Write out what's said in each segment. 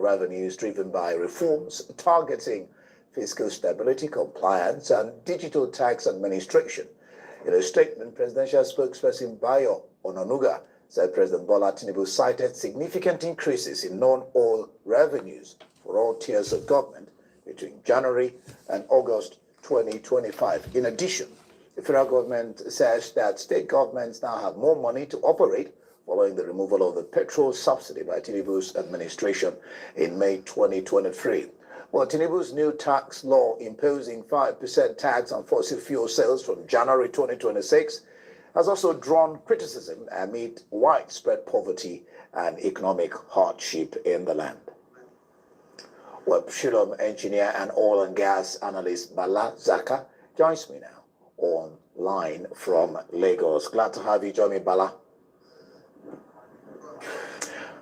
revenues driven by reforms targeting fiscal stability, compliance, and digital tax administration. In a statement, presidential spokesperson Bayo Onanuga said President Bola Tinubu cited significant increases in non-oil revenues for all tiers of government between January and August 2025. In addition, the federal government says that state governments now have more money to operate following the removal of the petrol subsidy by Tinubu's administration in May 2023. Well, Tinubu's new tax law imposing 5% tax on fossil fuel sales from January 2026 has also drawn criticism amid widespread poverty and economic hardship in the land. Well, Shillong engineer and oil and gas analyst Bala Zaka joins me now online from Lagos. Glad to have you join me, Bala.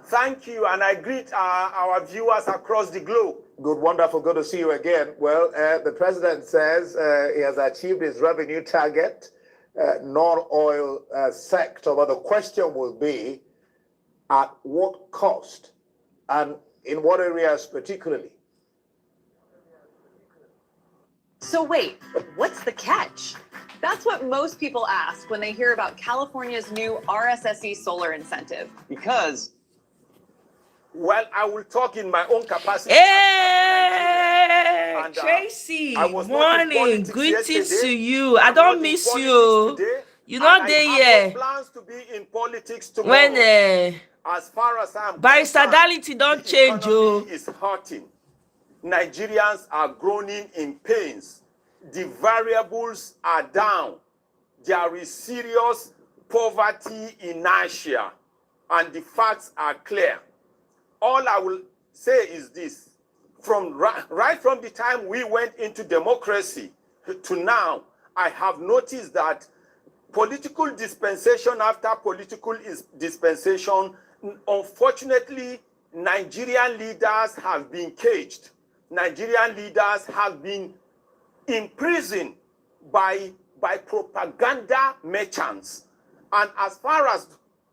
Thank you, and I greet our viewers across the globe. Good, wonderful, good to see you again. Well, the president says he has achieved his revenue target, non-oil sector, but the question will be, at what cost and in what areas particularly? So wait, what's the catch? That's what most people ask when they hear about California's new RSSE solar incentive. Because, well, I will talk in my own capacity. Hey, and, Tracy, morning. Greetings to you. I don't miss you. You're not there yet. Plans to be in politics tomorrow. When as far as I'm Barrister Darlington don't change, oh. Is hurting. Nigerians are groaning in pains. The variables are down. There is serious poverty inertia, and the facts are clear. All I will say is this: right from the time we went into democracy to now, I have noticed that political dispensation after political dispensation, unfortunately, Nigerian leaders have been caged. Nigerian leaders have been imprisoned by propaganda merchants. And as far as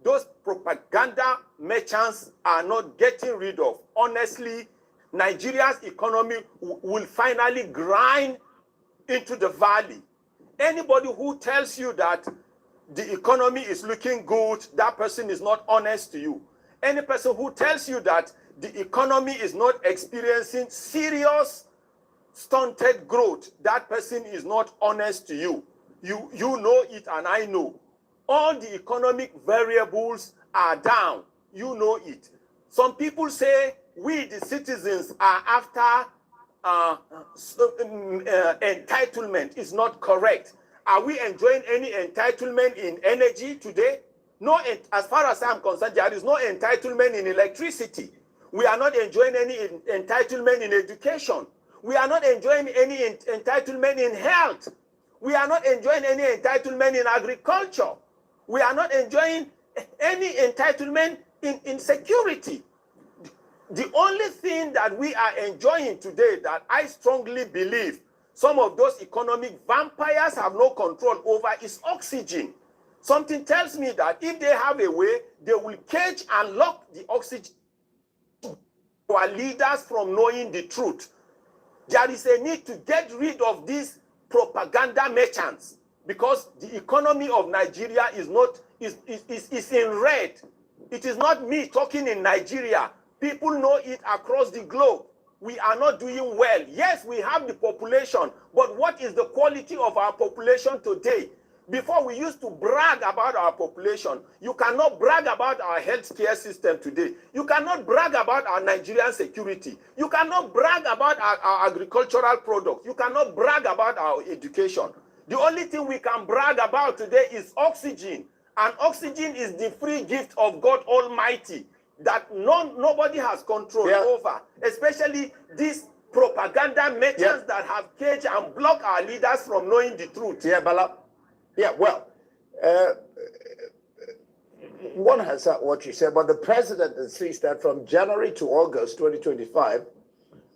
those propaganda merchants are not getting rid of, honestly, Nigeria's economy will finally grind into the valley. Anybody who tells you that the economy is looking good, that person is not honest to you. Any person who tells you that the economy is not experiencing serious stunted growth, that person is not honest to you. You know it and I know. All the economic variables are down. You know it. Some people say we, the citizens, are after entitlement. Is not correct. Are we enjoying any entitlement in energy today? No, as far as I'm concerned, there is no entitlement in electricity. We are not enjoying any entitlement in education. We are not enjoying any entitlement in health. We are not enjoying any entitlement in agriculture. We are not enjoying any entitlement in security. The only thing that we are enjoying today that I strongly believe some of those economic vampires have no control over is oxygen. Something tells me that if they have a way, they will cage and lock the oxygen to our leaders from knowing the truth. There is a need to get rid of these propaganda merchants because the economy of Nigeria is in red. It is not me talking in Nigeria. People know it across the globe. We are not doing well. Yes, we have the population, but what is the quality of our population today? Before we used to brag about our population. You cannot brag about our healthcare system today. You cannot brag about our Nigerian security. You cannot brag about our agricultural products. You cannot brag about our education. The only thing we can brag about today is oxygen. And oxygen is the free gift of God Almighty that nobody has control over, especially these propaganda merchants that have caged and blocked our leaders from knowing the truth. Yeah, Bala. Yeah, well, one has heard what you said, but the president insists that from January to August 2025,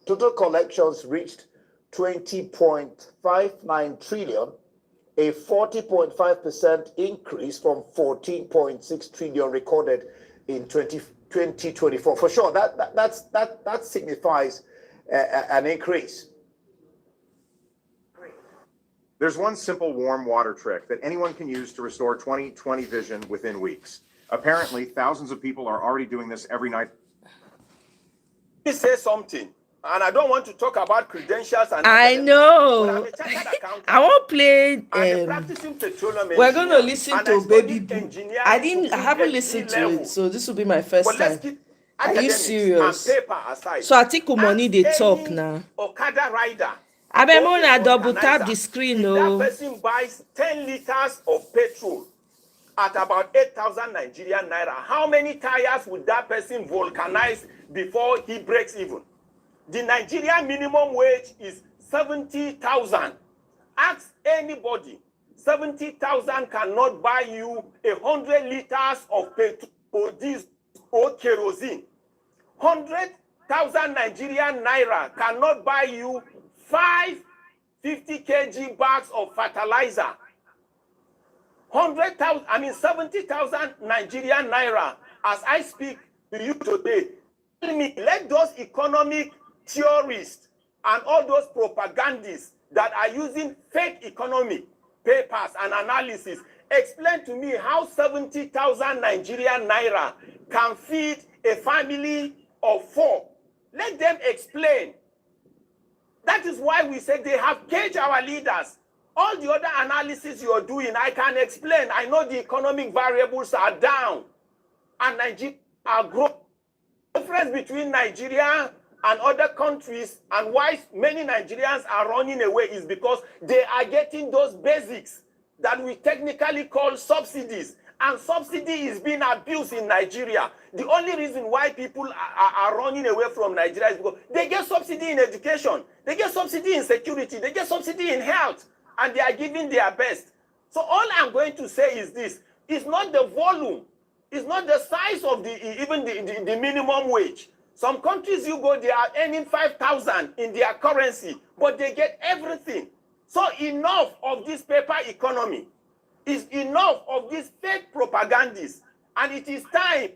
total collections reached 20.59 trillion, a 40.5% increase from 14.6 trillion recorded in 2024. 2024. For sure, that signifies an increase. There's one simple warm water trick that anyone can use to restore 20/20 vision within weeks. Apparently, thousands of people are already doing this every night. He says something, and I don't want to talk about credentials. And I know. I won't play. We're going to listen to Baby Boo. I haven't listened to it, so this will be my first time. Are you serious? So I think money they talk now. Okada rider. I remember double tap the screen. That person buys 10 liters of petrol at about 8,000 Nigerian naira. How many tires would that person vulcanize before he breaks even? The Nigerian minimum wage is 70,000. Ask anybody. 70,000 cannot buy you 100 liters of petrol or diesel or kerosene. 100,000 Nigerian naira cannot buy you 50 kg bags of fertilizer. 70,000 Nigerian naira. As I speak to you today, let those economic theorists and all those propagandists that are using fake economic papers and analysis explain to me how 70,000 Nigerian naira can feed a family of 4. Let them explain. That is why we say they have caged our leaders. All the other analysis you're doing, I can explain. I know the economic variables are down and Nigeria are growing. The difference between Nigeria and other countries and why many Nigerians are running away is because they are getting those basics that we technically call subsidies. And subsidy is being abused in Nigeria. The only reason why people are running away from Nigeria is because they get subsidy in education, they get subsidy in security, they get subsidy in health, and they are giving their best. So all I'm going to say is this: it's not the volume, it's not the size of the minimum wage. Some countries you go, they are earning 5,000 in their currency, but they get everything. So enough of this paper economy. Is enough of these fake propagandists, and it is time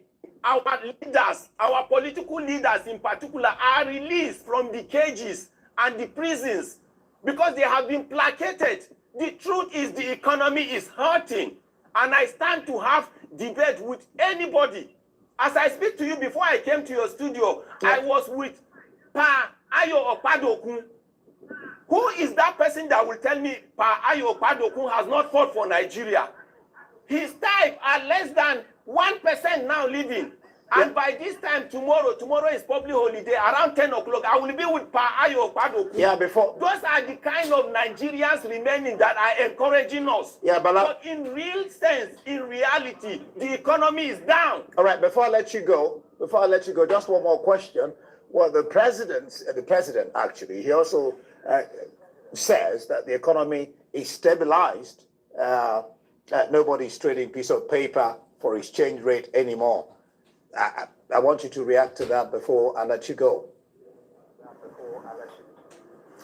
our leaders, our political leaders in particular, are released from the cages and the prisons because they have been placated. The truth is the economy is hurting, and I stand to have debate with anybody. As I speak to you before I came to your studio, I was with Pa Ayo Okpadokun. Who is that person that will tell me Pa Ayo Okpadokun has not fought for Nigeria? His type are less than 1% now living. And by this time, tomorrow is probably holiday, around 10 o'clock, I will be with Pa Ayo Okpadokun. Yeah, before. Those are the kind of Nigerians remaining that are encouraging us. Yeah, but in real sense, in reality, the economy is down. All right, before I let you go, just one more question. Well, the president actually, he also says that the economy is stabilized. Nobody's trading piece of paper for exchange rate anymore. I want you to react to that before I let you go.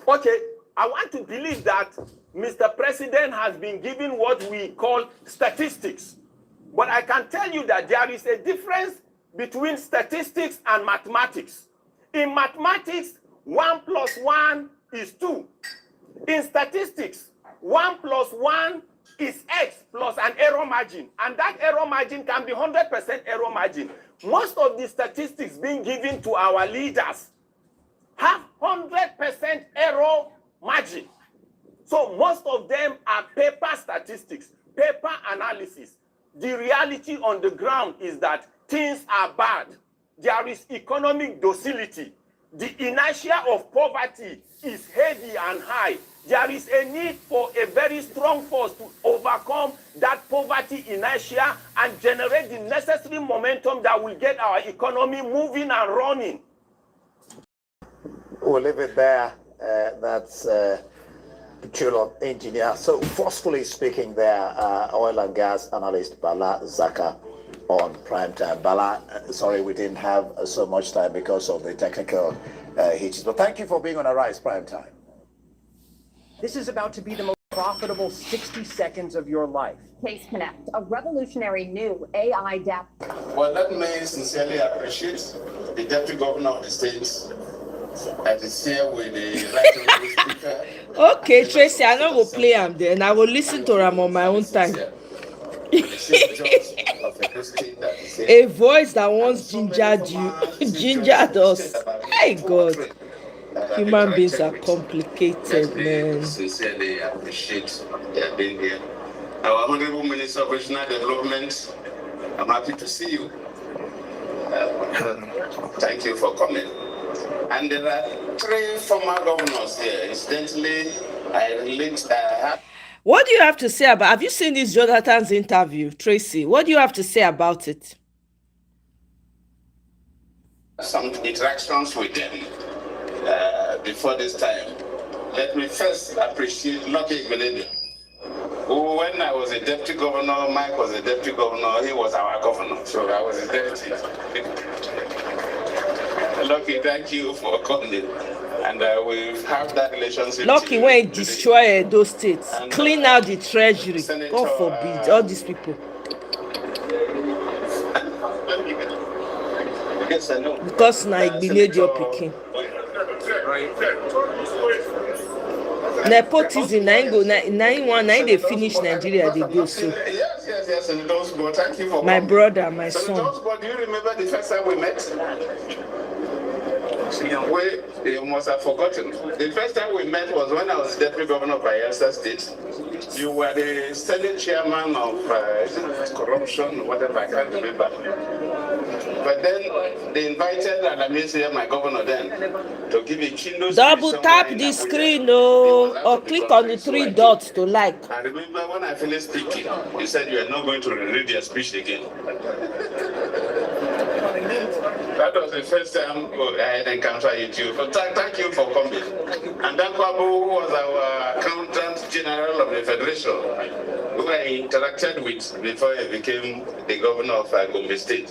Okay, I want to believe that Mr. President has been given what we call statistics. But I can tell you that there is a difference between statistics and mathematics. In mathematics, 1 + 1 is 2. In statistics, 1 + 1 is X plus an error margin. And that error margin can be 100% error margin. Most of the statistics being given to our leaders have 100% error margin. So most of them are paper statistics, paper analysis. The reality on the ground is that things are bad. There is economic docility. The inertia of poverty is heavy and high. There is a need for a very strong force to overcome that poverty inertia and generate the necessary momentum that will get our economy moving and running. We'll leave it there. That's Petrol engineer. So forcefully speaking there, oil and gas analyst Bala Zaka on Prime Time. Bala, sorry we didn't have so much time because of the technical hitches, but thank you for being on Arise Prime Time. This is about to be the most profitable 60 seconds of your life. Case Connect, a revolutionary new AI data. Well, let me sincerely appreciate the Deputy Governor of the state that is here with the right speaker. Okay, Tracy, I know we'll play him then. I will listen to him on my own time. A voice that once gingered you, gingered us. Hey God, human beings are complicated, man. Sincerely appreciate their being here. Our Honorable Minister of Regional Development, I'm happy to see you. Thank you for coming. And there are 3 former governors here. Incidentally, What do you have to say about? Have you seen this Jonathan's interview, Tracy? What do you have to say about it? Some interactions with them before this time. Let me first appreciate Lucky Igbenedion. When I was a deputy governor, Mike was a deputy governor, he was our governor, so I was a deputy. Lucky, thank you for coming. And we have that relationship. Lucky when he destroyed those states, and, clean out the treasury. Senator, God forbid, all these people. Yes, I know. Because now he made your picking. Nepotism, they finish Nigeria, they go so. Yes, and those both. Thank you for my coming. Brother, my so son. Those both, do you remember the first time we met? You must have forgotten. The first time we met was when I was deputy governor of Bayelsa State. You were the Senate chairman of corruption, or whatever, I can't remember. But then they invited Alamisi, my governor then, to give a keynote. Double tap the screen, or click on the 3 dots to like. I remember when I finished speaking, you said you are not going to read your speech again. That was the first time I had encountered you too. But thank you for coming. And Dan Kwabu was our accountant general of the federation, who I interacted with before I became the governor of Gombe State.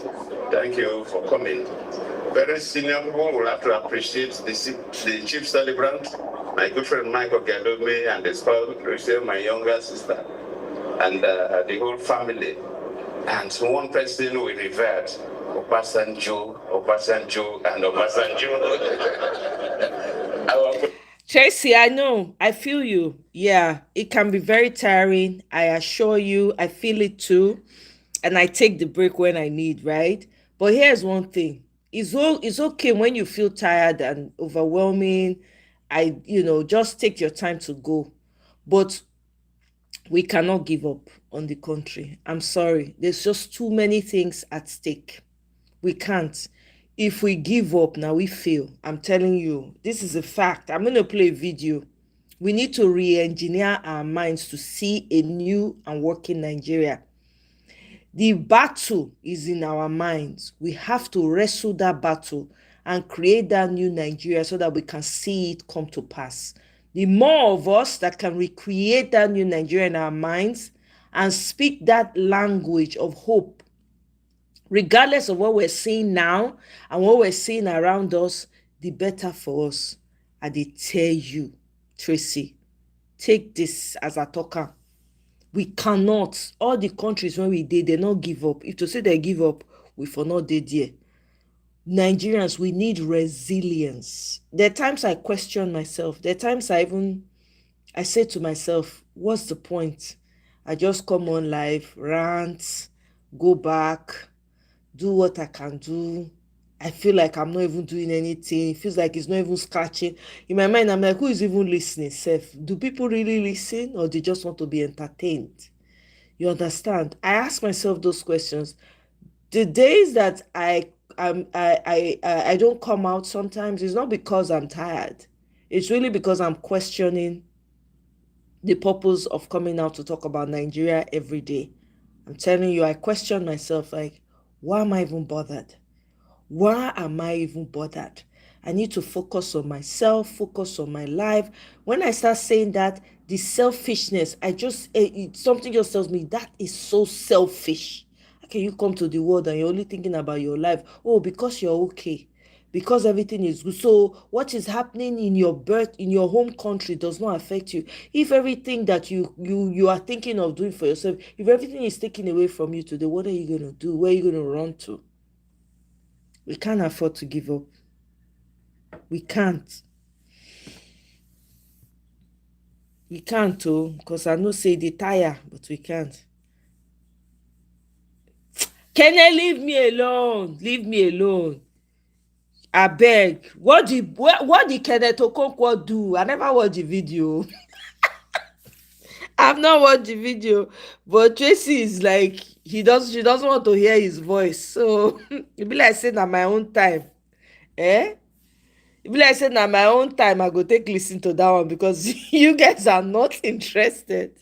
Thank you for coming. Very senior people will have to appreciate the chief celebrant, my good friend Michael Galome, and his spouse, Rachel, my younger sister, and the whole family. And one person we revered, Obasanjo, and Obasanjo. Tracy, I know, I feel you. Yeah, it can be very tiring. I assure you, I feel it too. And I take the break when I need, right? But here's one thing. It's okay when you feel tired and overwhelming. Just take your time to go. But we cannot give up on the country. I'm sorry. There's just too many things at stake. We can't. If we give up now, we fail. I'm telling you, this is a fact. I'm going to play a video. We need to re-engineer our minds to see a new and working Nigeria. The battle is in our minds. We have to wrestle that battle and create that new Nigeria so that we can see it come to pass. The more of us that can recreate that new Nigeria in our minds and speak that language of hope, regardless of what we're seeing now and what we're seeing around us, the better for us. I did tell you, Tracy, take this as a talker. We cannot. All the countries when we did, they not give up. If to say they give up, we for not did there. Nigerians, we need resilience. There are times I question myself. There are times I say to myself, what's the point? I just come on live, rant, go back, do what I can do. I feel like I'm not even doing anything. It feels like it's not even scratching. In my mind, I'm like, who is even listening? Do people really listen, or they just want to be entertained? You understand? I ask myself those questions. The days that I don't come out sometimes, it's not because I'm tired. It's really because I'm questioning the purpose of coming out to talk about Nigeria every day. I'm telling you, I question myself, like, why am I even bothered? Why am I even bothered? I need to focus on myself, focus on my life. When I start saying that, the selfishness, something just tells me that is so selfish. How can you come to the world and you're only thinking about your life? Oh, because you're okay. because everything is good. So what is happening in your home country does not affect you. If everything that you are thinking of doing for yourself, if everything is taken away from you today, what are you going to do? Where are you going to run to? We can't afford to give up. We can't. We can't, because I know say they tire, but we can't. Can leave me alone? Leave me alone. I beg. What did Kenneth Okonkwo do? I never watched the video. I've not watched the video, but Tracy is like she doesn't want to hear his voice. So it be like saying at my own time. It be like saying at my own time I go take listen to that one because you guys are not interested.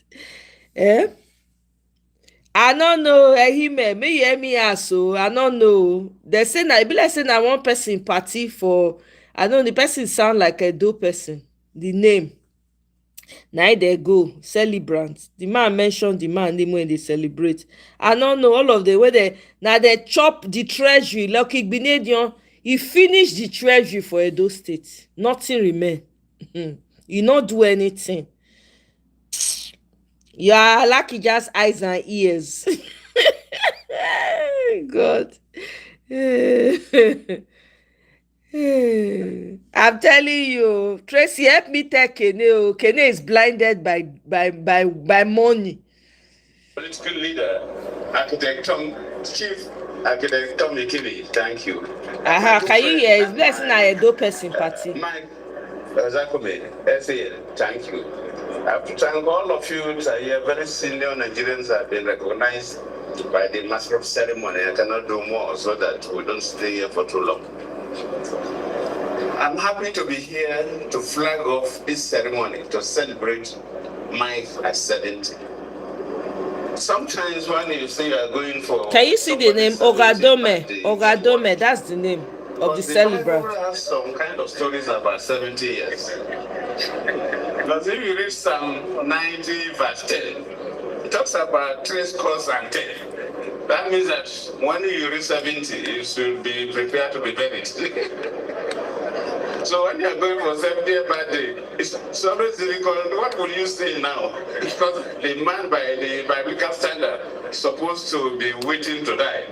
I don't know, him, may you hear me ask, so I don't know. They say na, it be like say na one person party for, I don't know, the person sound like a dope person. The name. Now they go, celebrant. The man mentioned the man name when they celebrate. I don't know, all of the way they chop the treasury. Lucky Binedion, he finished the treasury for Edo State. Nothing remain. He not do anything. Yeah, lucky just eyes and ears. God. I'm telling you, Tracy, help me tell Kene. Kene is blinded by money. Political leader, Chief Architect Tom Ikili, thank you. Can you hear? It's blessing a dope person party. Mike Zakome, SAL, thank you. I have to thank all of you here. Very senior Nigerians have been recognized by the master of ceremony. I cannot do more so that we don't stay here for too long. I'm happy to be here to flag off this ceremony to celebrate Mike at 70. Sometimes when you say you are going for... Can you see the name? Ogadome. Ogadome, that's the name of the celebrant. Bible has some kind of stories about 70 years. Because if you read Psalm 90 verse 10, it talks about 3 scores and 10. That means that when you reach 70, you should be prepared to be buried. So when you are going for 70th birthday, it's always difficult. What will you say now? Because the man by the biblical standard is supposed to be waiting to die.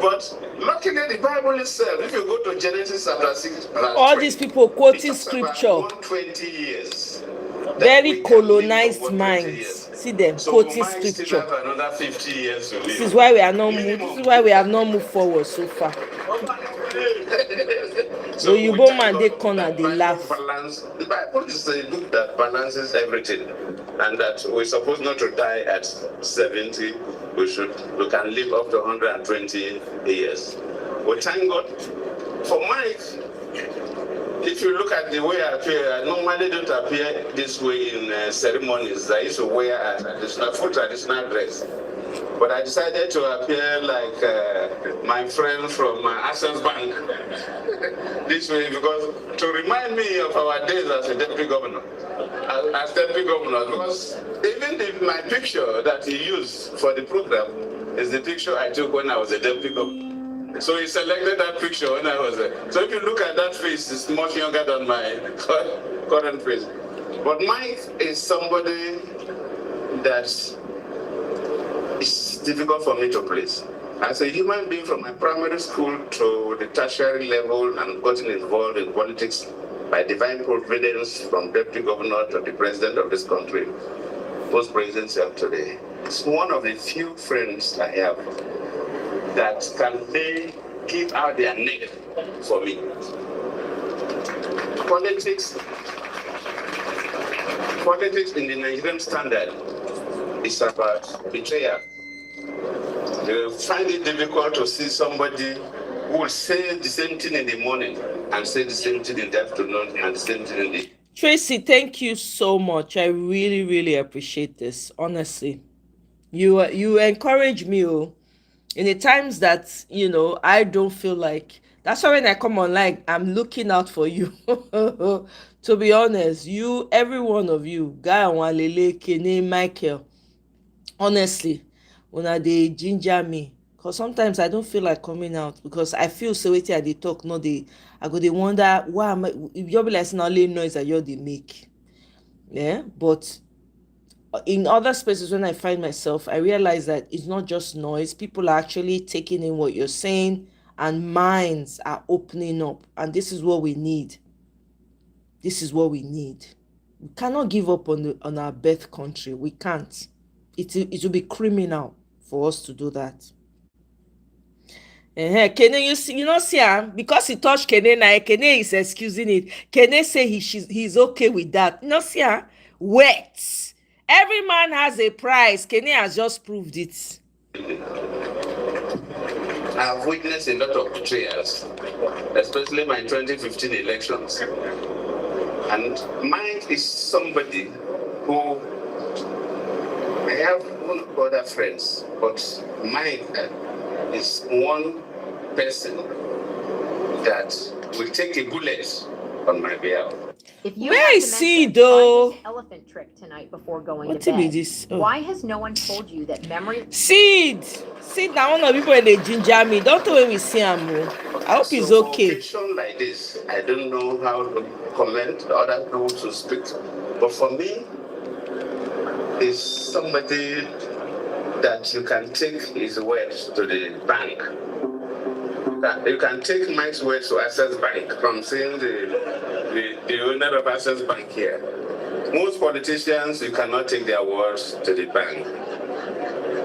But luckily the Bible itself, if you go to Genesis chapter 6, all these people quoting scripture. 120 years. Very colonized minds. See them quoting scripture. Another 50 years to live. This is why we are not moved. This is why we have not moved forward so far. So you go man, they corner, they laugh. The Bible is a book that balances everything, and that we're supposed not to die at 70. We can live up to 120 years. We thank God for Mike. If you look at the way I appear, I normally don't appear this way in ceremonies. I used to wear a full traditional dress. But I decided to appear like my friend from Access Bank this way, because to remind me of our days as a deputy governor. Because even my picture that he used for the program is the picture I took when I was a deputy governor. So he selected that picture when I was there. So if you look at that face, it's much younger than my current face. But Mike is somebody that it's difficult for me to place. As a human being from my primary school to the tertiary level and gotten involved in politics by divine providence from deputy governor to the president of this country, post presidency of today, it's one of the few friends I have that can give out their neck for me. Politics in the Nigerian standard is about betrayal. You find it difficult to see somebody who will say the same thing in the morning and say the same thing in the afternoon and the same thing in the... Tracy, thank you so much. I really, really appreciate this. Honestly, you encourage me in the times that I don't feel like. That's why when I come online, I'm looking out for you. To be honest, every one of you, Guy Wanlele, Kene, Michael, honestly, una dey ginger me, Because sometimes I don't feel like coming out because I feel so waiting at the talk. No, I go they wonder why am I, if you'll be like only noise that you're they make. Yeah, but in other spaces when I find myself, I realize that it's not just noise. People are actually taking in what you're saying, and minds are opening up. And this is what we need. This is what we need. We cannot give up on our birth country. We can't. It will be criminal for us to do that. Kene, you know, see, because he touched Kene now, Kene is excusing it. Kene say he's okay with that. You know, see, wait. Every man has a price. Kene has just proved it. I've witnessed a lot of betrayals, especially my 2015 elections. And mine is somebody who I have one other friends, but mine is one person that will take a bullet on my behalf. If you Where had is he, dementia, though? try this elephant trick tonight before going What to be bed. this? Oh. Why has no one told you that memory? Seed now, one of people in the ginger me. Don't tell when we see him. I hope he's So okay. for occasion like this, I don't know how to comment, other people to speak. But for me, is somebody that you can take his words to the bank. You can take Mike's words to Access Bank from saying the owner of Access Bank here. Most politicians, you cannot take their words to the bank.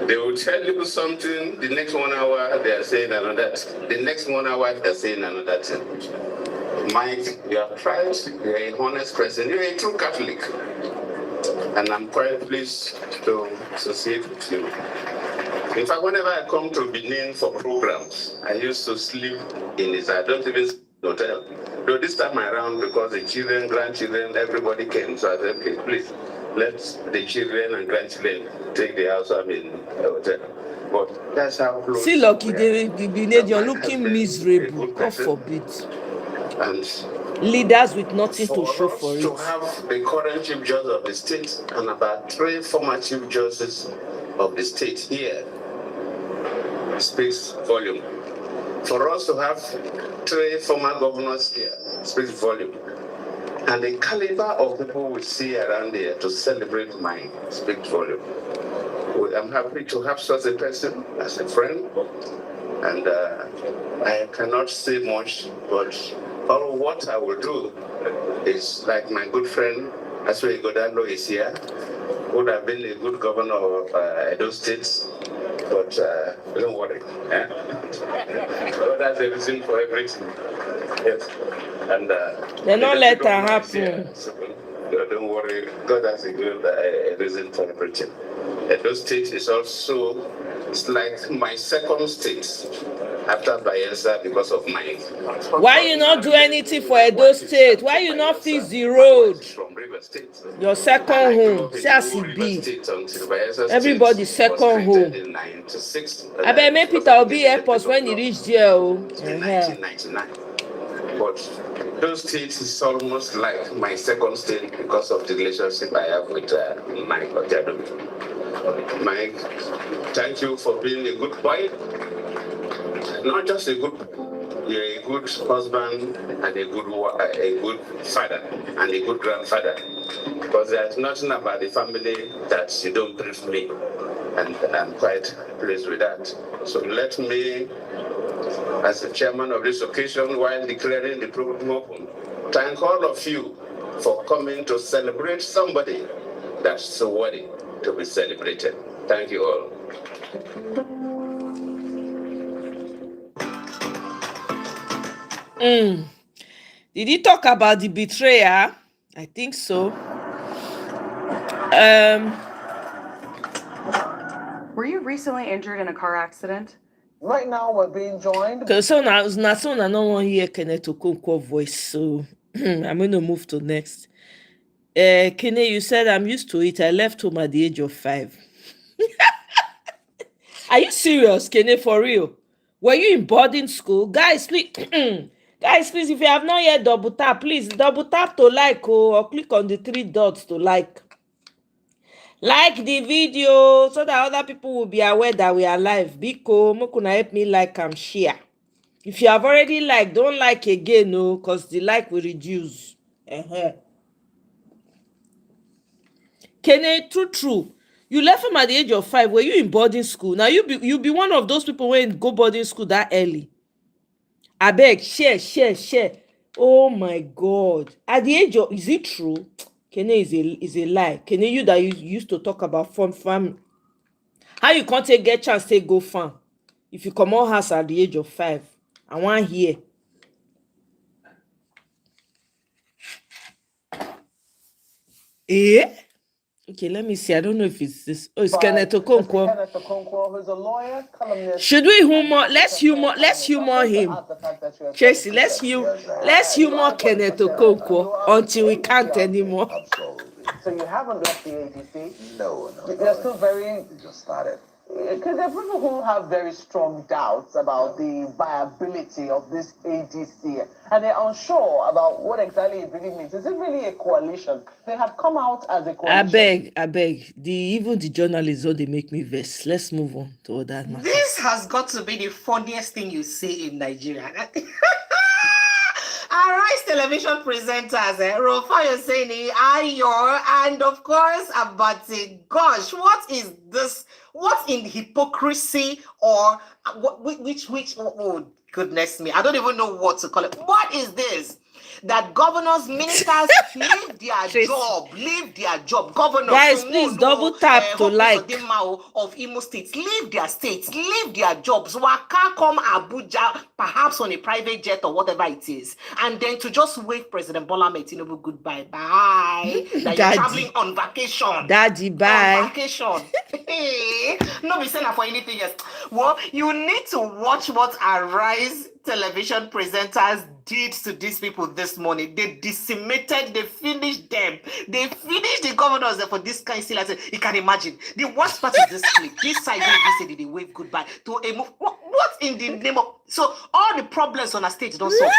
They will tell you something, the next 1 hour they are saying another, the next 1 hour they are saying another thing. Mike, you are tried, you are a honest person, you are a true Catholic. And I'm quite pleased to associate with you. In fact, whenever I come to Benin for programs, I used to sleep in this. I don't even sleep in the hotel. Though this time around, because the children, grandchildren, everybody came. So I said, okay, please, let the children and grandchildren take the house. I'm in the hotel. But that's how close. See, Lucky, you're looking miserable. God forbid. And leaders with nothing to show for it. To have the current chief judge of the state and about 3 former chief judges of the state here speaks volume. For us to have 3 former governors here speaks volume. And the caliber of people we see around here to celebrate mine speaks volume. I'm happy to have such a person as a friend. And I cannot say much, but all what I will do is like my good friend Aswe Godalo is here, would have been a good governor of Edo State, but don't worry. God has a reason for everything. Yes. And they don't let that happen. So, don't worry, God has a good reason for everything. Edo State is also, it's like my second state after Bayelsa because of mine. Why you not do anything for Edo State? Why you not fix the road? Your second home, CRCB. Everybody second home. I bet make Peter Obi airports when he reach there. In 1999. But those states is almost like my second state because of the relationship I have with Mike Ojadomi. Mike, thank you for being a good boy. Not just a good boy, you're a good husband and a good father and a good grandfather. Because there's nothing about the family that you don't brief me. And I'm quite pleased with that. So let me, as the chairman of this occasion, while declaring the program open, thank all of you for coming to celebrate somebody that's so worthy to be celebrated. Thank you all. Did he talk about the betrayer? I think so. Were you recently injured in a car accident? Right now, we're being joined. Because so now I don't want to hear Kenneth Okonkwo voice, so I'm going to move to next. Kenneth, you said I'm used to it. I left home at the age of 5. Are you serious, Kenneth, for real? Were you in boarding school? Guys, please, guys, please, if you have not yet double tap, please double tap to like or click on the 3 dots to like. Like the video so that other people will be aware that we are live. Biko, mokuna help me like and share. If you have already liked, don't like again, no, because the like will reduce. Kene, true. You left him at the age of 5. Were you in boarding school? Now you be one of those people who go boarding school that early. I beg, share. Oh my God! At the age of, is it true? Kene is a lie. Kene, you that you used to talk about farm. How you can't get chance to go farm if you come out house at the age of 5? I want hear. Eh? Okay, let me see. I don't know if it's this. Oh, it's Kenneth Okonkwo. Kenneth Okonkwo, who's a lawyer, columnist. Should we humor? Let's humor him. Tracy, let's humor Kenneth Okonkwo until we can't anymore. Absolutely. So you haven't left the ADC? No. You're still very... You just started. Because there are people who have very strong doubts about the viability of this ADC, and they're unsure about what exactly it really means. Is it really a coalition? They have come out as a coalition. I beg. Even the journalists, they make me vex. Let's move on to other matters. This has got to be the funniest thing you see in Nigeria. Arise television presenters, Rufai Oseni, Ayor, and of course, Abati. Gosh, what is this? What in hypocrisy or which? Oh, goodness me, I don't even know what to call it. What is this? That governors, ministers leave their job. Governors, guys, please double tap to like. Of Imo State, leave their states, leave their jobs. Waka come Abuja, perhaps on a private jet or whatever it is, and then to just wave President Bola Tinubu goodbye, bye. That you're traveling on vacation. Daddy, bye. On vacation. No, be saying that for anything else. Well, you need to watch what Arise television presenters did to these people this morning. They decimated, they finished them. They finished the governors for this kind of still. You can imagine. The worst part of this clip, this side, they wave goodbye to a move. What in the name of... So all the problems on a stage don't solve.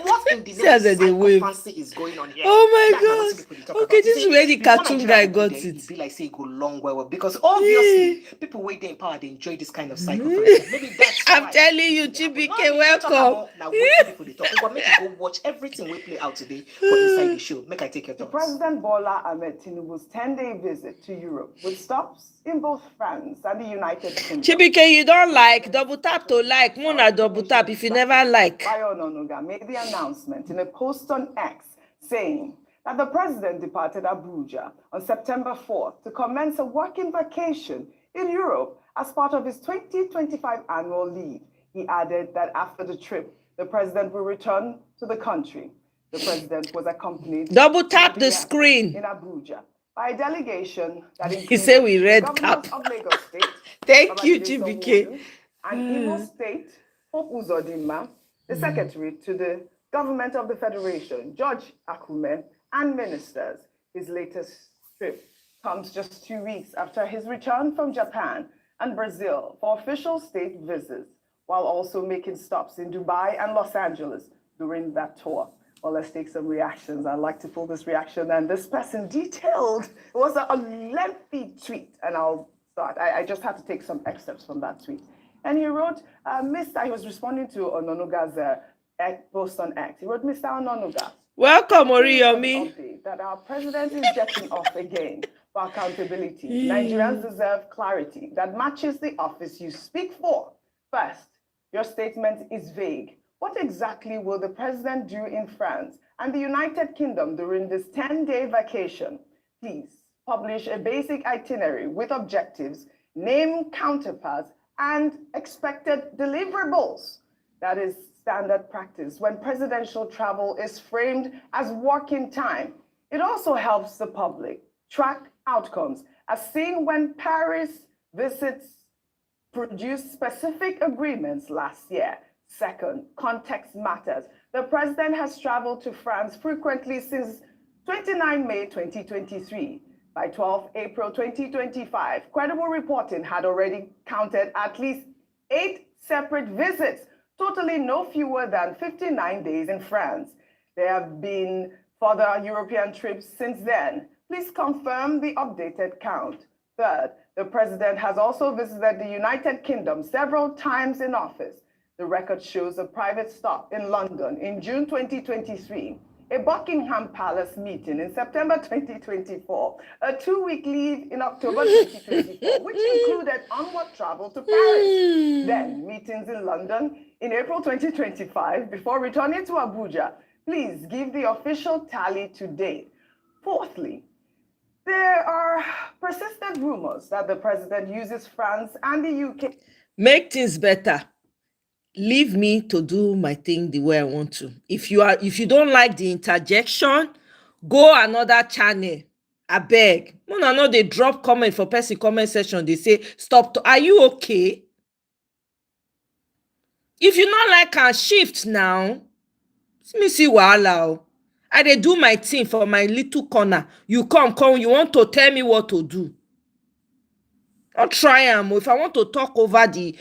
What in the name of psychophancy is going on here? Oh my God. Okay, this is where the cartoon guy got it. It be like say it go long well because obviously people waiting in power, they enjoy this kind of psychophancy. Maybe that's I'm telling you, GBK, welcome. Now wait people they talk. But make you go watch everything we play out today for inside the show. Make I take your thoughts. President Bola Ahmed Tinubu's 10-day visit to Europe with stops in both France and the United Kingdom. GBK, you don't like, double tap to like. Mona double tap if you never like. Bayo Onanuga made the announcement in a post on X saying that the president departed Abuja on September 4th to commence a working vacation in Europe as part of his 2025 annual leave. He added that after the trip, the president will return to the country. The president was accompanied double tap the screen in Abuja by a delegation that he said we read cap. Of Lagos State, thank you, GBK. And Imo State, Hope Uzodinma, the secretary to the government of the Federation, George Akume, and ministers. His latest trip comes just 2 weeks after his return from Japan and Brazil for official state visits, while also making stops in Dubai and Los Angeles during that tour. Well, let's take some reactions. I'd like to pull this reaction, and this person detailed. It was a lengthy tweet, and I'll start. I just had to take some excerpts from that tweet. And he wrote, he was responding to Onanuga's post on X. He wrote, Mr. Onanuga. Welcome, Oriyomi. That our president is getting off again for accountability. Nigerians deserve clarity that matches the office you speak for. First, your statement is vague. What exactly will the president do in France and the United Kingdom during this 10-day vacation? Please publish a basic itinerary with objectives, name counterparts, and expected deliverables. That is standard practice when presidential travel is framed as working time. It also helps the public track outcomes, as seen when Paris visits produced specific agreements last year. Second, context matters. The president has traveled to France frequently since 29 May 2023. By 12 April 2025, credible reporting had already counted at least 8 separate visits, totaling no fewer than 59 days in France. There have been further European trips since then, Please confirm the updated count. Third, the president has also visited the United Kingdom several times in office. The record shows a private stop in London in June 2023, a Buckingham Palace meeting in September 2024, a 2-week leave in October 2024, which included onward travel to Paris, then meetings in London in April 2025 before returning to Abuja. Please give the official tally to date. Fourthly, there are persistent rumors that the president uses France and the UK. Make things better. Leave me to do my thing the way I want to. If you don't like the interjection, go another channel. I beg. When I know they drop comment for person comment section, they say, stop. Are you okay? If you not like can shift now, let me see wahala. I dey do my thing for my little corner. You come, you want to tell me what to do. I'll try am. If I want to talk over the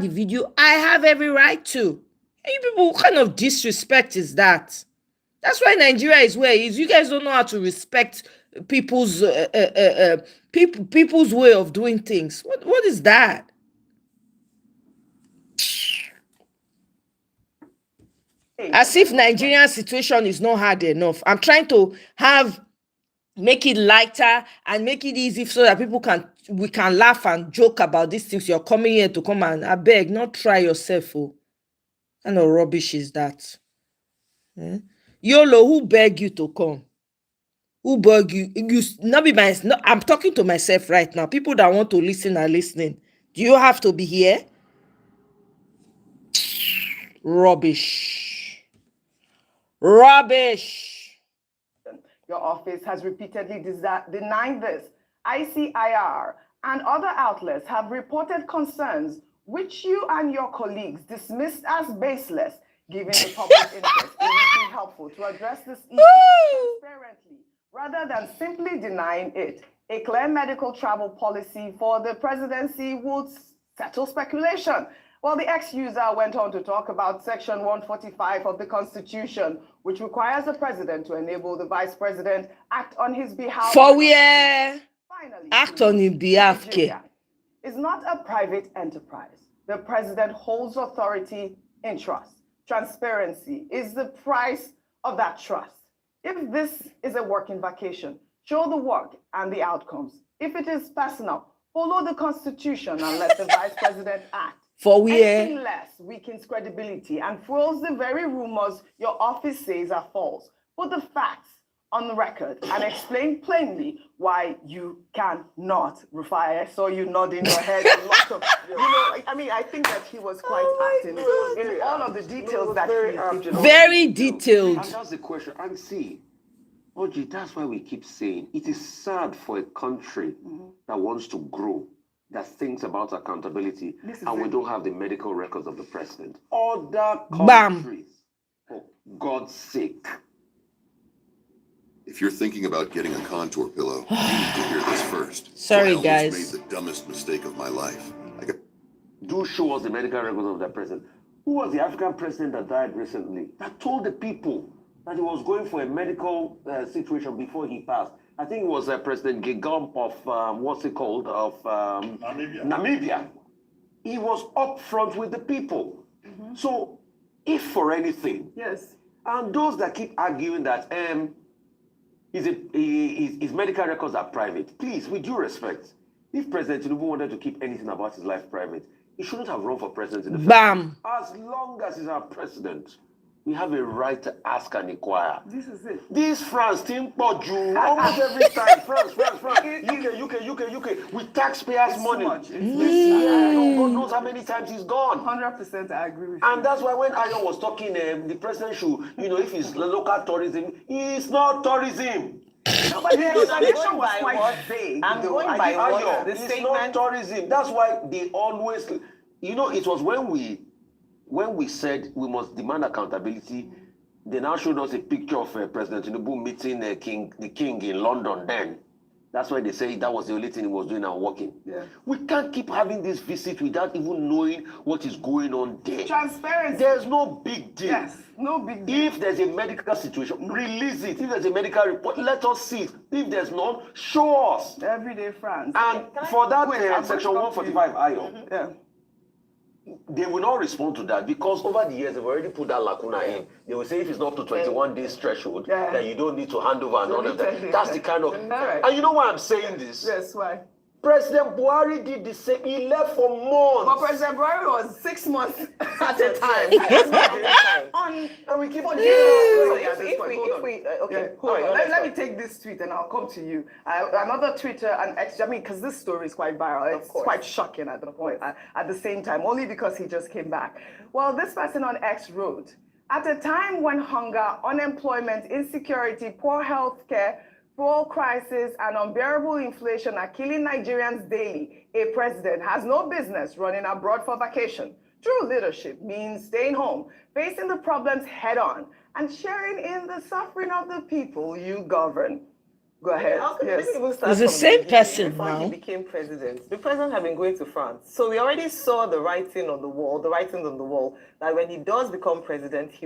video, I have every right to. And you people, what kind of disrespect is that? That's why Nigeria is where it is. You guys don't know how to respect people's people's way of doing things. What is that? As if Nigerian situation is not hard enough. I'm trying to make it lighter and make it easy so that we can laugh and joke about these things. You're coming here to come and I beg, not try yourself. Oh, kind of rubbish is that? YOLO, who beg you to come? Who beg you? I'm talking to myself right now. People that want to listen are listening. Do you have to be here? Rubbish. Your office has repeatedly denied this. ICIR and other outlets have reported concerns which you and your colleagues dismissed as baseless. Given the public interest, it would be helpful to address this issue transparently rather than simply denying it. A clear medical travel policy for the presidency would settle speculation. Well, the ex-user went on to talk about Section 145 of the Constitution, which requires the president to enable the vice president act on his behalf. For where? Finally, act on his behalf. Is not a private enterprise. The president holds authority in trust. Transparency is the price of that trust. If this is a working vacation, show the work and the outcomes. If it is personal, follow the Constitution and let the vice president act. For where? Anything less weakens credibility and fuels the very rumors your office says are false. Put the facts on the record and explain plainly why you cannot. Rufai, I saw you nodding your head a lot of, I think that he was quite active in all of the details that he very detailed. And that's the question. And see, Oji, that's why we keep saying it is sad for a country that wants to grow, that thinks about accountability, and we don't have the medical records of the president. Other countries, for God's sake. If you're thinking about getting a contour pillow, you need to hear this first. Sorry, I guys. made the dumbest mistake of my life. Do show us the medical records of that president. Who was the African president that died recently that told the people that he was going for a medical situation before he passed? I think it was President Gigomp of, Namibia. He was upfront with the people. So, if for anything, and those that keep arguing that his medical records are private, please, with due respect, if President Tinubu wanted to keep anything about his life private, he shouldn't have run for president in the first place. As long as he's our president, we have a right to ask and inquire. This is it. This France, think about you almost every time. France. UK. With taxpayers' money. God knows how many times he's gone. 100% I agree with you. And that's why when Ayo was talking, the president should, if it's local tourism, it's not tourism. No, but the explanation was quite vague. I'm going by what the statement. It's not tourism. That's why they always, it was when we said we must demand accountability, they now showed us a picture of President Tinubu meeting the king in London then. That's why they say that was the only thing he was doing and working. Yeah. We can't keep having this visit without even knowing what is going on there. Transparency. There's no big deal. Yes, no big deal. If there's a medical situation, release it. If there's a medical report, let us see it. If there's none, show us. Everyday France. And for that section 145 IO, yeah. They will not respond to that because over the years they've already put that lacuna in. They will say if it's not to 21 days threshold, then you don't need to hand over and all of that. That's the kind of. And you know why I'm saying this? Yes, why? President Buhari did the same. He left for months. But President Buhari was 6 months at a time. And we keep on Let me take this tweet and I'll come to you. Another Twitter and X, I mean, because this story is quite viral. It's quite shocking at the point. At the same time, only because he just came back. Well, this person on X wrote, at a time when hunger, unemployment, insecurity, poor health care, fuel crisis, and unbearable inflation are killing Nigerians daily, a president has no business running abroad for vacation. True leadership means staying home, facing the problems head on, and sharing in the suffering of the people you govern. Go ahead. Yes. It's the same person before now. he became president. The president had been going to France. So we already saw the writing on the wall, that when he does become president, he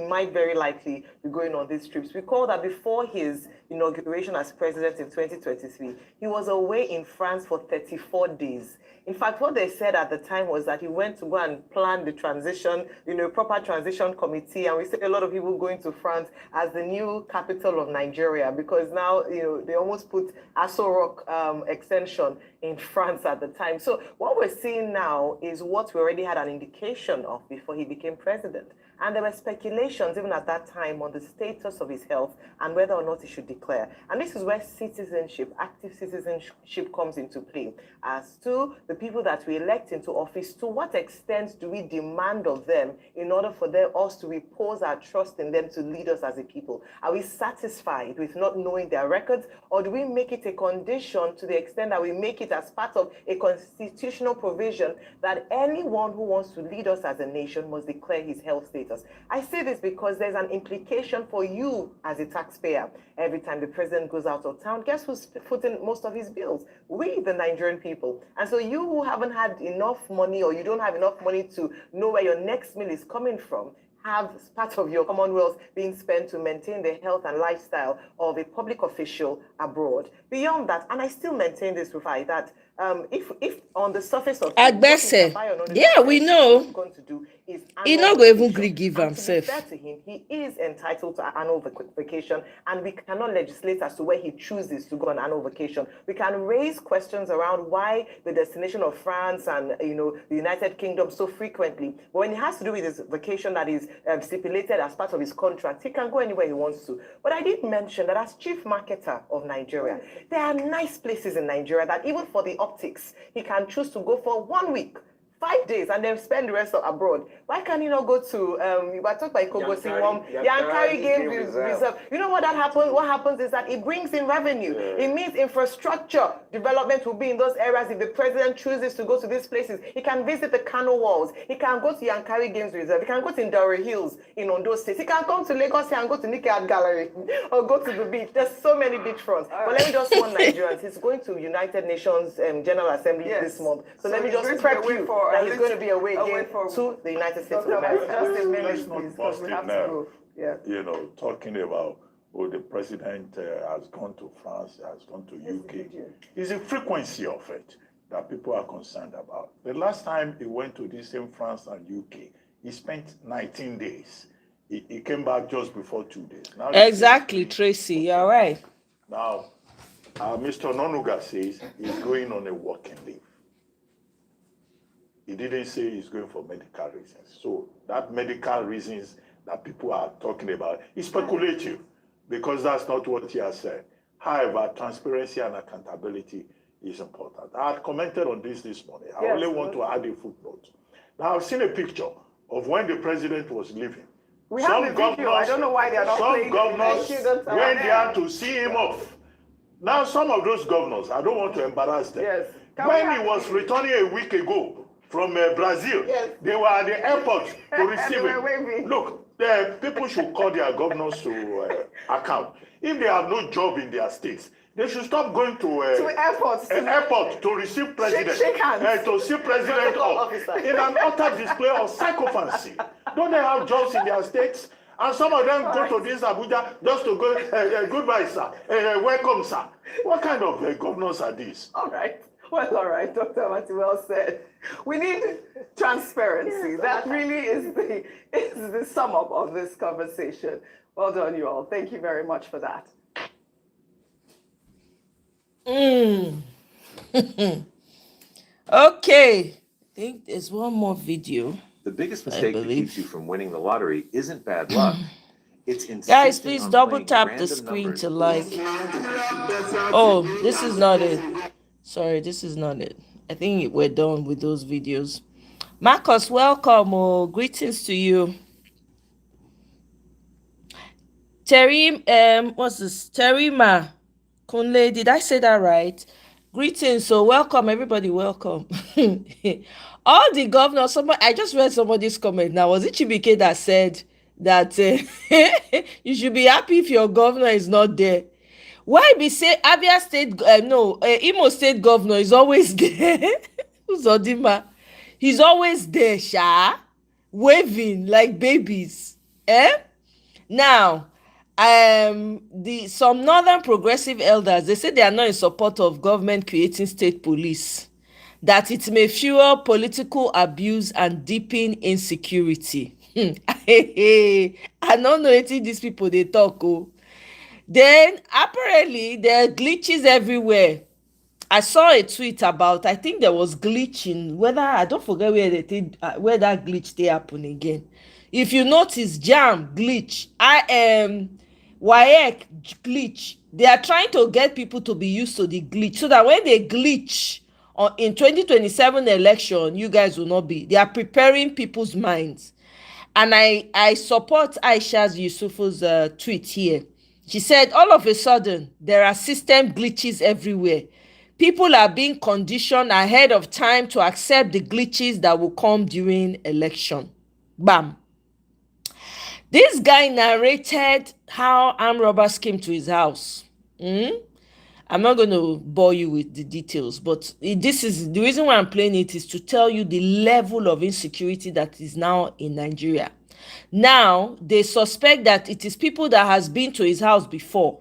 might very likely be going on these trips. Recall that before his inauguration as president in 2023, he was away in France for 34 days. In fact, what they said at the time was that he went to go and plan the transition, proper transition committee. And we see a lot of people going to France as the new capital of Nigeria because now, they almost put Aso Rock extension in France at the time. So what we're seeing now is what we already had an indication of before he became president. And there were speculations even at that time on the status of his health and whether or not he should declare. And this is where citizenship, active citizenship comes into play. As to the people that we elect into office, to what extent do we demand of them in order for us to repose our trust in them to lead us as a people? Are we satisfied with not knowing their records, or do we make it a condition to the extent that we make it as part of a constitutional provision that anyone who wants to lead us as a nation must declare his health status? I say this because there's an implication for you as a taxpayer. Every time the president goes out of town, guess who's footing most of his bills? We, the Nigerian people. And so you who haven't had enough money, or you don't have enough money to know where your next meal is coming from, have part of your commonwealth being spent to maintain the health and lifestyle of a public official abroad. Beyond that, and I still maintain this, Rufai, that if on the surface of Agbese, yeah, we know. Going to do is he not going to even agree give himself. To be fair to him, he is entitled to an annual vacation, and we cannot legislate as to where he chooses to go on annual vacation. We can raise questions around why the destination of France and the United Kingdom so frequently. But when it has to do with his vacation that is stipulated as part of his contract, he can go anywhere he wants to. But I did mention that as chief marketer of Nigeria, there are nice places in Nigeria that even for the optics, he can choose to go for 1 week, 5 days, and then spend the rest of abroad. Why can't he not go to, I talked about Yankari Game Reserve. You know what that happens? What happens is that it brings in revenue. Yeah. It means infrastructure development will be in those areas. If the president chooses to go to these places, he can visit the Kano Walls. He can go to Yankari Games Reserve. He can go to Indore Hills in Ondo State. He can come to Lagos and go to Nike Art Gallery or go to the beach. There's so many beachfronts. But let me just warn Nigerians. He's going to United Nations General Assembly this month. So let me just prep you that he's going to be away again to the United States of America. Just a minute, please, because we have to go. Yeah. Talking about, the president has gone to France, has gone to UK. It's the frequency of it that people are concerned about. The last time he went to the same France and UK, he spent 19 days. He came back just before 2 days. Now, exactly, Tracy, you're right. Now, Mr. Nonuga says he's going on a working leave. He didn't say he's going for medical reasons. So that medical reasons that people are talking about is speculative because that's not what he has said. However, transparency and accountability is important. I had commented on this morning. I only want to add a footnote. Now, I've seen a picture of when the president was leaving. We have the video. I don't know why they are not playing. Some governors went there to see him off. Now, some of those governors, I don't want to embarrass them. Yes. When he was returning a week ago, from Brazil, they were at the airport to receive him. Look, the people should call their governors to account. If they have no job in their states, They should stop going to airports, an airport to receive president, shake hands. to see president in an utter display of psychophancy. Don't they have jobs in their states? And some of them go to this Abuja just to go, goodbye, sir, welcome, sir. What kind of governors are these? All right. Well, all right, Dr. Mati, well said. We need transparency. That really is the sum up of this conversation. Well done, you all. Thank you very much for that. Okay. I think there's one more video. The biggest mistake that keeps you from winning the lottery isn't bad luck. It's guys, please double tap the screen to like. Oh, this is not it. Sorry, this is not it. I think we're done with those videos. Marcus, welcome. Oh, greetings to you. Terry, what's this? Terima Kunle, did I say that right? Greetings. So welcome, everybody. Welcome. All the governors. I just read somebody's comment now. Was it Chibike that said that you should be happy if your governor is not there? Why be say Abia State? Imo State governor is always there. Who's Odima? He's always there, waving like babies. Now, some northern progressive elders, they say they are not in support of government creating state police, that it may fuel political abuse and deepen insecurity. I don't know anything these people they talk. Then apparently there are glitches everywhere. I saw a tweet about, I think there was glitching, whether I don't forget where where that glitch they happen again. If you notice, jam glitch, WAEC glitch. They are trying to get people to be used to the glitch so that when they glitch in 2027 election, you guys will not be. They are preparing people's minds. And I support Aisha's Yusufu's tweet here. She said, all of a sudden, there are system glitches everywhere. People are being conditioned ahead of time to accept the glitches that will come during election. Bam. This guy narrated how armed robbers came to his house. I'm not going to bore you with the details, but this is the reason why I'm playing it, is to tell you the level of insecurity that is now in Nigeria. Now, they suspect that it is people that has been to his house before.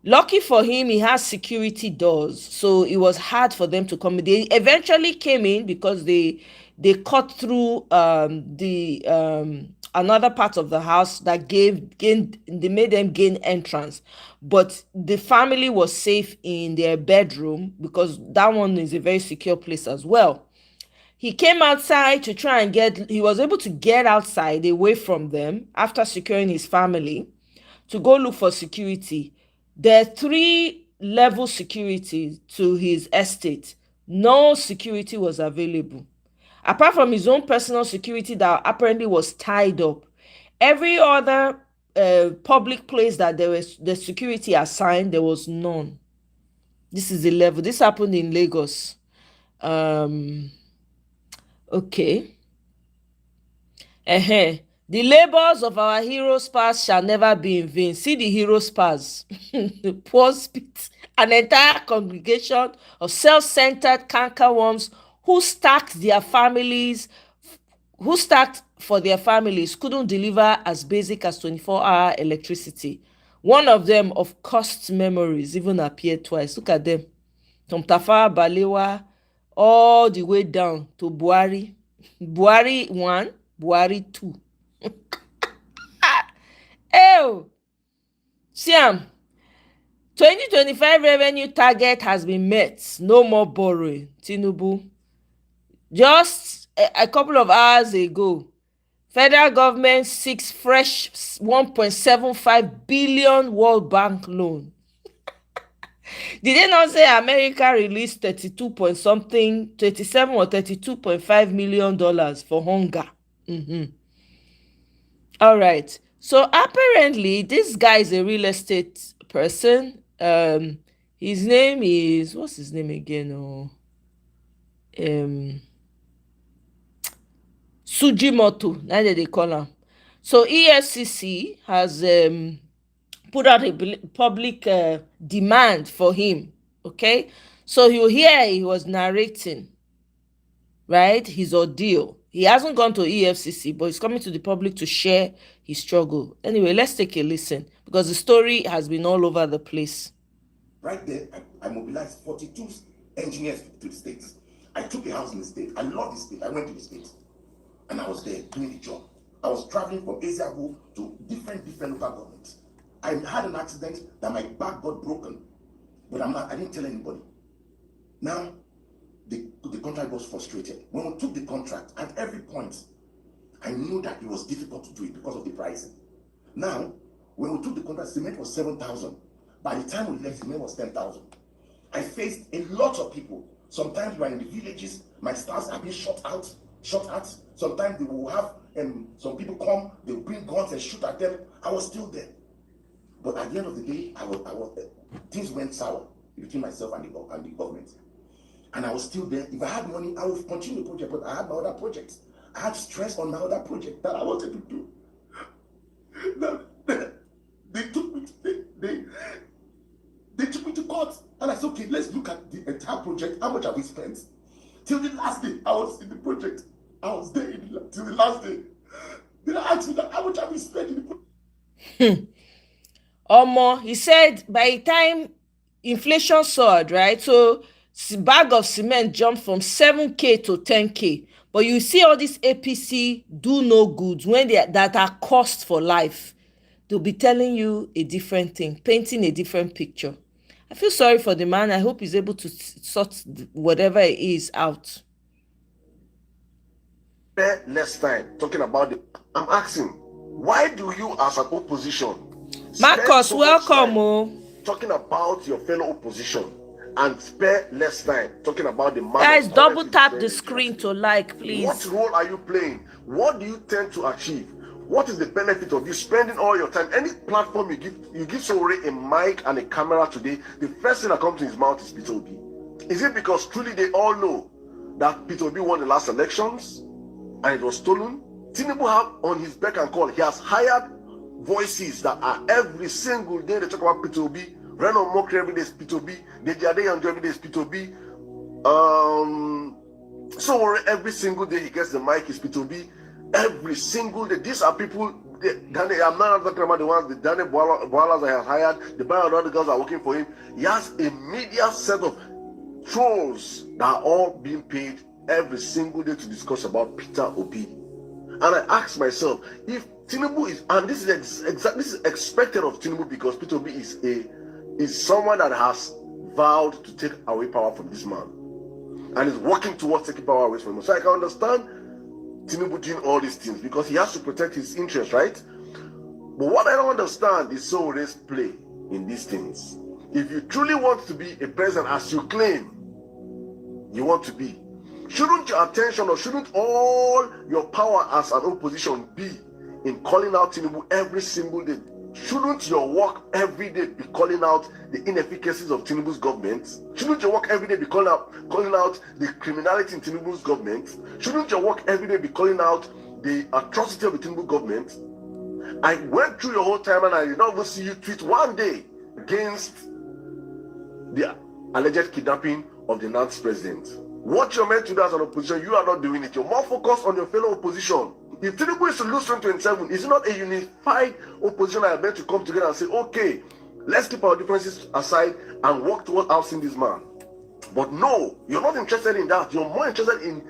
Lucky for him, he has security doors, so it was hard for them to come. They eventually came in because they cut through another part of the house that they made them gain entrance. But the family was safe in their bedroom because that one is a very secure place as well. He came outside to try and he was able to get outside away from them after securing his family to go look for security. There are 3-level security to his estate. No security was available. Apart from his own personal security that apparently was tied up. Every other public place that there was the security assigned, there was none. This is the level. This happened in Lagos. Okay. The labors of our heroes past shall never be in vain. See the heroes past. The poor spit. An entire congregation of self-centered cankerworms who stacked for their families couldn't deliver as basic as 24-hour electricity. One of them, of cost memories, even appeared twice. Look at them. From Tafawa Balewa all the way down to Buhari. Buhari 1, Buhari 2. Oh, Siam, 2025 revenue target has been met. No more borrowing. Tinubu. Just a couple of hours ago, federal government seeks fresh 1.75 billion World Bank loan. Did they not say America released 27 or $32.5 million for hunger? All right. So apparently, this guy is a real estate person. His name is, what's his name again? Sujimoto, now that they call him. So EFCC has put out a public demand for him. Okay, so you hear he was narrating, right, his ordeal. He hasn't gone to EFCC, but he's coming to the public to share his struggle. Anyway, let's take a listen, because the story has been all over the place. Right there, I mobilized 42 engineers to the states. I took a house in the state. I love the state. I went to the state, and I was there doing the job. I was traveling from Asia to different local governments. I had an accident that my back got broken, but I didn't tell anybody. Now, the contract was frustrated. When we took the contract, at every point, I knew that it was difficult to do it because of the pricing. Now, when we took the contract, cement was 7,000. By the time we left, cement was 10,000. I faced a lot of people. Sometimes we are in the villages, my stars are being shot at. Sometimes they will have some people come, they will bring guns and shoot at them. I was still there. But at the end of the day, things went sour between myself and the government. And I was still there. If I had money, I would continue the project, but I had my other projects. I had stress on my other project that I wanted to do. Now, they took me to court. And I said, okay, let's look at the entire project. How much have we spent? Till the last day, I was in the project. I was there till the last day. Then I asked me that, how much have we spent in the project? Omo, he said by the time inflation soared, right? So bag of cement jumped from 7K to 10K. But you see all these APC do no goods when that are cost for life. They'll be telling you a different thing, painting a different picture. I feel sorry for the man. I hope he's able to sort whatever it is out. Less time talking about I'm asking, why do you as an opposition Marcus, welcome. Talking about your fellow opposition and spare less time talking about the man? Guys, double tap the screen to like, please. What role are you playing? What do you tend to achieve? What is the benefit of you spending all your time? Any platform you give somebody a mic and a camera today, the first thing that comes to his mouth is Peter Obi. Is it because truly they all know that Peter Obi won the last elections and it was stolen? Tinubu have on his beck and call, he has hired voices that are every single day they talk about Peter Obi. Renan Mokri every day is Peter Obi. Dejade Yanjo every day is Peter Obi. So every single day he gets the mic is Peter Obi. Every single day, these are people. I'm not talking about the ones, the Daniel Boalas that he has hired, the Bayo and other girls are working for him. He has a media set of trolls that are all being paid every single day to discuss about Peter Obi. And I ask myself, if Tinubu is, and this is expected of Tinubu because Peter Obi is someone that has vowed to take away power from this man and is working towards taking power away from him. So I can understand Tinubu doing all these things because he has to protect his interests, right? But what I don't understand is Sowore's play in these things. If you truly want to be a president as you claim you want to be, shouldn't your attention or shouldn't all your power as an opposition be in calling out Tinubu every single day? Shouldn't your work every day be calling out the inefficacies of Tinubu's government? Shouldn't your work every day be calling out the criminality in Tinubu's government? Shouldn't your work every day be calling out the atrocity of the Tinubu government? I went through your whole time and I did not even see you tweet one day against the alleged kidnapping of the Nantes president. What you're meant to do as an opposition, you are not doing it. You're more focused on your fellow opposition. If Tinubu is to lose 2027, is it not a unified opposition that are meant to come together and say, okay, let's keep our differences aside and work towards ousting this man? But no, you're not interested in that. You're more interested in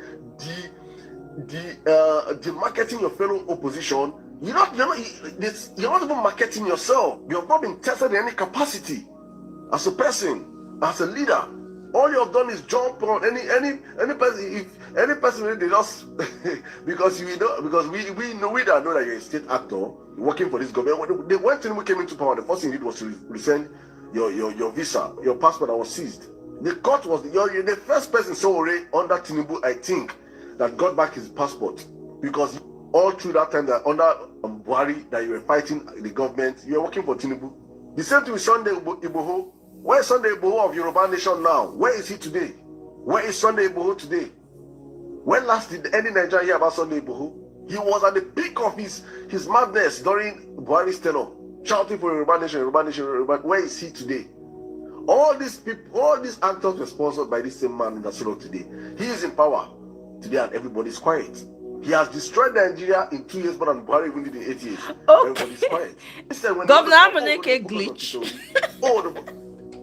the marketing your fellow opposition. You're not even marketing yourself. You have not been tested in any capacity as a person, as a leader. All you have done is jump on any person. If any person they just because we know that you're a state actor working for this government. When Tinubu came into power, the first thing he did was to rescind your visa, your passport that was seized. The court was you're the first person Sowore under Tinubu, I think, that got back his passport, because all through that time that under Buhari that you were fighting the government, you were working for Tinubu. The same thing with Sunday Igboho. Where is Sunday Igboho of Yoruba Nation now? Where is he today? Where is Sunday Igboho today? When last did any Nigerian hear about Sunday Igboho? He was at the peak of his madness during Buhari's tenure. shouting for Yoruba nation, Yoruba nation, Yoruba. Where is he today? All these people, all these actors were sponsored by this same man in Asolo today. He is in power today and everybody's quiet. He has destroyed Nigeria in 2 years more than Buhari even did in 8 years. Everybody's quiet. Instead, when Governor Amuneke glitch.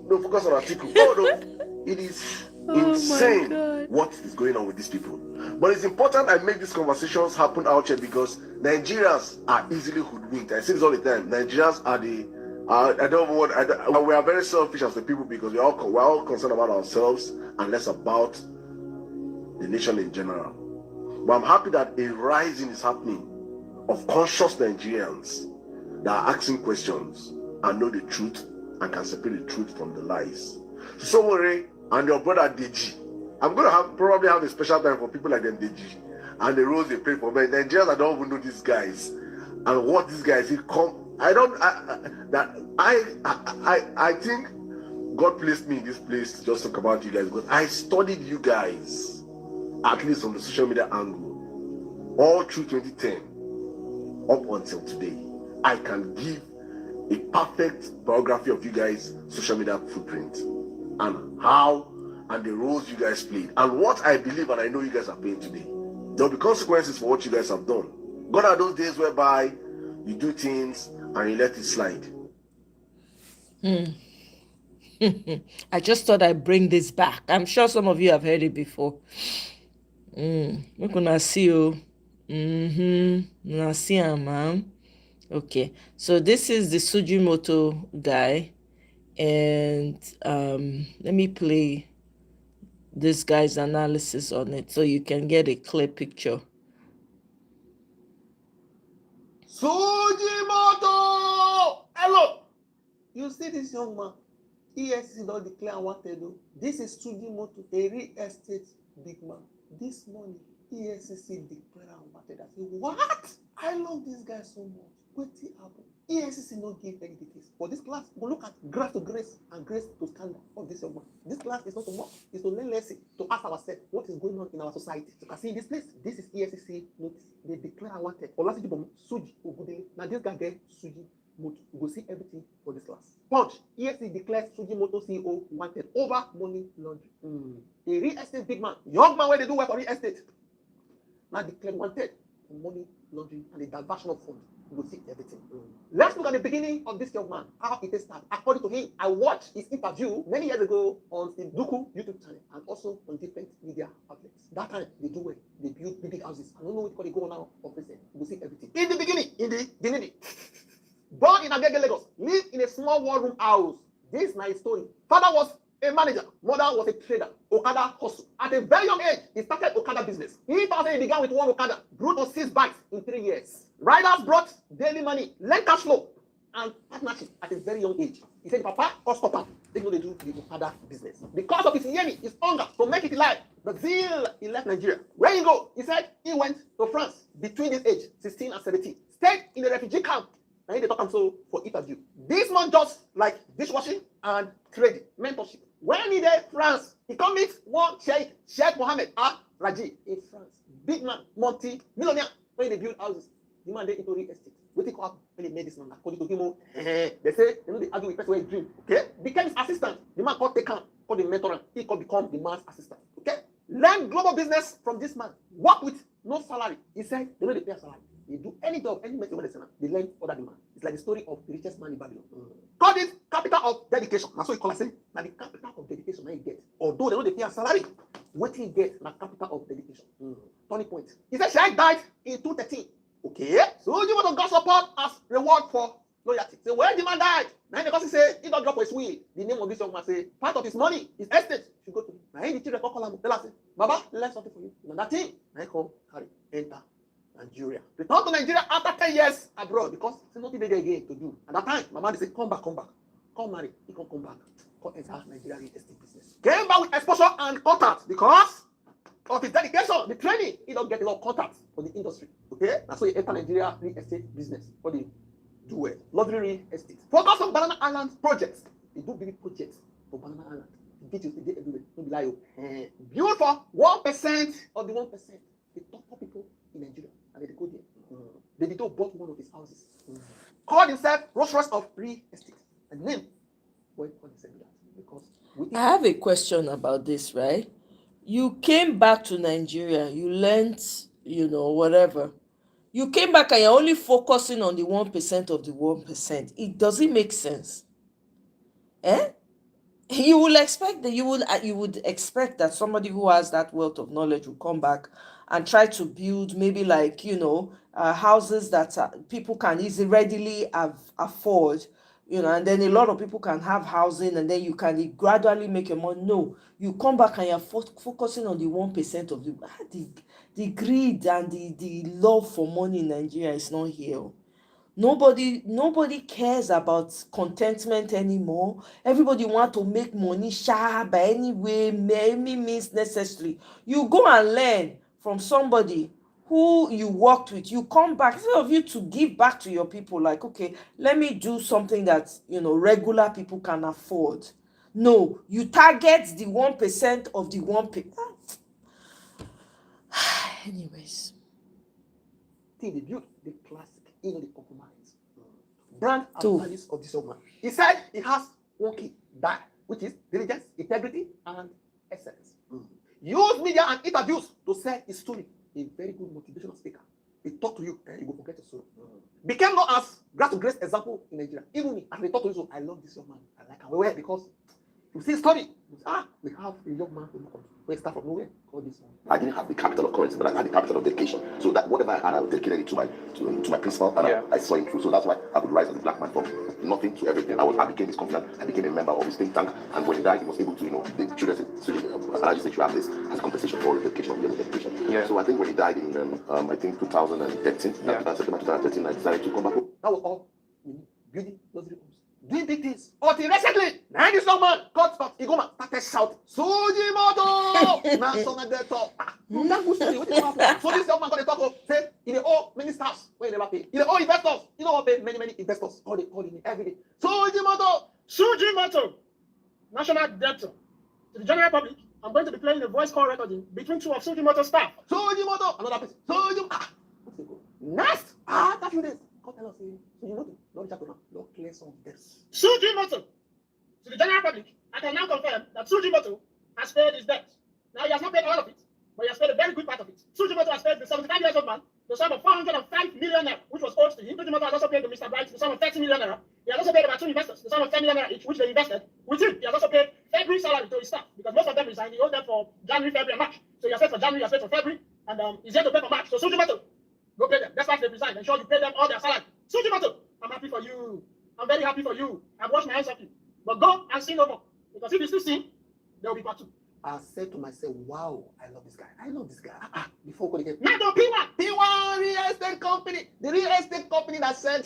No, focus on Atiku. It is insane what is going on with these people. But it's important I make these conversations happen out here because Nigerians are easily hoodwinked. I say this all the time. Nigerians are we are very selfish as the people because we're all concerned about ourselves and less about the nation in general. But I'm happy that a rising is happening of conscious Nigerians that are asking questions and know the truth and can separate the truth from the lies. So Omoye and your brother Deji, I'm going to probably have a special time for people like them Deji and the roles they play for me. Nigerians, I don't even know these guys and what these guys come. I think God placed me in this place to just talk about you guys because I studied you guys at least on the social media angle all through 2010 up until today. I can give a perfect biography of you guys' social media footprint and how and the roles you guys played and what I believe and I know you guys are playing today. There'll be consequences for what you guys have done. Gone are those days whereby you do things and you let it slide. I just thought I'd bring this back. I'm sure some of you have heard it before. We're gonna see you. Gonna see him, man. Okay, so this is the Sujimoto guy, and let me play this guy's analysis on it so you can get a clear picture. Sujimoto! Hello! You see this young man? ESC don't declare wanted. This is Sujimoto, a real estate big man. This morning, ESCC declared wanted. I say, what? I love this guy so much. What happened? ESCC not give any details. For this class, we look at grace to grace and grace to standard of this young man. This class is not to mock, it's to learn lesson, to ask ourselves what is going on in our society. You can see in this place, this is ESCC notice. They declare wanted. Olasiji Suji Ogudele. Now this guy there, Suji Moto. You will see everything for this class. Punch. ESC declares Sujimoto CEO wanted over money laundering. A real estate big man, young man where they do work for real estate. Now declared wanted for money laundering and the diversion of funds. You will see everything. Let's look at the beginning of this young man, how it started. According to him, I watched his interview many years ago on the Duku YouTube channel and also on different media outlets. That time, they do it. They build big houses. I don't know what they go on now of present. You will see everything. In the beginning, born in Agege, Lagos, lived in a small one-room house. This is my story. Father was a manager, mother was a trader, Okada hustle. At a very young age, he started Okada business. He began with one Okada, grew to 6 bikes in 3 years. Riders brought daily money, lend cash flow, and partnership at a very young age. He said, Papa, cost stop. They go to do the Okada business. Because of his yearning, his hunger to make it alive, Brazil, he left Nigeria. Where he go? He said he went to France between his age, 16 and 17. Stayed in a refugee camp. And he talk so for interview. This man just like dishwashing and trading, mentorship. When he there France, he come meet one Sheikh Mohammed Raji in France. Big man, multi-millionaire. When they build houses, the man they into real estate. What he call when they made this man according to him? They say they know they argue with person where he dream. Okay, became his assistant. The man called Tekan, called the mentor. He could become the man's assistant. Okay, learn global business from this man. Work with no salary. He said they know they pay a salary. They do any job, any method they learn other demand. It's like the story of the richest man in Babylon. Call it capital of dedication. That's what you call it. Now the capital of dedication now you get. Although they know they pay a salary, what he get na capital of dedication. Turning point. He said Sheikh died in 2013. Okay, so you want to God support as reward for loyalty. So when the man died, now because he say he don't drop his will, the name of this young man say part of his money, his estate should go to him. Now he the children call him, tell us, Baba, let's something for you. Now that thing, now he come carry enter Nigeria. Return to Nigeria after 10 years abroad because there's nothing there again to do. At that time, my man say, come back, come marry. He can come back. Come enter Nigeria real estate business. Came back with exposure and contacts because of his dedication, the training. He don't get a lot of contacts for the industry. Okay, that's why he enter Nigeria real estate business. For the do well, luxury real estate. Focus on Banana Island projects. They do big projects for Banana Island. Details they get everywhere. Don't be lie. Build for 1% of the 1%. The top people in Nigeria. And they go there. Davido bought one of his houses. called himself Rolls Royce of real estate. And name when he said that. Because I have a question about this, right? You came back to Nigeria, you learned, whatever. You came back and you're only focusing on the 1% of the 1%. It doesn't make sense. Eh? You will expect that you would expect that somebody who has that wealth of knowledge will come back and try to build maybe like houses that people can easily readily afford, and then a lot of people can have housing, and then you can gradually make your money. No, you come back and you're focusing on the 1% of the greed and the love for money in Nigeria is not here. Nobody cares about contentment anymore. Everybody want to make money by any way, any means necessary. You go and learn from somebody who you worked with. You come back, instead of you to give back to your people, like, okay, let me do something that regular people can afford. No, you target the 1% of the 1%. Anyways, they built the classic in the compromise. Brand and values of this young man. He said he has one key, that which is diligence, integrity, and excellence. Use media and interviews to sell his story. A very good motivational speaker. He talk to you and you will forget your story. Became known as grass to grace example in Nigeria. Even me, as they talk to you, so I love this young man. I like him well because you see his story. We have a young man who start from nowhere. Call this one. I didn't have the capital of currency, but I had the capital of dedication. So that whatever I had, I dedicated it to my principal, and I saw it through. So that's why I could rise as a black man from nothing to everything. I became his confidant. I became a member of his think tank, and when he died, he was able to, the children said you have this as compensation for the dedication of your dedication. So I think when he died in, I think 2013, September 2013, I decided to come back home. That was all. Building luxury homes. Doing big things. Until recently, now this young man got he go man started shouting, Sujimoto! National debt up. That good story. What happen? So this young man got to talk of, say, in the old ministers, when they never pay. In the old investors, you know what pay many investors, all the every day. Sujimoto, national debtor. To the general public, I'm going to be playing a voice call recording between two of Sujimoto's staff. Sujimoto, another person. Sujimoto. Next, after few days. Tell us, don't clear some debts. Sujimoto, to the general public, I can now confirm that Sujimoto has paid his debt. Now he has not paid all of it, but he has paid a very good part of it. Sujimoto has paid the 75-year-old man the sum of 405 million naira, which was owed to him. Sujimoto has also paid to Mr. Bright the sum of 30 million naira. He has also paid about two investors the sum of 10 million naira each, which they invested. With him, he has also paid February salary to his staff because most of them resigned. He owed them for January, February, and March. So he has paid for January, he has paid for February, and he's yet to pay for March. So Sujimoto, go pay them. That's why they resign. Ensure you pay them all their salary. Sujimoto, I'm happy for you. I'm very happy for you. I've washed my hands of you. But go and sin no more. Because if you still sin, there will be part two. I said to myself, wow, I love this guy. I love this guy. Before we get now the P1 real estate company. The real estate company that said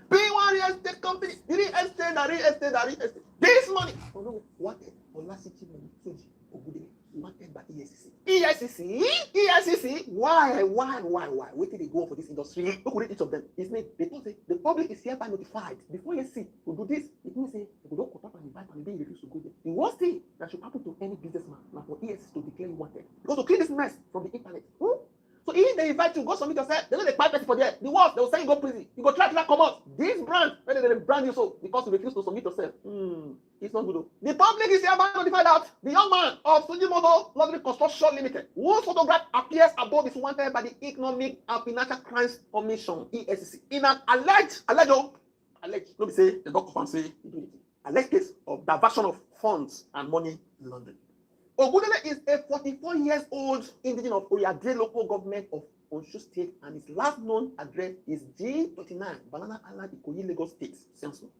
P1 real estate company. The real estate. This money. Oh no, what? Olasiti money. Wanted by ESCC? Why? Wait till they go for this industry. Look at each of them. It's made. They don't say the public is hereby notified. Before ESCC will do this, it means say they don't contact and invite and they refuse to go there. The worst thing that should happen to any businessman now for ESCC to declare you wanted. Because to clean this mess from the internet. So if they invite you, go submit yourself, they know they buy person for there. The worst, they will say you go prison. You go try to come out. This brand, when they brand you so because you refuse to submit yourself. It's not good though. The public is hereby notified that the young man of Sujimoto Luxury Construction Limited, whose photograph appears above, is wanted by the Economic and Financial Crimes Commission (EFCC) in an alleged, let me say the doctor say alleged case of diversion of funds and money laundering. Ogudele is a 44-year-old indigenous of Oyade local government of Onshu State, and his last known address is G39, Banana Island, Ikoyi, Lagos State.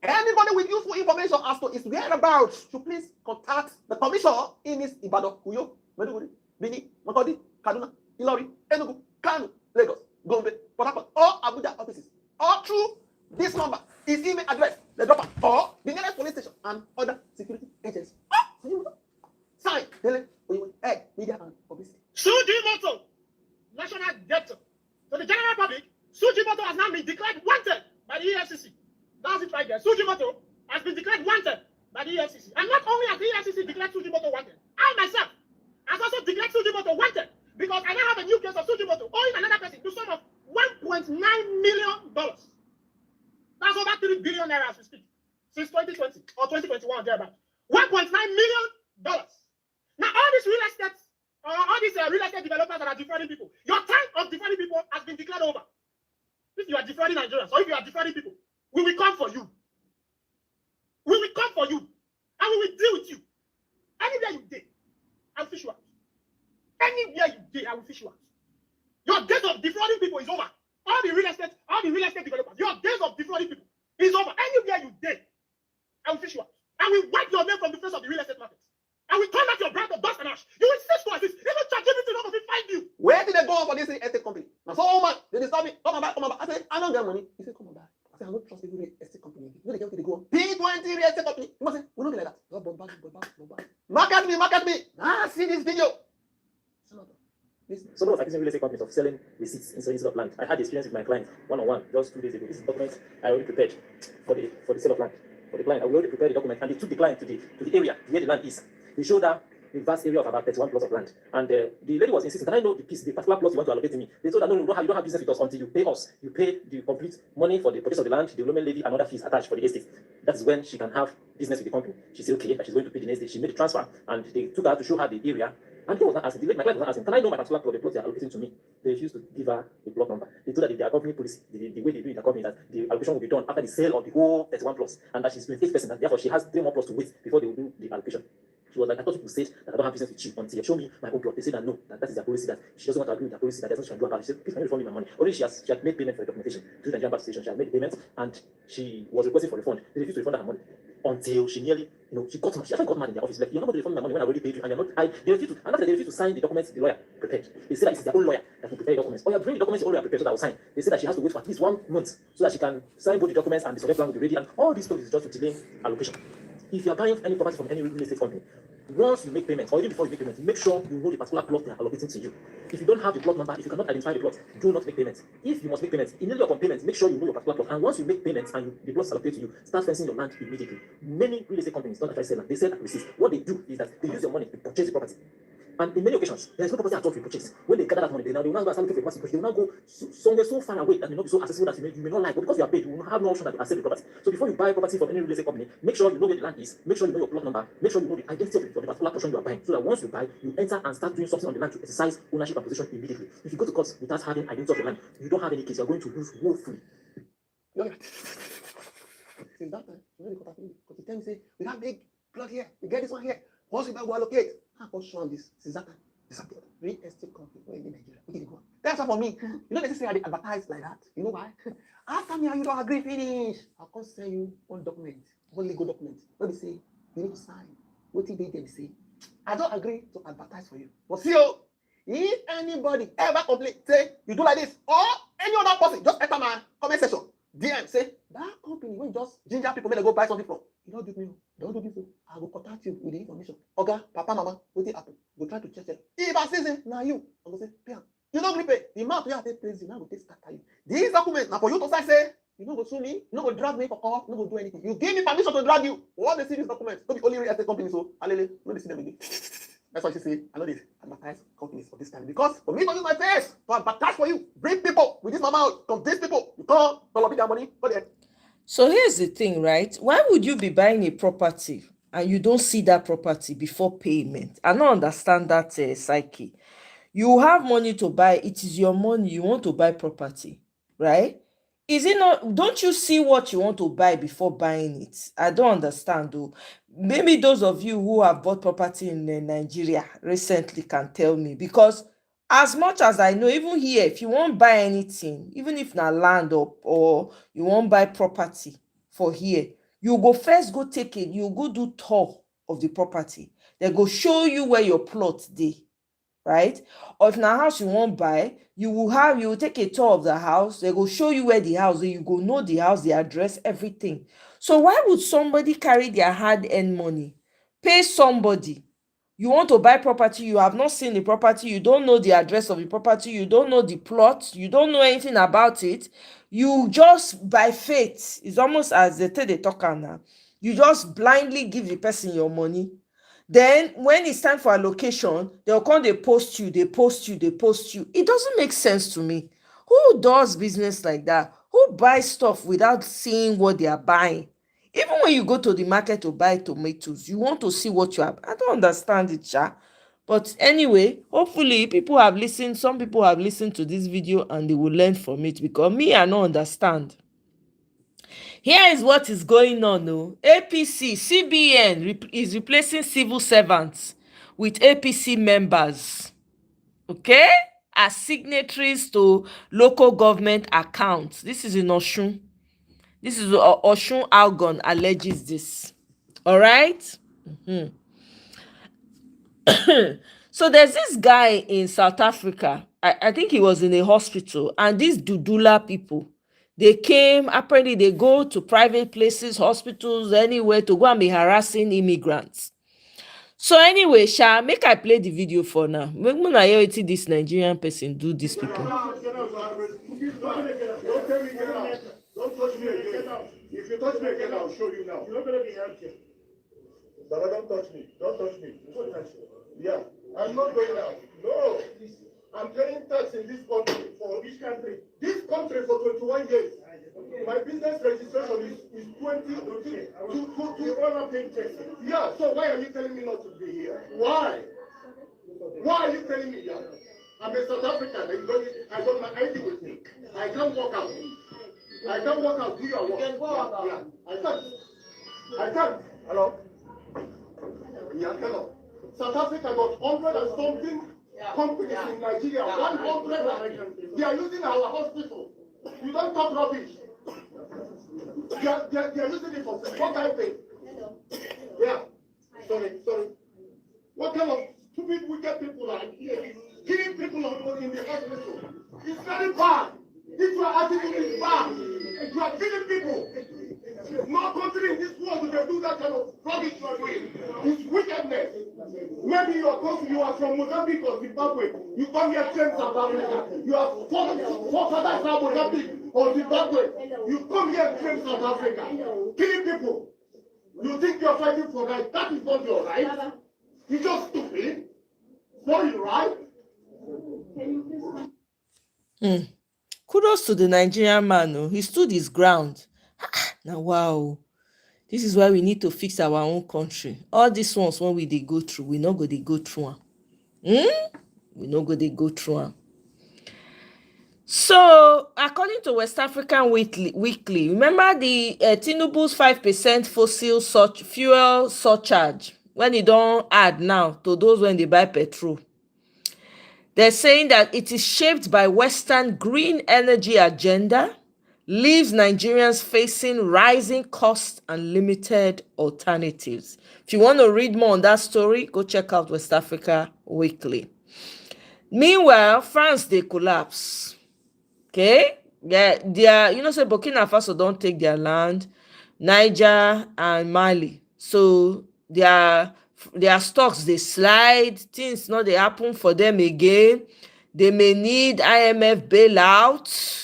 Anybody with useful information as to his whereabouts should please contact the commission in his Ibadan, Uyo, Maiduguri, Bini, Makurdi, Kaduna, Ilori, Enugu, Kano, Lagos, Gombe, Port Harcourt, or Abuja offices, or through this number, his email address, the dropper, or the nearest police station and other security agencies. Sign, Head, Media and Publicity. Sujimoto, national debtor. To the general public, Sujimoto has now been declared wanted by the EFCC. That's it right there. Sujimoto has been declared wanted by the EFCC. And not only has the EFCC declared Sujimoto wanted, I myself has also declared Sujimoto wanted because I now have a new case of Sujimoto owing another person the sum of $1.9 million. 1.9 billion naira as we speak since 2020 or 2021 thereabout. $1.9 million. Now all these real estate developers that are defrauding people, your time of defrauding people has been declared over. If you are defrauding Nigerians or if you are defrauding people, we will come for you. We will come for you and we will deal with you. Anywhere you did, I'll fish you out. Anywhere you did, I will fish you out. Your days of defrauding people is over. All the real estate developers, your days of defrauding people is over. Anywhere you did, I will fish you out. And we wipe your name from the face of the real estate market. And we turn back your brand of dust and ash. You will cease to exist. Even ChatGPT not going to find you. Where did they go for this estate company? Now, so man, they disturb me. Come on back. I said, I don't get money. He said, come on back. I said, I don't trust every real estate company. You know, they go on. P20 real estate company. You must say, we're not like that. Market me. See this video. Someone was accusing real estate companies of selling receipts instead of land. I had the experience with my client one-on-one just 2 days ago. This is documents I already prepared for the sale of land. For the client, I already prepared the document, and they took the client to the area where the land is. They showed her a vast area of about 31 plots of land. And the lady was insisting, can I know the particular plot you want to allocate to me? They told her, no, you don't have business with us until you pay us. You pay the complete money for the purchase of the land, the development levy, and other fees attached for the estate. That's when she can have business with the company. She said, okay, that she's going to pay the next day. She made the transfer, and they took her to show her the area. And he was not asking, my client was not asking, can I know my particular plot, the plot they are allocating to me? They refused to give her a plot number. They told her that their company policy, the way they do it in the company, that the allocation will be done after the sale of the whole 31 plots, and that she's 28%, and therefore she has 3 more plots to wait before they will do the allocation. She was like, I thought people said that I don't have business with you until you show me my own plot. They said that no, that is their policy, that she doesn't want to agree with their policy, that there's nothing she can do about it. She said, please can you refund me my money? Already she had made payment for the documentation through the Nigerian bank station. She had made the payment and she was requesting for refund. They refused to refund her money until she nearly, she actually got mad in their office. Like, you're not going to refund me my money when I already paid you, and you're not. They refused to, and after they refused to sign the documents the lawyer prepared. They said that it's their own lawyer that will prepare the documents. Oh, yeah, bring the documents the own lawyer prepared so that I will sign. They said that she has to wait for at least 1 month so that she can sign both the documents and the survey plan will be ready, and all these things is just to delay allocation. If you are buying any property from any real estate company, once you make payments, or even before you make payments, make sure you know the particular plot they are allocating to you. If you don't have the plot number, if you cannot identify the plot, do not make payments. If you must make payments, immediately upon payments, make sure you know your particular plot. And once you make payments and the plots allocated to you, start fencing your land immediately. Many real estate companies don't actually sell land, they sell at receipts. What they do is that they use your money to purchase the property. And in many occasions, there is no property at all to purchase. When they gather that money, they will now go and looking for property, because they will now go somewhere so far away that may not be so accessible that you may not like. But because you are paid, you will have no option that you accept the property. So before you buy property from any real estate company, make sure you know where the land is, make sure you know your plot number, make sure you know the identity of the particular portion you are buying, so that once you buy, you enter and start doing something on the land to exercise ownership and possession immediately. If you go to court without having identity of the land, you don't have any case, you are going to lose woefully. Since that time, you know the court because the time say, we have big plot here, we get this one here. Once we buy, we allocate. I can show on this. Since that time, disappeared. Real estate company, where in Nigeria, we did go. That's not for me. You know, they say I advertise like that. You know why? After me, you don't agree, finish. I'll come send you one document, one legal document. Let me say, you need to sign. What did they say? I don't agree to advertise for you. But see, if anybody ever complain, say, you do like this, or any other person, just enter my comment section. DM, say, that company, when you just ginger people, when they go buy something from, you don't do me, don't do this. I will contact you with the information. Okay, Papa, Mama, what did happen? Go try to check it. If I say, now you, I'm going to say, pay. You don't pay. The amount you have to pay, you now go take scatter you. These documents, now for you to say, you don't go sue me, you don't go drag me for court, you don't go do anything. You give me permission to drag you. What they see these documents? Don't be only real estate companies, so Alele, no, they see them again. That's why she say, I know this advertise companies for this time. Because for me to use my face to advertise for you, bring people with this mama, convince people, you can't lobby their money, go there. So here's the thing, right? Why would you be buying a property and you don't see that property before payment? I don't understand that psyche. You have money to buy, it is your money, you want to buy property, right? Is it not? Don't you see what you want to buy before buying it? I don't understand though. Maybe those of you who have bought property in Nigeria recently can tell me, because as much as I know, even here, if you won't buy anything, even if na land or you won't buy property for here, you go first go take it, you go do tour of the property. They go show you where your plot dey, right? Or if na house you won't buy, you will take a tour of the house. They go show you where the house is, you go know the house, the address, everything. So why would somebody carry their hard-earned money, pay somebody? You want to buy property, you have not seen the property, you don't know the address of the property, you don't know the plot, you don't know anything about it. You just, by faith, it's almost as they tell the talker now, you just blindly give the person your money. Then when it's time for allocation, they'll come, they post you. It doesn't make sense to me. Who does business like that? Who buys stuff without seeing what they are buying? Even when you go to the market to buy tomatoes, you want to see what you have. I don't understand it, Sha. But anyway, hopefully some people have listened to this video and they will learn from it, because me, I don't understand. Here is what is going on. APC, CBN is replacing civil servants with APC members, okay, as signatories to local government accounts. This is in Oshun. This is Oshun Algon alleges this. All right. So there's this guy in South Africa. I think he was in a hospital, and these Dudula people, they came. Apparently, they go to private places, hospitals, anywhere to go and be harassing immigrants. So anyway, Sha, make I play the video for now. Make I hear wetin this Nigerian person do these people. Don't touch me again. If you touch me again, I'll show you now. You're not going to be held here. Baba, don't touch me. Don't touch me. Yeah, I'm not going out. No. I'm paying tax in this country. For which country? This country for 21 years. My business registration is 20 Yeah, so why are you telling me not to be here? Why? Why are you telling me that? I'm a South African. I got my ID with me. I can't walk out. I can't walk out. Do your work. Yeah. I can't. Hello? Yeah, hello. South Africa got 100 and something companies in Nigeria. 100. They are using our hospital. You don't talk rubbish. They are using it for what kind of thing? Yeah. Sorry. What kind of stupid, wicked people are here? Killing people in the hospital. It's very bad. If your attitude is bad, you are killing people. No country in this world will do that kind of rubbish you are doing. It's wickedness. Maybe you are from Mozambique or Zimbabwe. You come here train South Africa. You are forefathers from Mozambique or Zimbabwe. You come here and train South Africa. Killing people. You think you are fighting for right? That is not your right. You're just stupid. Not your right. Kudos to the Nigerian man. He stood his ground. Now, wow. This is why we need to fix our own country. All these ones, when they go through, we not go they go through them. We not go they go through them. So, according to West African Weekly, remember the Tinubu's 5% fossil fuel surcharge, when you don't add now to those when they buy petrol. They're saying that it is shaped by Western green energy agenda, leaves Nigerians facing rising costs and limited alternatives. If you want to read more on that story, go check out West Africa Weekly. Meanwhile, France, they collapse. Okay? Yeah, they are, say Burkina Faso don't take their land, Niger and Mali. So their stocks, they slide, things not they happen for them again. They may need IMF bailout.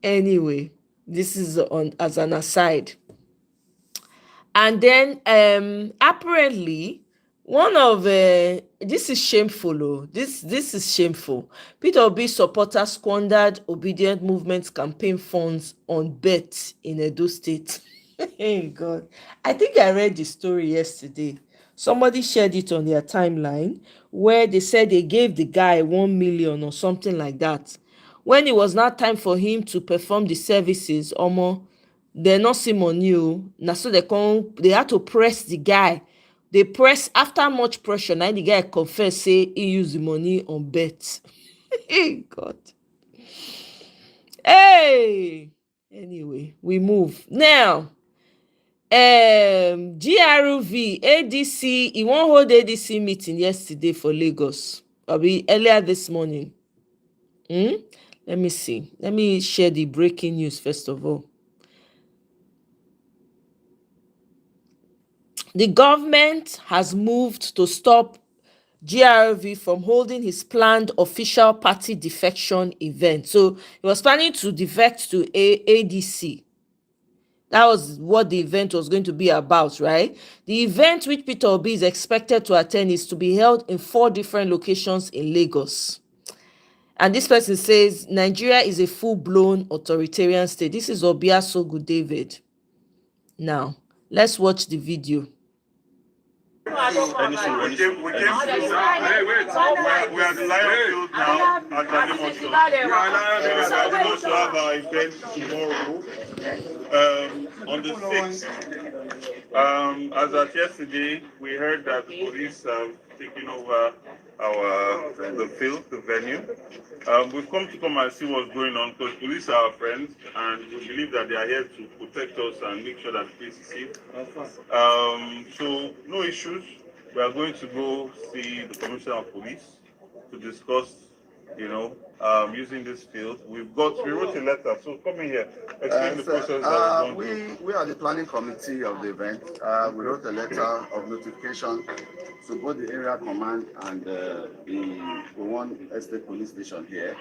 Anyway, this is as an aside. And then apparently one of this is shameful. This is shameful. Peter Obi supporters squandered Obedient Movement's campaign funds on bets in Edo State. Hey God, I think I read the story yesterday. Somebody shared it on their timeline where they said they gave the guy 1 million or something like that. When it was not time for him to perform the services, they not see money. Now so they had to press the guy. They press after much pressure. Now the guy confess say he used the money on bet. Hey God. Hey. Anyway, we move now. GRV ADC, he won't hold ADC meeting yesterday for Lagos. Earlier this morning. Let me see. Let me share the breaking news first of all. The government has moved to stop GRV from holding his planned official party defection event. So he was planning to defect to ADC. That was what the event was going to be about, right? The event which Peter Obi is expected to attend is to be held in 4 different locations in Lagos. And this person says Nigeria is a full-blown authoritarian state. This is Obiasogu David. Now, let's watch the video. We are the Lion Field now at Ademoso. We are to have our event tomorrow on the 6th. As of yesterday, we heard that the police have taken over the field, the venue. We've come and see what's going on because police are our friends and we believe that they are here to protect us and make sure that the place is safe. So no issues. We are going to go see the Commissioner of Police to discuss, using this field. We wrote a letter. So come in here, explain the process. We are the planning committee of the event. We wrote a letter of notification to both the area command and the one estate police station here,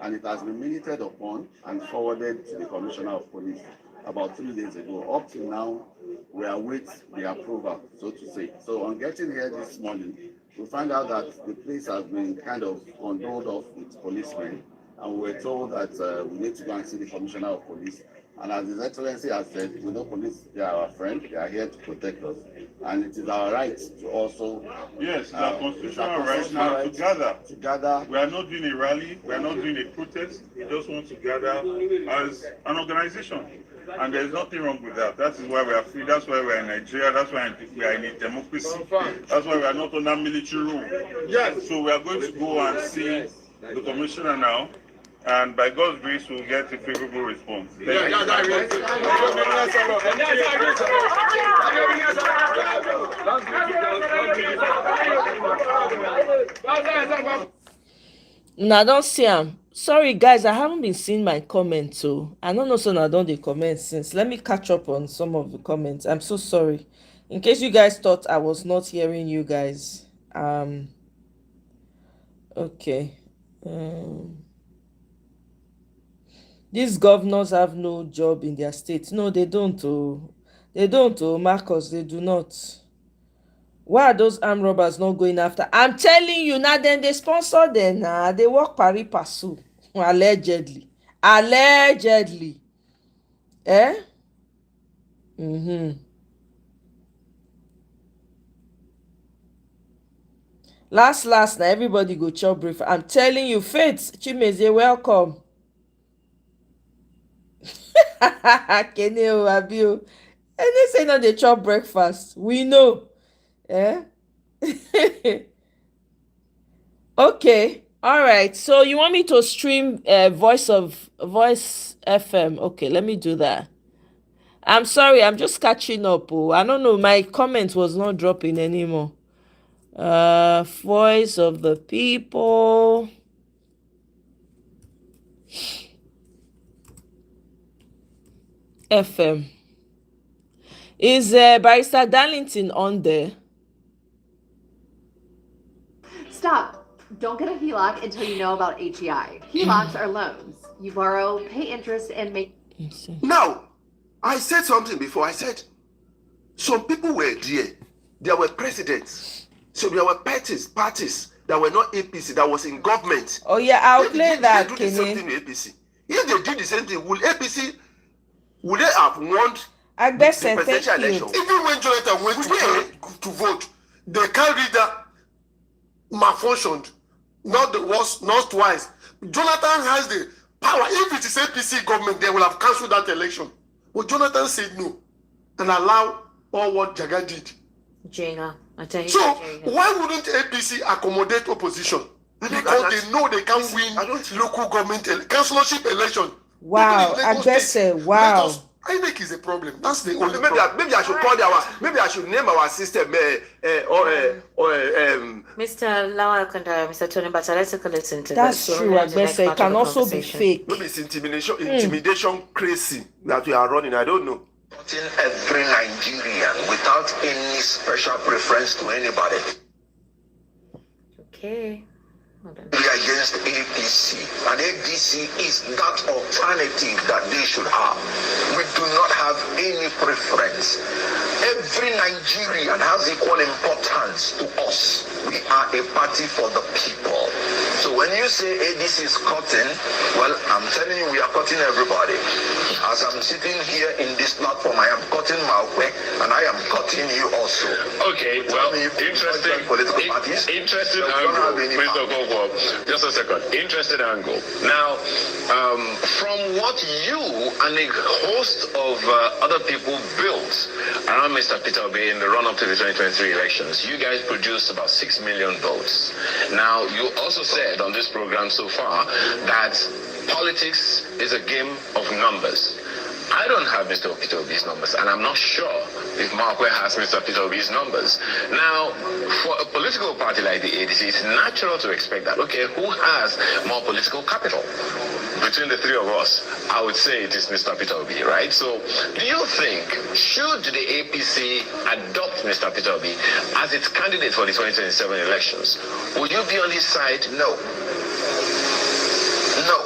and it has been minuted upon and forwarded to the Commissioner of Police about 3 days ago. Up till now, we await the approval, so to say. So on getting here this morning, we find out that the place has been kind of controlled off with policemen, and we were told that we need to go and see the Commissioner of Police. And as His Excellency has said, we know police, they are our friend, they are here to protect us. And it is our right to also... Yes, it's our constitutional right to gather. We are not doing a rally, we are not doing a protest. We just want to gather as an organization. And there's nothing wrong with that. That is why we are free. That's why we are in Nigeria. That's why we are in a democracy. That's why we are not under military rule. Yes. So we are going to go and see the commissioner now. And by God's grace, we'll get a favorable response. Now, don't see him. Sorry, guys, I haven't been seeing my comments, so I don't know, so I don't the comments since. Let me catch up on some of the comments. I'm so sorry. In case you guys thought I was not hearing you guys. Okay. These governors have no job in their state. No, they don't. They don't, Marcus, they do not. Why are those armed robbers not going after? I'm telling you, now then they sponsor them. Nah, they work pari passu. Allegedly. Eh? Last, now everybody go chop brief. I'm telling you, Faith, Chimeze, welcome. Keneo, Abio. And they say no, they chop breakfast. We know. Eh? Okay. All right. So you want me to stream Voice FM? Okay, let me do that. I'm sorry, I'm just catching up. Oh, I don't know. My comment was not dropping anymore. Voice of the People. FM. Is Barrister Darlington on there? Stop. Don't get a HELOC until you know about HEI. HELOCs are loans. You borrow, pay interest, and make... Now, I said something before. I said, some people were there. There were presidents. So there were parties that were not APC, that was in government. Oh yeah, I'll play that, Kenny. They do the same thing to APC. If they did the same thing, would APC, would they have won the presidential election? Even when Jonathan went to vote, they can't read that malfunctioned. Not the worst, not twice. Jonathan has the power. If it is APC government, they will have cancelled that election. But Jonathan said no and allow all what Jaga did. Jaga, I tell you. So why wouldn't APC accommodate opposition? Because they know they can't win local government councillorship election. Wow, I guess wow. I think it's a problem. That's the only maybe problem. Maybe I should call maybe I should name our system Mr. Lawal Kanda, Mr. Tony Bata, let's take a listen to That's that. true, I guess it can also be fake. Maybe it's intimidation crazy that we are running. I don't know. Every Nigerian without any special preference to anybody. Okay. We are against APC, and APC is that alternative that they should have. We do not have any preference. Every Nigerian has equal importance to us. We are a party for the people. So when you say ADC is cutting, well, I'm telling you, we are cutting everybody. As I'm sitting here in this platform, I am cutting my way, and I am cutting you also. Okay, well, interesting angle, Mr. Koko. Just a second. Interesting angle. Now, from what you and a host of other people built around Mr. Peter Obi in the run-up to the 2023 elections, you guys produced about 6 million votes. Now, you also said on this program so far that politics is a game of numbers. I don't have Mr. Peter Obi's numbers, and I'm not sure if Markwe has Mr. Peter Obi's numbers. Now, for a political party like the ADC, it's natural to expect that, okay, who has more political capital? Between the three of us, I would say it is Mr. Peter Obi, right? So, do you think, should the APC adopt Mr. Peter Obi as its candidate for the 2027 elections, would you be on his side? No. No.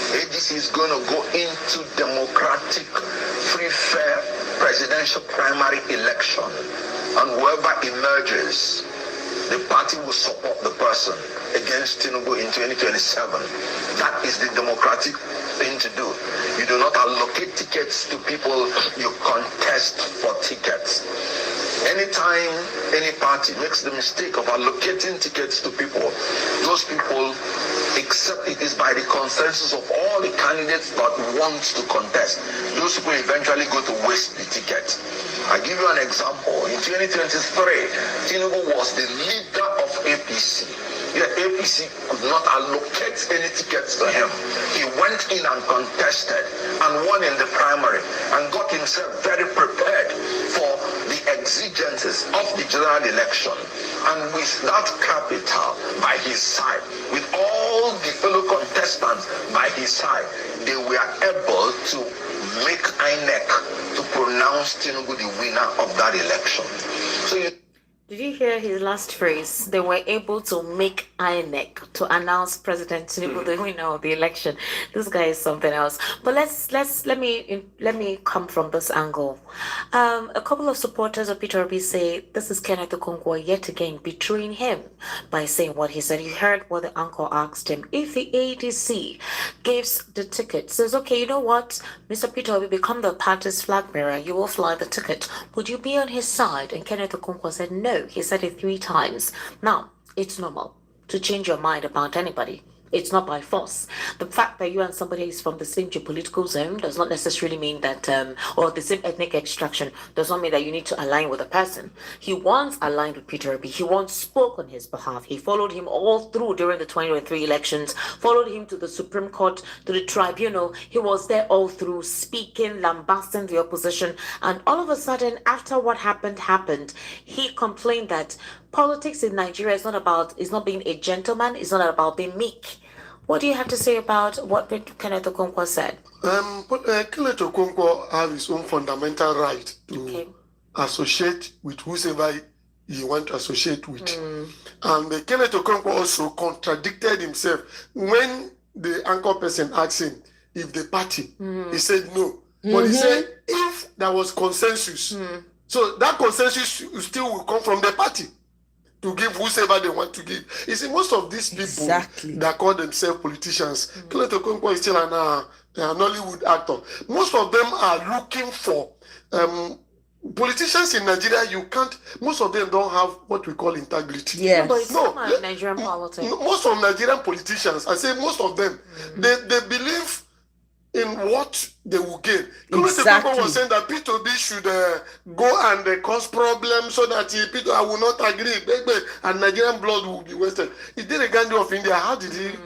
ADC is going to go into democratic, free, fair presidential primary election. And whoever emerges, the party will support the person against Tinubu in 2027. That is the democratic thing to do. You do not allocate tickets to people, you contest for tickets. Anytime any party makes the mistake of allocating tickets to people, those people, except it is by the consensus of all the candidates that want to contest, those people eventually go to waste the ticket. I give you an example. In 2023, Tinubu was the leader of APC. Yet APC could not allocate any tickets to him. He went in and contested and won in the primary and got himself very prepared for the exigencies of the general election. And with that capital by his side, with all the fellow contestants by his side, they were able to make INEC to pronounce Tinubu the winner of that election. So did you hear his last phrase? They were able to make INEC to announce President Tinubu the winner of the election. This guy is something else. But let me come from this angle. A couple of supporters of Peter Obi say this is Kenneth Okonkwo yet again betraying him by saying what he said. You heard what the uncle asked him. If the ADC gives the ticket, says, okay, you know what, Mr. Peter Obi, become the party's flag bearer. You will fly the ticket. Would you be on his side? And Kenneth Okonkwo said no. He said it 3 times. Now, it's normal to change your mind about anybody. It's not by force. The fact that you and somebody is from the same geopolitical zone does not necessarily mean that, or the same ethnic extraction, does not mean that you need to align with a person. He once aligned with Peter Obi. He once spoke on his behalf. He followed him all through during the 2023 elections, followed him to the Supreme Court, to the tribunal. He was there all through, speaking, lambasting the opposition. And all of a sudden, after what happened, he complained that politics in Nigeria is not being a gentleman, it's not about being meek. What do you have to say about what Kenneth Okonkwo said? Kenneth Okonkwo has his own fundamental right to associate with whoever he wants to associate with. And Kenneth Okonkwo also contradicted himself when the anchor person asked him if the party, he said no. But he said if there was consensus, so that consensus still will come from the party to give whoever they want to give. You see, most of these people that call themselves politicians, Kenneth Okonkwo is still an Nollywood actor. Most of them are looking for politicians in Nigeria. Most of them don't have what we call integrity. Yeah, but it's not Nigerian politics. Most of Nigerian politicians, I say most of them, they believe in what they will gain. Exactly. People were saying that P2B should go and cause problems so that I will not agree, and Nigerian blood will be wasted. He did a Gandhi of India. How did he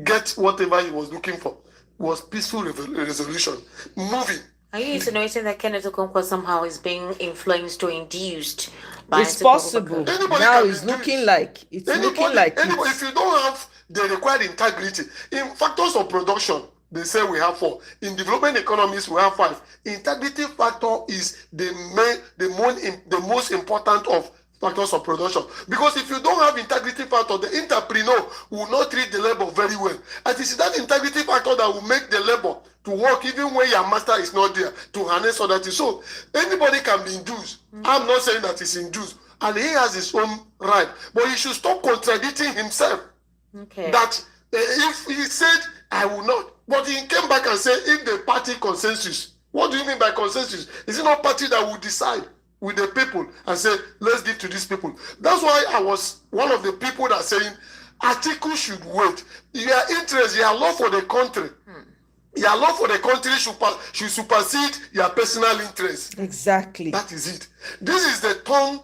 get whatever he was looking for? It was peaceful resolution. Moving. Are you insinuating that Kenneth Okonkwo somehow is being influenced or induced by it's possible. Now it's looking like it. If you don't have the required integrity in factors of production, they say we have 4. In development economies, we have 5. Integrity factor is the most important of factors of production. Because if you don't have integrity factor, the entrepreneur will not treat the labor very well. And it is that integrity factor that will make the labor to work even when your master is not there to harness other things. So anybody can be induced. I'm not saying that he's induced. And he has his own right. But he should stop contradicting himself. Okay. That if he said, I will not, but he came back and said, if the party consensus, what do you mean by consensus? Is it not party that will decide with the people and say, let's give to these people? That's why I was one of the people that saying, article should wait. Your interest, your love for the country, your love for the country should supersede your personal interest. Exactly. That is it. This is the tone.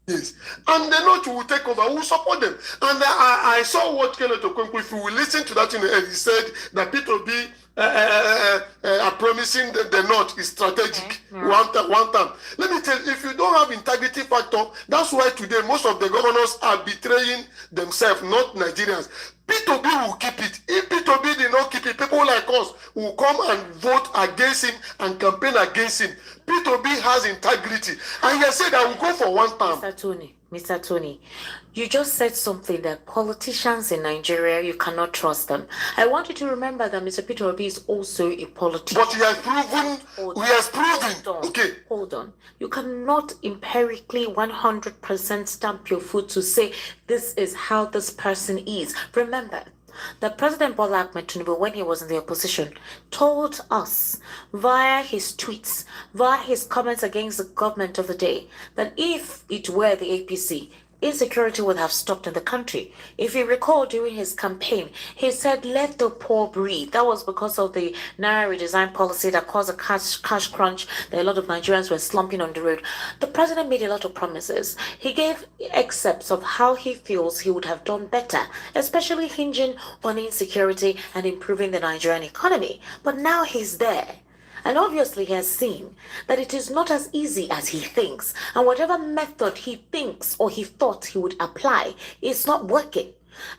Yes. And the note will take over, we will support them. And I saw what Kenneth Okonkwo, if you will listen to that in the end, he said that Peter B are promising the North is strategic. Okay. One time. Let me tell you, if you don't have integrity factor, that's why today most of the governors are betraying themselves, not Nigerians. P2B will keep it. If P2B did not keep it, people like us will come and vote against him and campaign against him. P2B has integrity. And he said I will go for one term. Mr. Tony, you just said something that politicians in Nigeria, you cannot trust them. I want you to remember that Mr. Peter Obi is also a politician. But he has proven, okay. Hold on. You cannot empirically 100% stamp your foot to say this is how this person is. Remember that President Bola Ahmed Tinubu, when he was in the opposition, told us via his tweets, via his comments against the government of the day, that if it were the APC, insecurity would have stopped in the country. If you recall, during his campaign, he said, let the poor breathe. That was because of the Naira redesign policy that caused a cash crunch. That a lot of Nigerians were slumping on the road. The president made a lot of promises. He gave excerpts of how he feels he would have done better, especially hinging on insecurity and improving the Nigerian economy. But now he's there. And obviously he has seen that it is not as easy as he thinks. And whatever method he thinks or he thought he would apply is not working.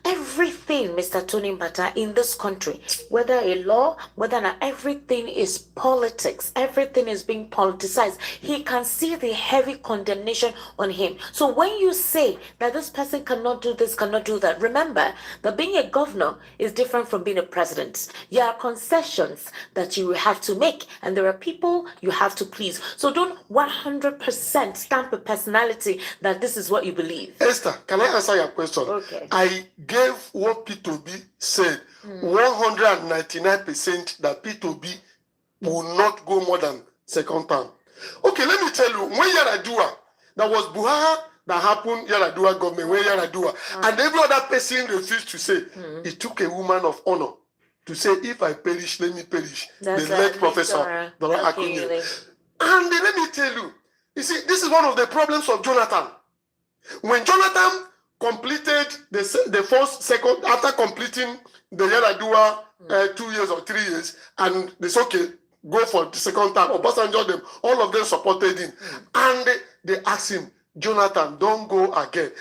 Everything, Mr. Tony Mbata, in this country, whether a law, whether not, everything is politics. Everything is being politicized. He can see the heavy condemnation on him. So when you say that this person cannot do this, cannot do that, remember that being a governor is different from being a president. There are concessions that you have to make, and there are people you have to please. So don't 100% stamp a personality that this is what you believe. Esther, can I answer your question? Okay. I gave what P2B said, 199% that P2B will not go more than second term. Okay, let me tell you, when Yaradua, that was Buhari that happened, Yaradua government, when Yaradua, and every other person refused to say, it took a woman of honor to say, if I perish, let me perish. That's the late Professor Dora Akunyili. And let me tell you, see, this is one of the problems of Jonathan. When Jonathan completed the first, second, after completing the Yaradua 2 years or 3 years, and they said, okay, go for the second time. Obasanjo, them, all of them supported him. And they asked him, Jonathan, don't go again.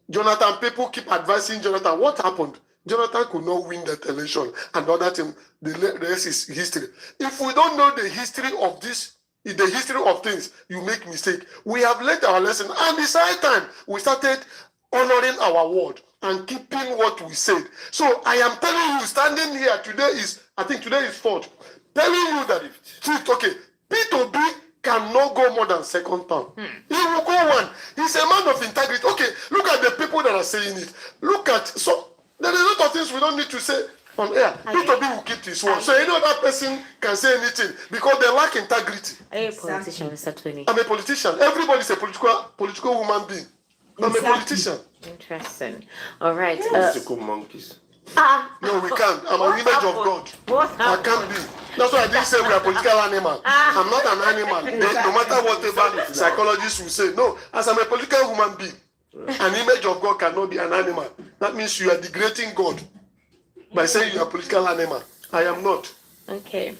Jonathan, people keep advising Jonathan. What happened? Jonathan could not win that election. And other thing, the rest is history. If we don't know the history of this, the history of things, you make mistake. We have learned our lesson. And it's high time we started honoring our word and keeping what we said. So I am telling you, standing here today is, I think today is 4th, telling you that truth, okay, P2B cannot go more than second term. He will go one. He's a man of integrity. Okay, look at the people that are saying it. Look at, so there are a lot of things we don't need to say on air. P2B will keep this one. So any other person can say anything because they lack integrity. Are you a politician, Mr. Tony? I'm a politician. Everybody's a political woman being. I'm a politician. Interesting. All right. Political monkeys. No, we can't. I'm an image of God. I can't be. That's why I didn't say we are political animal. I'm not an animal. No matter whatever psychologists will say. No, as I'm a political human being, an image of God cannot be an animal. That means you are degrading God by saying you are a political animal. I am not. Okay.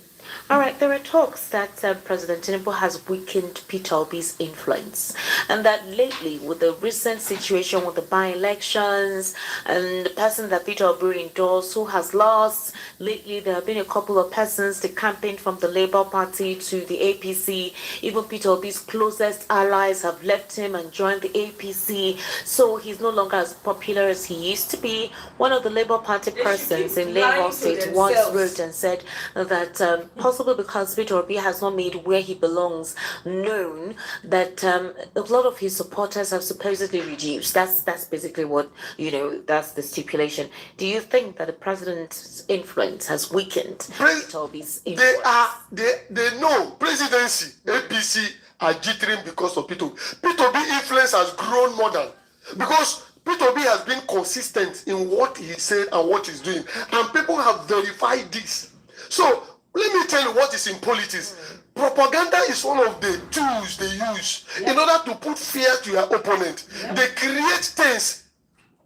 All right, there are talks that President Tinubu has weakened Peter Obi's influence, and that lately, with the recent situation with the by-elections and the person that Peter Obi endorsed who has lost, lately there have been a couple of persons that campaigned from the Labour Party to the APC. Even Peter Obi's closest allies have left him and joined the APC, so he's no longer as popular as he used to be. One of the Labour Party persons in Lagos State once wrote and said that possibly because Peter Obi has not made where he belongs known, that a lot of his supporters have supposedly reduced. That's basically what, that's the stipulation. Do you think that the president's influence has weakened Peter Obi's influence? They know presidency, APC are jittering because of Peter Obi. Peter Obi influence has grown more than, because Peter Obi has been consistent in what he said and what he's doing, and people have verified this. So let me tell you what is in politics. Propaganda is one of the tools they use in order to put fear to your opponent. They create things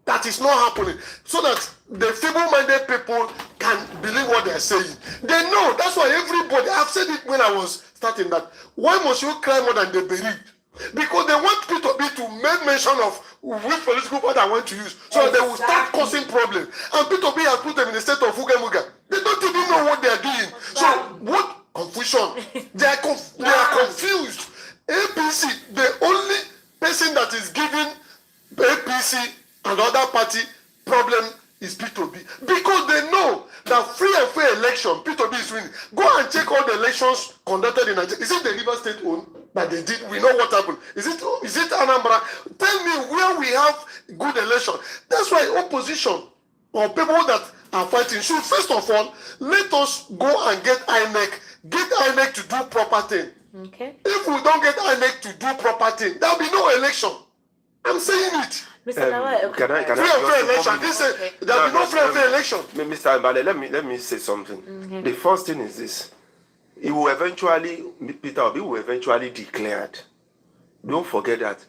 that is not happening so that the feeble-minded people can believe what they are saying. They know. That's why everybody, I've said it when I was starting, that why must you cry more than the bereaved? Because they want Peter Obi to make mention of which political party I want to use, so they will start causing problems. And Peter Obi has put them in a state of uga. They don't even know what they are doing. So what confusion? They are confused. APC, the only person that is giving APC and other party problem is Peter Obi, because they know that free and fair election, Peter Obi is winning. Go and check all the elections conducted in Nigeria. Is it the River State own that they did? We know what happened. Is it Anambra? Tell me where we have good election. That's why opposition or people that are fighting should first of all let us go and get INEC to do proper thing. Okay. If we don't get INEC to do proper thing, there will be no election. I'm saying it. Can I there will be no free and fair election. Mr. Mbale, let me say something. Mm-hmm. The first thing is this. Peter Obi will eventually declare. Don't forget that.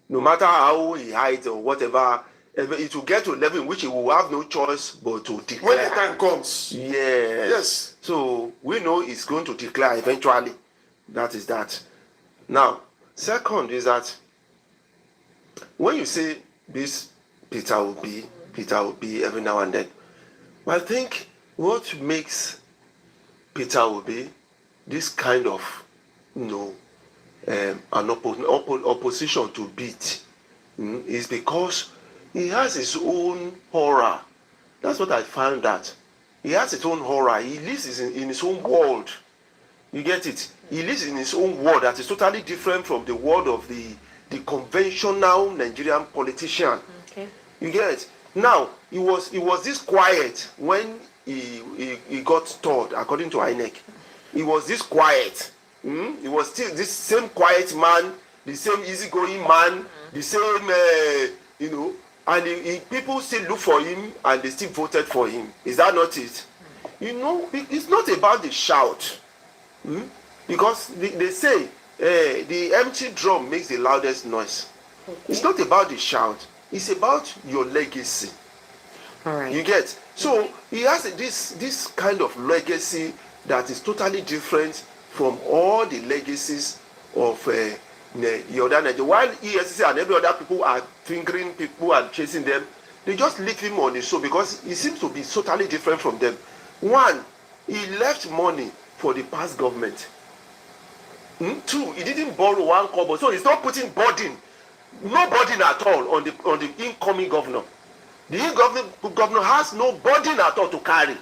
No matter how he hides or whatever, it will get to a level in which he will have no choice but to declare. When the time comes. Yes. So we know he's going to declare eventually. That is that. Now, second is that when you say this Peter Obi every now and then, I think what makes Peter Obi this kind of, an opposition to beat is because he has his own horror. That's what I found out. He has his own horror. He lives in his own world. You get it? He lives in his own world that is totally different from the world of the conventional Nigerian politician. Okay. You get it? Now, he was this quiet when he got told, according to INEC. He was this quiet. He was still this same quiet man, the same easygoing man, the same, and people still look for him and they still voted for him. Is that not it? It's not about the shout. Because they say the empty drum makes the loudest noise. Okay. It's not about the shout. It's about your legacy. All right. You get? So he has this kind of legacy that is totally different from all the legacies of the other Nigeria. While ESC and every other people are fingering people and chasing them, they just leave him on his show because he seems to be totally different from them. One, he left money for the past government. Two, he didn't borrow one kobo, so he's not putting burden, no burden at all on the incoming governor. The incoming governor has no burden at all to carry.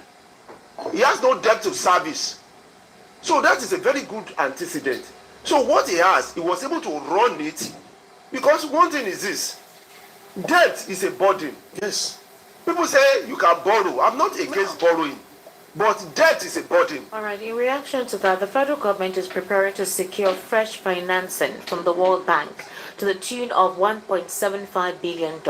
He has no debt to service. So that is a very good antecedent. So what he was able to run it, because one thing is this: debt is a burden. Yes. People say you can borrow. I'm not against borrowing. But debt is a burden. All right. In reaction to that, the federal government is preparing to secure fresh financing from the World Bank to the tune of $1.75 billion,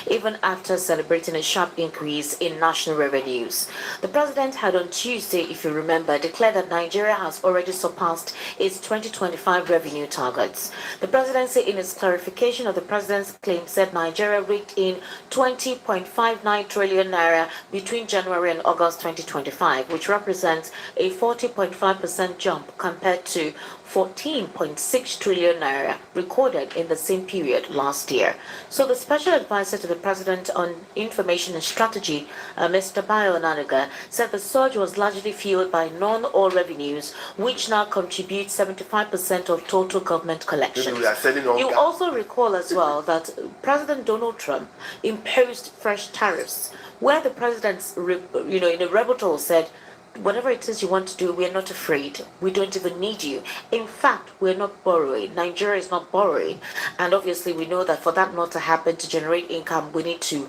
even after celebrating a sharp increase in national revenues. The president had on Tuesday, if you remember, declared that Nigeria has already surpassed its 2025 revenue targets. The presidency, in its clarification of the president's claim, said Nigeria raked in 20.59 trillion naira between January and August 2025, which represents a 40.5% jump compared to 14.6 trillion naira recorded in the same period last year. So the special advisor to the president on information and strategy, Mr. Bayo Nanaga, said the surge was largely fueled by non-oil revenues, which now contribute 75% of total government collections. You also recall as well that President Donald Trump imposed fresh tariffs, where the president, in a rebuttal said, whatever it is you want to do, we're not afraid. We don't even need you. In fact, we're not borrowing. Nigeria is not borrowing. And obviously we know that for that not to happen, to generate income, we need to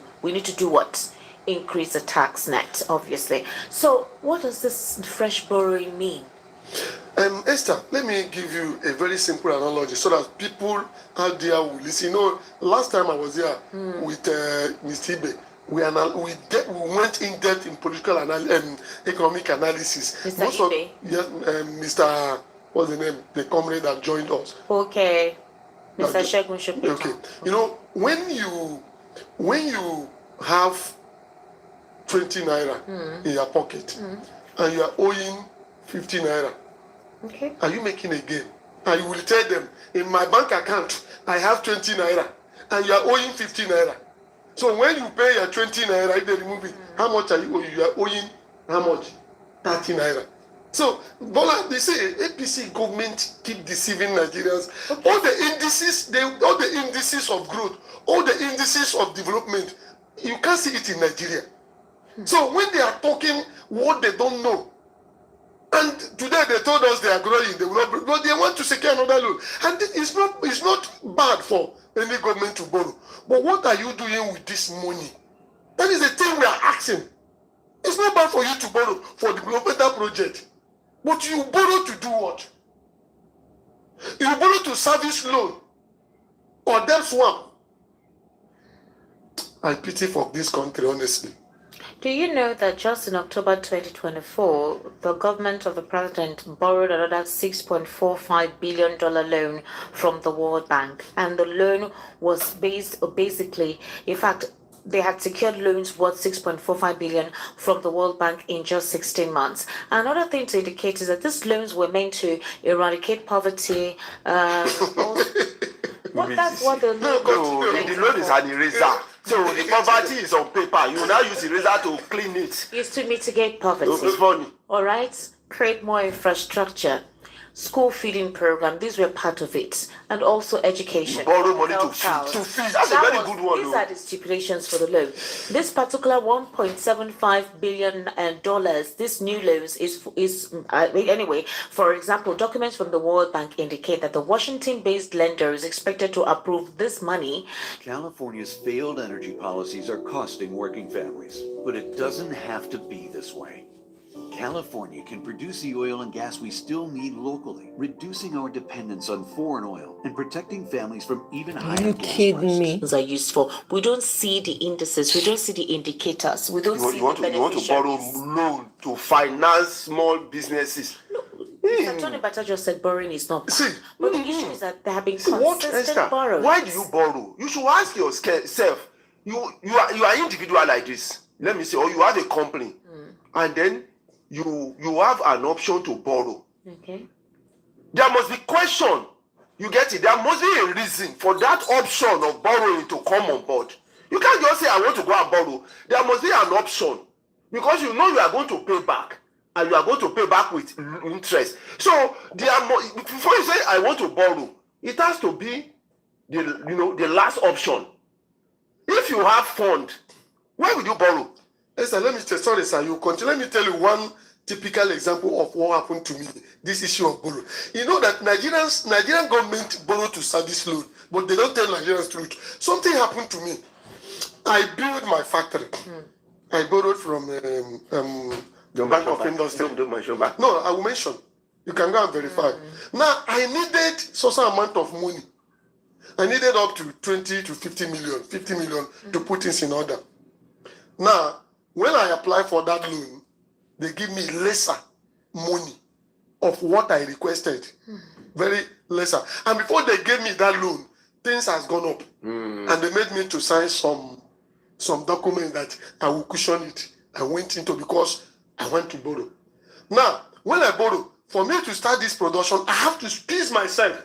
do what? Increase the tax net, obviously. So what does this fresh borrowing mean? Esther, let me give you a very simple analogy so that people out there will listen. You know, last time I was here with Mr. Ibe, we went in depth in political and economic analysis. Mr. Ibe? Yes, Mr. What's the name? The comrade that joined us. Okay. Mr. Shegun Shopita. Okay. You know, when you have 20 naira in your pocket and you are owing 50 naira, okay, are you making a gain? And you will tell them, in my bank account, I have 20 naira and you are owing 50 naira. So when you pay your 20 naira, if they remove it, how much are you owing? You are owing how much? 30 naira. So, Bola, they say APC government keep deceiving Nigerians. Okay. All the indices of growth, all the indices of development, you can't see it in Nigeria. So when they are talking what they don't know, and today they told us they are growing, they will not, but they want to secure another loan. And it's not bad for any government to borrow. But what are you doing with this money? That is the thing we are asking. It's not bad for you to borrow for developmental project. But you borrow to do what? You borrow to service loan or debt swap. I pity for this country, honestly. Do you know that just in October 2024, the government of the president borrowed another $6.45 billion loan from the World Bank? And the loan was basically, in fact, they had secured loans worth $6.45 billion from the World Bank in just 16 months. Another thing to indicate is that these loans were meant to eradicate poverty. That's what the loan the loan is an eraser. So the poverty is on paper. You now use eraser to clean it. It's to mitigate poverty. It's funny. All right? Create more infrastructure. School feeding program, these were part of it, and also education. Borrow money to feed. That's a very good one. These are the stipulations for the loan. This particular $1.75 billion this new loans is anyway. For example, documents from the World Bank indicate that the Washington-based lender is expected to approve this money. California's failed energy policies are costing working families, but it doesn't have to be this way. California can produce the oil and gas we still need locally, reducing our dependence on foreign oil and protecting families from even higher gas prices. Are you kidding me? Are useful. We don't see the indices. We don't see the indicators. We don't see the beneficiaries. You want to borrow loan to finance small businesses. Tony Bata just said borrowing is not bad. But the issue is that there have been consistent borrowings. Why do you borrow? You should ask yourself. You are individual like this. Let me say, or you have a company, and then you have an option to borrow. Okay. There must be question. You get it? There must be a reason for that option of borrowing to come on board. You can't just say, I want to go and borrow. There must be an option. Because you know you are going to pay back. And you are going to pay back with interest. So before you say, I want to borrow, it has to be the last option. If you have fund, where will you borrow? Esther, let me tell you, sorry, sir, you continue. Let me tell you one typical example of what happened to me, this issue of borrow. You know that Nigerian government borrow to service loan, but they don't tell Nigerians truth. Something happened to me. I built my factory. I borrowed from Bank of Industry. No, I will mention. You can go and verify. Now, I needed such an amount of money. I needed up to 20 to 50 million to put things in order. Now, when I apply for that loan, they give me lesser money of what I requested. Very lesser. And before they gave me that loan, things has gone up. And they made me to sign some document that I will cushion it. I went into because I want to borrow. Now, when I borrow, for me to start this production, I have to squeeze myself.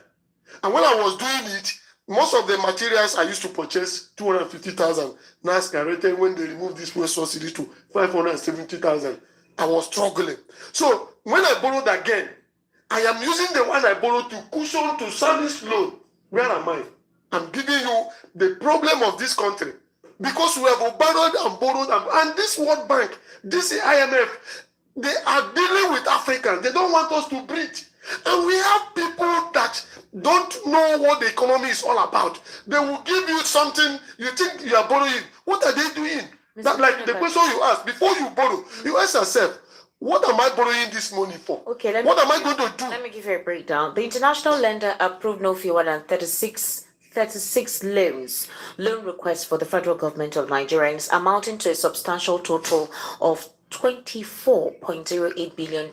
And when I was doing it, most of the materials I used to purchase 250,000. Now escalated when they removed this fuel subsidy to 570,000. I was struggling. So when I borrowed again, I am using the one I borrowed to cushion to service loan. Where am I? I'm giving you the problem of this country. Because we have borrowed and borrowed, and this World Bank, this IMF, They are dealing with Africans. They don't want us to breathe. And we have people that don't know what the economy is all about. They will give you something, you think you are borrowing. What are they doing? That, like the question you ask, before you borrow, you ask yourself, what am I borrowing this money for? Okay, what am I going to do? Let me give you a breakdown. The international lender approved no fewer than 36 loan requests for the federal government of Nigerians, amounting to a substantial total of $24.08 billion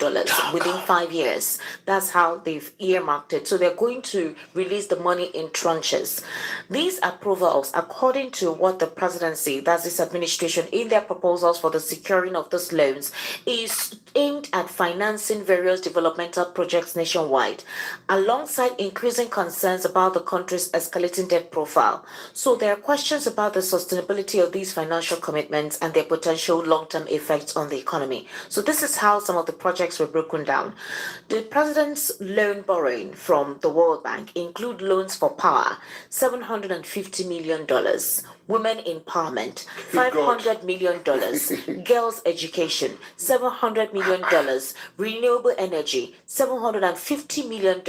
within 5 years. That's how they've earmarked it. So they're going to release the money in tranches. These approvals, according to what the presidency, that's this administration, in their proposals for the securing of these loans, is aimed at financing various developmental projects nationwide, alongside increasing concerns about the country's escalating debt profile. So there are questions about the sustainability of these financial commitments and their potential long-term effects on the economy. So this is how some of the projects were broken down. The president's loan borrowing from the World Bank include loans for power, $750 million, women empowerment, $500 million, girls education, $700 million, renewable energy, $750 million,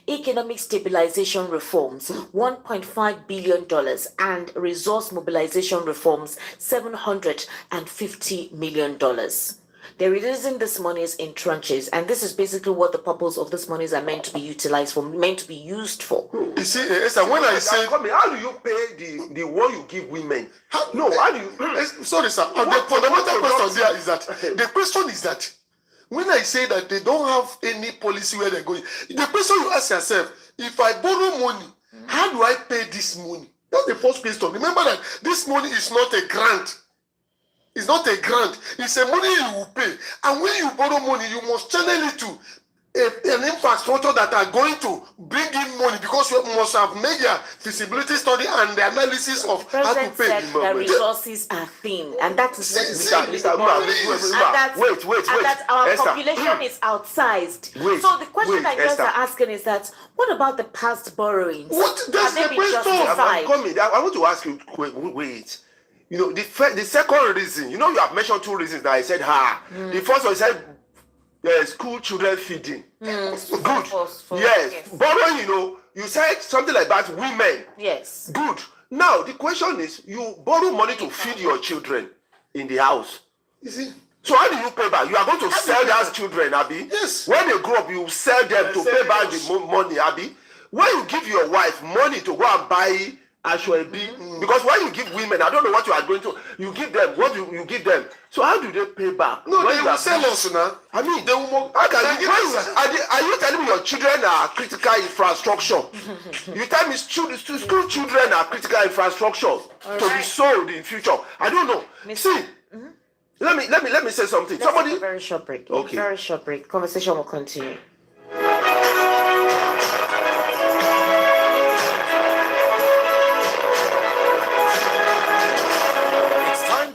economic stabilization reforms, $1.5 billion, and resource mobilization reforms, $750 million. They're releasing these monies in tranches, and this is basically what the purpose of these monies are meant to be utilized for, meant to be used for. You see, Esther, when I say, how do you pay the one you give women? How do you? Sorry, sir. The fundamental question there is that the question is that when I say that they don't have any policy where they're going, the question you ask yourself: if I borrow money, how do I pay this money? That's the first question. Remember that this money is not a grant. It's not a grant. It's a money you will pay. And when you borrow money, you must channel it to an infrastructure that are going to bring in money, because you must have made your feasibility study and the analysis of how to pay. Said the resources are thin, and that is what wait. And that our Esther, population is outsized. Wait, so the question that you guys Esther. are asking is that, what about the past borrowings? What? That's Have the they been question. justified? I want to ask you, wait. You know, the second reason, you know, you have mentioned two reasons that I said, The first one, you said, school children feeding. Good. Yes. Borrowing, you know, you said something like that, women. Yes. Good. Now, the question is, you borrow money to feed your children in the house. You see? So how do you pay back? You are going to sell those children, Abi? Yes. When they grow up, you sell them to pay back the money, Abi? When you give your wife money to go and buy Ashwebi, because when you give women, I don't know what you are going to, you give them, what you give them. So how do they pay back? No, when they will sell us now. I mean, they will. Are you telling me your children are critical infrastructure? You tell me school children are critical infrastructure to be sold in future. I don't know. See, let me say something. Let's take a very short break. Okay. Very short break. Conversation will continue.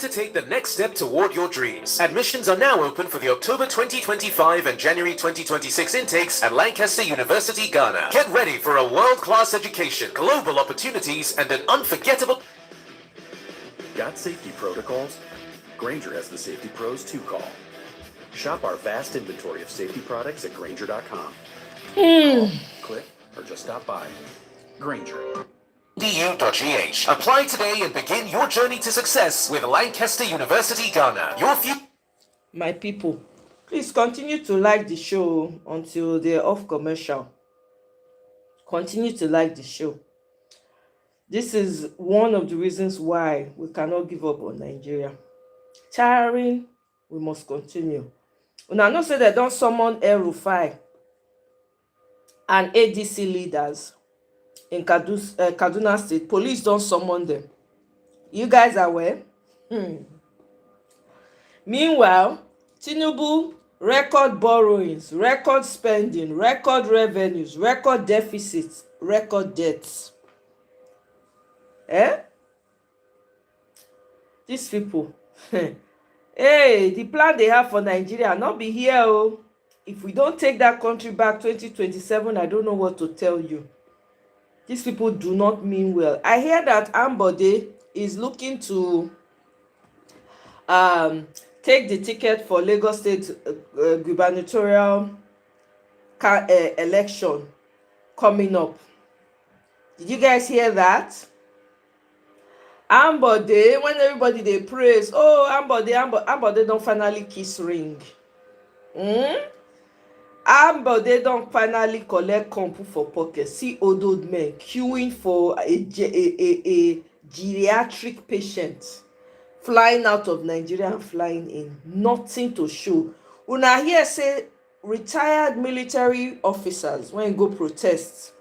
To take the next step toward your dreams. Admissions are now open for the October 2025 and January 2026 intakes at Lancaster University, Ghana. Get ready for a world-class education, global opportunities, and an unforgettable... Got safety protocols? Grainger has the safety pros to call. Shop our vast inventory of safety products at Grainger.com. Click or just stop by. Grainger. .du.gh. Apply today and begin your journey to success with Lancaster University, Ghana. Your future. My people, please continue to like the show until they're off commercial. Continue to like the show. This is one of the reasons why we cannot give up on Nigeria. Tiring, we must continue. When I know say they don't summon El Rufai and ADC leaders in Kaduna State, police don't summon them. You guys are aware? Meanwhile, Tinubu, record borrowings, record spending, record revenues, record deficits, record debts. These people, hey, the plan they have for Nigeria not be here. Oh, if we don't take that country back 2027, I don't know what to tell you. These people do not mean well. I hear that Ambode is looking to take the ticket for Lagos State gubernatorial election coming up. Did you guys hear that? Ambode, when everybody they praise, oh, Ambode don't finally kiss ring. Ambode don't finally collect compu for pocket. See old men queuing for a geriatric patient flying out of Nigeria and flying in. Nothing to show. Una here say retired military officers when you go protest.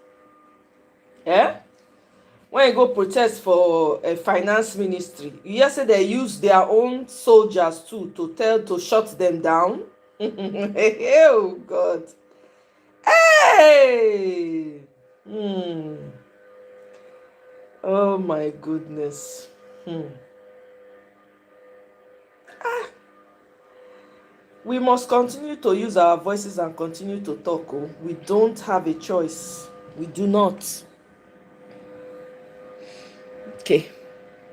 When you go protest for a finance ministry, you hear say they use their own soldiers too to shut them down. Oh God. Hey. Oh my goodness. We must continue to use our voices and continue to talk. Oh, we don't have a choice. We do not. Okay.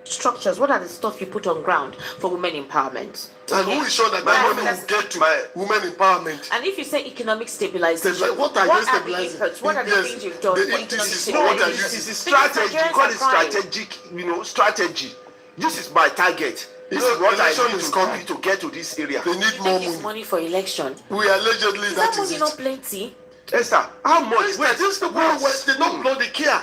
Structures, what are the stuff you put on ground for women empowerment? And who is sure that that money will get to women empowerment? And if you say economic stabilization, what are you stabilizing? What are the things you've done for economic stabilization? This is strategy. You call it strategic, strategy. This is my target. This is what I need to coming to get to this area. They need more money for election. We allegedly is that money not plenty? Esther, how much? Wait, these people they don't bloody care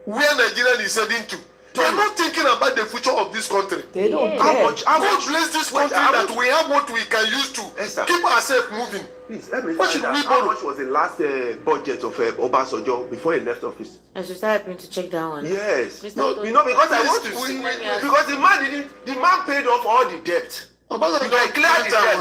where Nigeria is heading to. They're not thinking about the future of this country. They don't care. How much bless this country that we have what we can use to keep ourselves moving. Please, let me find out how much was the last budget of Obasanjo before he left office? I should start having to check that one. Yes. No, because I want to see. Because the man paid off all the debt. Obasanjo cleared the debt.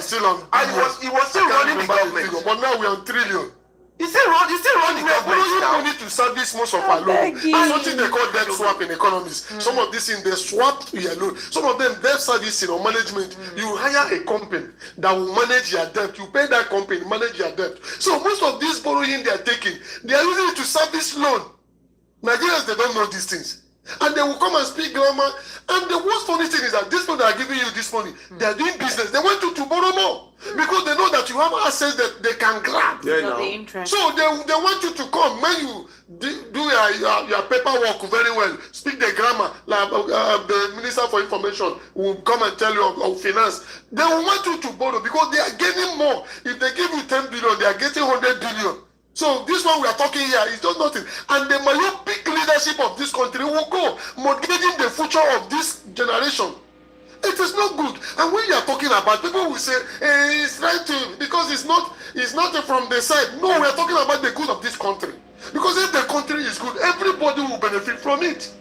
He was still running the government. But now we are on trillion. He's still running the government now. We need to service most of our loan. And something they call debt swap in economics. Some of this in the swap your loan. Some of them debt servicing or management. You hire a company that will manage your debt. You pay that company, manage your debt. So most of this borrowing they are taking, they are using it to service loan. Nigerians, they don't know these things. And they will come and speak grammar. And the worst funny thing is that this people that are giving you this money, they are doing business. They want you to borrow more. Because they know that you have assets that they can grab. So they want you to come. When you do your paperwork very well, speak the grammar, like the Minister for Information will come and tell you of finance. They will want you to borrow because they are getting more. If they give you 10 billion, they are getting 100 billion. So this one we are talking here is just nothing. And the myopic leadership of this country will go mortgaging the future of this generation. It is not good. And when you are talking about, people will say, hey, it's right to, because it's not from the side. No, we are talking about the good of this country. Because if the country is good, everybody will benefit from it.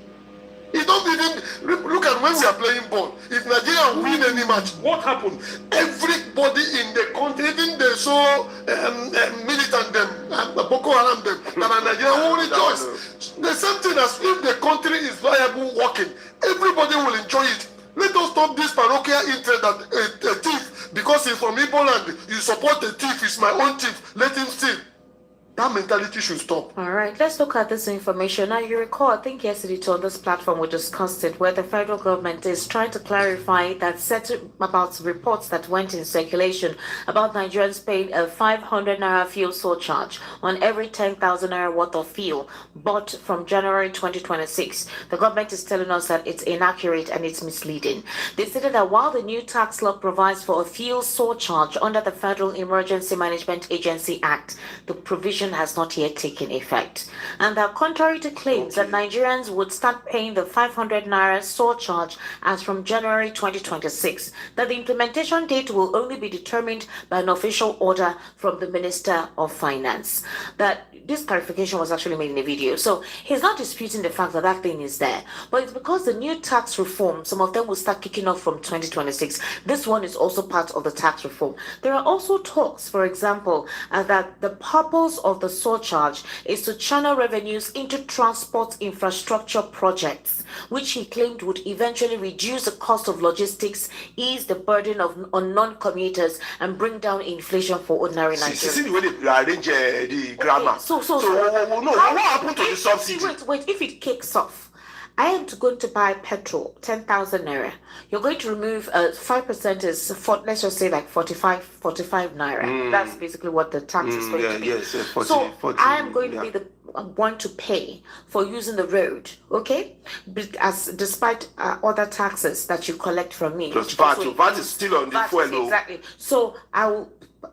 It don't even look at when we are playing ball. If Nigeria win any match, what happened? Everybody in the country, even the so militant them, Boko Haram them, that are Nigerian will rejoice. The same thing as if the country is viable working, everybody will enjoy it. Let us stop this parochial interest that a thief, because he's from Igbo land, you support the thief, he's my own thief, let him steal. That mentality should stop. All right, let's look at this information. Now, you recall, I think yesterday on this platform we discussed it, where the federal government is trying to clarify that about reports that went in circulation about Nigerians paying a 500 naira fuel surcharge on every 10,000 naira worth of fuel bought from January 2026. The government is telling us that it's inaccurate and it's misleading. They stated that while the new tax law provides for a fuel surcharge under the Federal Emergency Management Agency Act, the provision has not yet taken effect, and that contrary to claims that Nigerians would start paying the 500 naira surcharge as from January 2026, that the implementation date will only be determined by an official order from the Minister of Finance. That this clarification was actually made in a video, so he's not disputing the fact that that thing is there, but it's because the new tax reform, some of them will start kicking off from 2026. This one is also part of the tax reform. There are also talks, for example, that the purpose of the surcharge is to channel revenues into transport infrastructure projects, which he claimed would eventually reduce the cost of logistics, ease the burden on non-commuters, and bring down inflation for ordinary Nigerians. See the way they arrange the grammar. So what happened to the subsidy? Wait, if it kicks off, I am going to buy petrol, 10,000 naira. You're going to remove 5% is, let's just say like 45 naira. That's basically what the tax is going to be. Yes, 40, so 40, I am going to be the one to pay for using the road, okay? Despite other taxes that you collect from me. Plus VAT is still on the fuel. Exactly. So I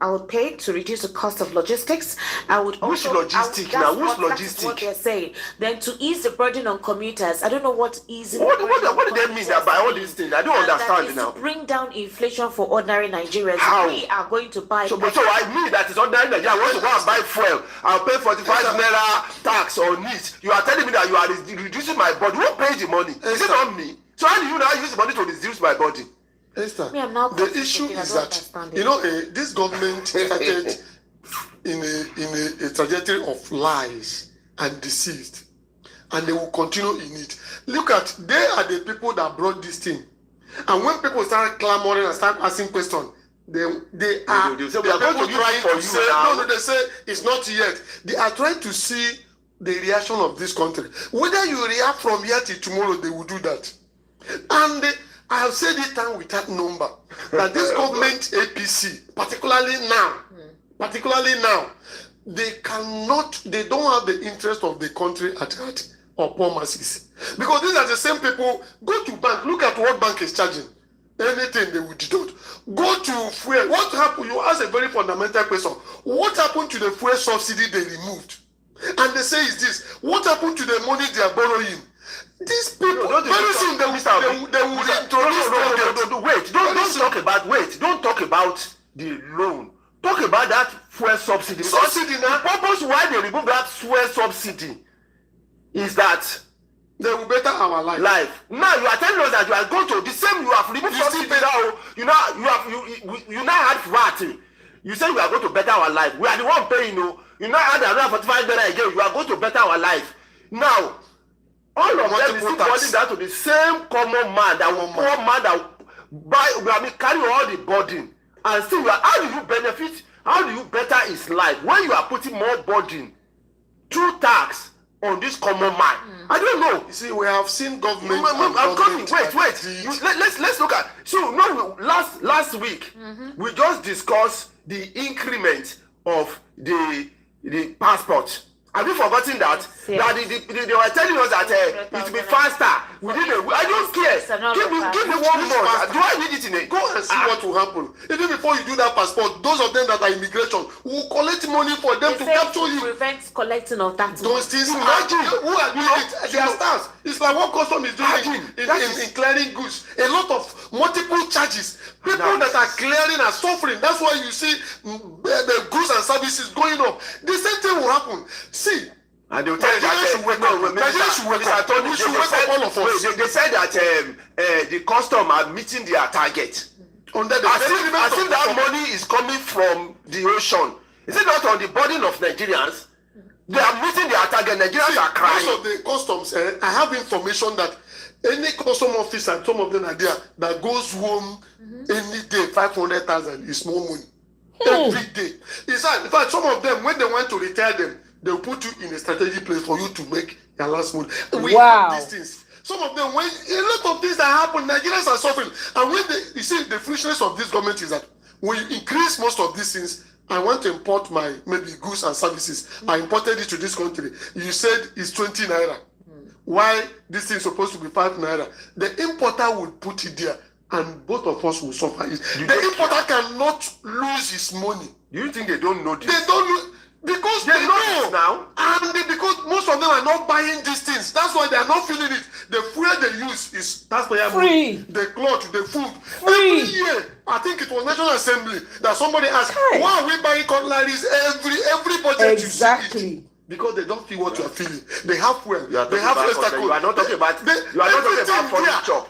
would pay to reduce the cost of logistics. I would also... Which logistics now? Which logistics? That's what they're saying. Then to ease the burden on commuters. I don't know what easing... What do they mean by all these things? I don't understand it now. To bring down inflation for ordinary Nigerians. How? We are going to buy... So I mean that is ordinary Nigerians. I want to go and buy fuel. I'll pay 45 naira tax on it. You are telling me that you are reducing my body. Who pays the money? Is it not me? So how do you now use the money to reduce my body? Esther, the issue is that this government started in a trajectory of lies and deceit, and they will continue in it. Look at, they are the people that brought this thing, and when people start clamoring and start asking questions, they are going to try to say no. They say it's not yet. They are trying to see the reaction of this country. Whether you react from here till tomorrow, they will do that, and I have said it time without number that this government APC, particularly now, they don't have the interest of the country at heart or poor masses. Because these are the same people. Go to bank, look at what bank is charging. Anything they will deduct. Go to fuel. What happened? You ask a very fundamental question. What happened to the fuel subsidy they removed? And they say is this. What happened to the money they are borrowing? These people, very soon they will introduce. Don't talk about the loan. Talk about that fuel subsidy. The purpose why they remove that fuel subsidy is that they will better our life. Now you are telling us that you are going to the same. You have removed subsidy now. You now had VAT. You say we are going to better our life. We are the one paying. You now add another 45 naira again. You are going to better our life. Now. All of them is still falling down to the same common man, that will poor man that carry all the burden. And still, how do you benefit? How do you better his life when you are putting more burden through tax on this common man? I don't know. You see, we have seen government. I'm coming. Wait. Let's look at. So no, last week we just discussed the increment of the passport. Have you forgotten that? Yes. That they were telling us that it will be faster. I don't care. Give me 1 month. Do I need it in it? Go and see what will happen. Even before you do that passport, those of them that are immigration will collect money for them to capture you. Prevent collecting of that. Those things. Imagine who are doing it. Their stars. It's like what custom is doing in clearing goods. A lot of multiple charges. People that are clearing are suffering. That's why you see the goods and services going up. The same thing will happen. See, and they will tell you that they said that the custom are meeting their target. I think that money is coming from the ocean. Is it not on the burden of Nigerians? They are meeting their target. Nigerians are crying. Most of the customs, I have information that any custom officer, and some of them are there, that goes home any day, 500,000 is more money. Every day. In fact, some of them, when they want to retire them, they'll put you in a strategic place for you to make your last move. We have these things. Some of them, when a lot of things that happen, Nigerians are suffering. And when you see, the foolishness of this government is that when you increase most of these things, I want to import my maybe goods and services. I imported it to this country. You said it's 20 naira. Why this thing is supposed to be 5 naira? The importer will put it there, and both of us will suffer it. The importer cannot lose his money. Do you think they don't know this? They don't know. Because they know now, and because most of them are not buying these things. That's why they are not feeling it. The fuel they use is free. The cloth, the food. Free. Every year, I think it was National Assembly that somebody asked, why are we buying cutleries every budget? Exactly. Because they don't feel what you are feeling. They have fuel. They have extra code. You are not talking about furniture.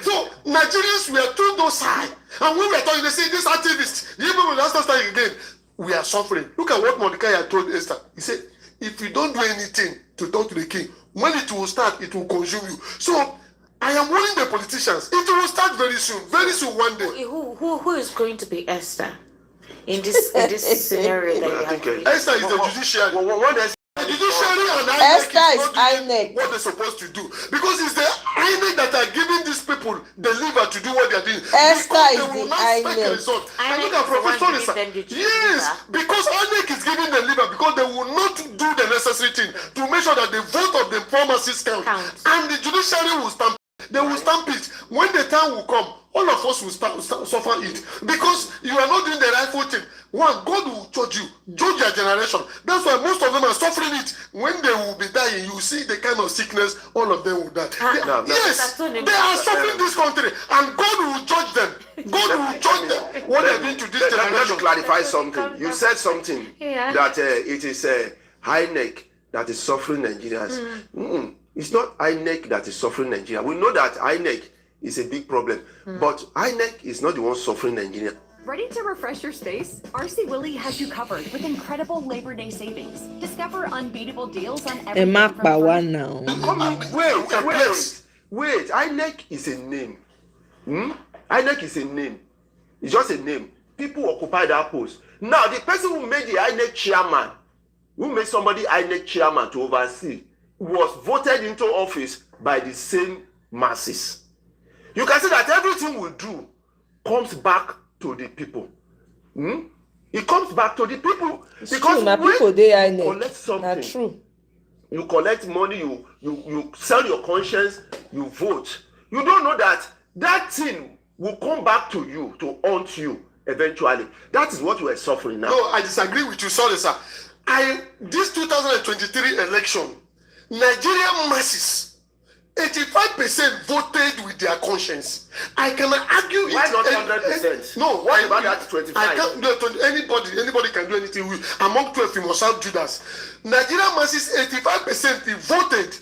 So Nigerians were too docile, and when we are talking, they say this activist. The people will not start again. We are suffering. Look at what Mordecai told Esther. He said, if you don't do anything to talk to the king, when it will start, it will consume you. So I am warning the politicians. It will start very soon one day. Who is going to be Esther in this scenario that you have? Esther is the judiciary. The judiciary and INEC is not doing what they're supposed to do, because it's the INEC that are giving these people the lever to do what they're doing. Because they will not expect the result. And look at Professor Lisa. Yes, because INEC is giving the lever, because they will not do the necessary thing to make sure that the vote of the pharmacists count. And the judiciary will stamp. They will stamp it. When the time will come, all of us will suffer it, because you are not doing the rightful thing. One, God will judge you, judge your generation. That's why most of them are suffering it. When they will be dying, you see the kind of sickness, all of them will die. Yes, they are suffering this country, and God will judge them. God will judge them. What they're doing to this generation. Let me clarify something. You said something that it is INEC that is suffering Nigerians. It's not INEC that is suffering Nigeria. We know that INEC is a big problem, but INEC is not the one suffering Nigeria. Ready to refresh your space? RC Willie has you covered with incredible Labor Day savings. Discover unbeatable deals on everything Wait, INEC is a name. INEC is a name. It's just a name. People occupy that post. Now, the person who made the INEC chairman, who made somebody INEC chairman to oversee, was voted into office by the same masses. You can see that everything we do comes back to the people. It comes back to the people. It's because true, when people they you collect something, true. You collect money, you sell your conscience, you vote. You don't know that that thing will come back to you, to haunt you eventually. That is what you are suffering now. No, I disagree with you. Sorry, sir. This 2023 election, Nigerian masses, 85% voted with their conscience. I can argue why it. Not 100%? No, why about that 25? I can't do it. Anybody can do anything. Among 12, you must have Judas. Nigerian masses, 85% voted.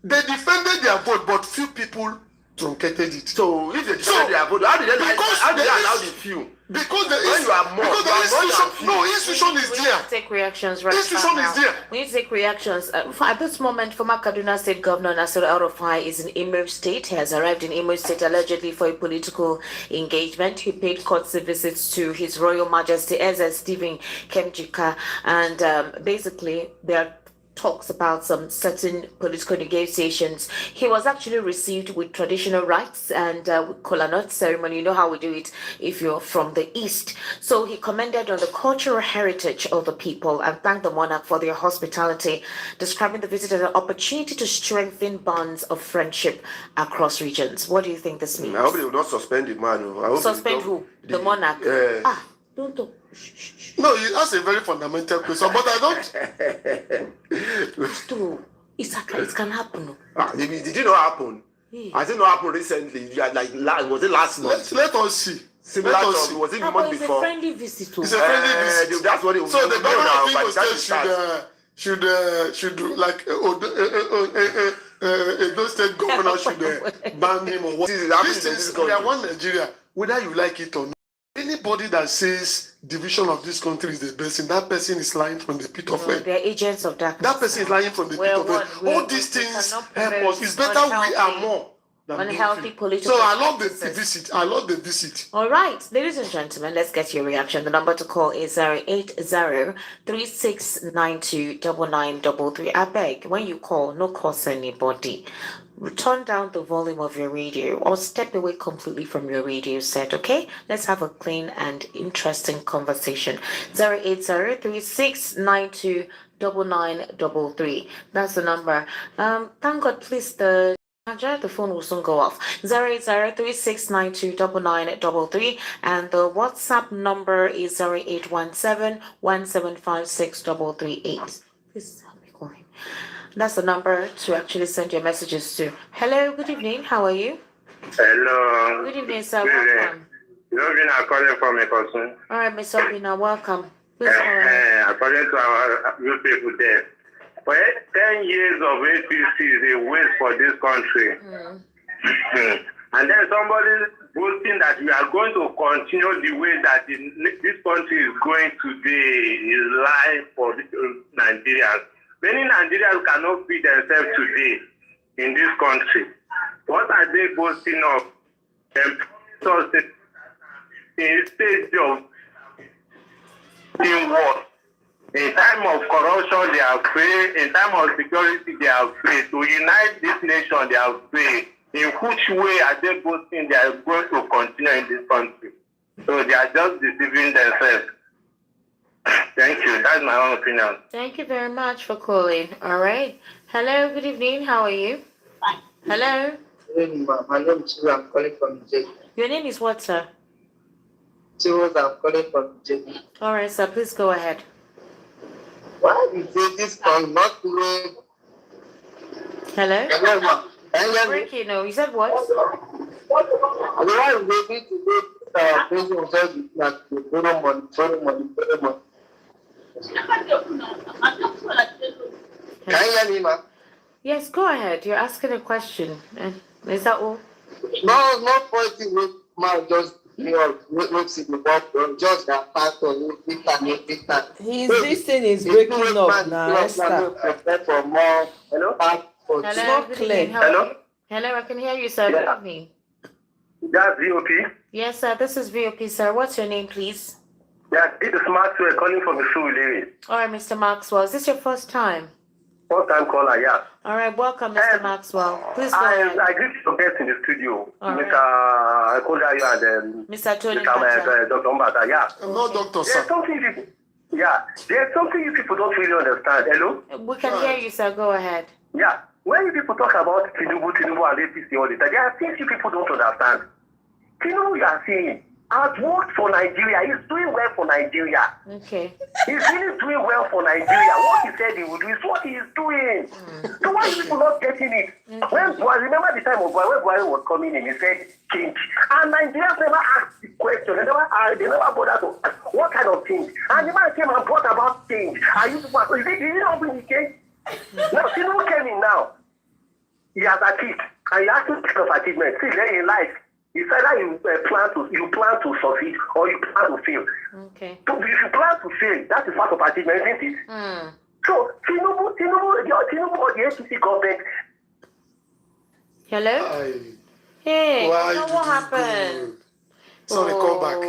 They defended their vote, but few people truncated it. So if they defended their vote, how did they allow the few? Because when you are more, because the institution is there. We need to take reactions right now. We need to take reactions. At this moment, former Kaduna State Governor Nasir El-Rufai is in Imo State. He has arrived in Imo State allegedly for a political engagement. He paid courtesy visits to His Royal Majesty Eze Stephen Kemjika, and basically they are talks about some certain political negotiations. He was actually received with traditional rites and kola nut ceremony. You know how we do it if you're from the East. So he commended on the cultural heritage of the people and thanked the monarch for their hospitality, describing the visit as an opportunity to strengthen bonds of friendship across regions. What do you think this means? I hope they will not suspend the man. Suspend who? The monarch? Don't talk. No, that's a very fundamental question, but I don't. It's true. It can happen. Did it not happen? Has it not happened recently? Was it last month? Let us see. Similar to, was it the month before? It's a friendly visit. It's a friendly visit. That's what it was. So the government of Imo State should do like those state governor should ban him or what. We are one Nigeria, whether you like it or not. Anybody that says division of this country is the best thing, that person is lying from the pit of hell. They're agents of darkness. That person is lying from the pit of hell. All these things help us. It's better we are more than unhealthy political. So I love the visit. I love the visit. All right, ladies and gentlemen, let's get your reaction. The number to call is 080-3692-9933. I beg, when you call, no curse anybody. Turn down the volume of your radio or step away completely from your radio set, okay? Let's have a clean and interesting conversation. 080-3692-9933. That's the number. Thank God, please, the phone will soon go off. 080-3692-9933, and the WhatsApp number is 0817-1756-338. Please help me call him. That's the number to actually send your messages to. Hello, good evening. How are you? Hello. Good evening, sir. Welcome. You're calling from a person. All right, Miss Obina, welcome. Please according to our you people there, for 10 years of APC is a waste for this country. And then somebody boasting that we are going to continue the way that this country is going today is lying for Nigerians. Many Nigerians cannot feed themselves today in this country. What are they boasting of? In stage of in war. In time of corruption, they are free. In time of security, they are free. To unite this nation, they are free. In which way are they boasting they are going to continue in this country? So they are just deceiving themselves. Thank you. That's my own opinion. Thank you very much for calling. All right. Hello, good evening. How are you? Hello. My name is Chiru. I'm calling from J. Your name is what, sir? Chiru, I'm calling from J. All right, sir. Please go ahead. Why is this from not doing? Hello? Hello, ma. Breaking, no. You said what? Why is this to do prison just like borrow money? Can you hear me, ma? Yes, go ahead. You're asking a question. Is that all? No, not pointing with man just just that part of this thing is breaking up now, Esther. Hello? Hello, good evening. How are you? Hello, I can hear you, sir. Good evening. That's VOP. Yes, sir. This is VOP, sir. What's your name, please? Yeah, this is Maxwell calling from the Surulere. All right, Mr. Maxwell. Is this your first time? First time caller, yeah. All right, welcome, Mr. Maxwell. Please go ahead. I greet your guests in the studio, All Mr. Kodayo and Mr. Tony Dr. Mbata, yeah. No, Doctor, sir. There's something you people don't really understand. Hello? We can hear you, sir. Go ahead. Yeah. When you people talk about Tinubu and APC all the time, there are things you people don't understand. Tinubu, you are saying, has worked for Nigeria. He's doing well for Nigeria. Okay. He's really doing well for Nigeria. What he said he would do is what he is doing. So why are people not getting it? When Buhari, remember the time of Buhari, when Buhari was coming in, he said change. And Nigerians never asked the question. They never bothered to ask what kind of change. And the man came and brought about change. Are you did you not bring the change? Now, Tinubu came in now. He has achieved. And he has to kind of achievement. See, there in life, it's either you plan to succeed or you plan to fail. Okay. So if you plan to fail, that is part of achievement, isn't it? So Tinubu or the APC government. Hello? Hey, what happened? Sorry, call back.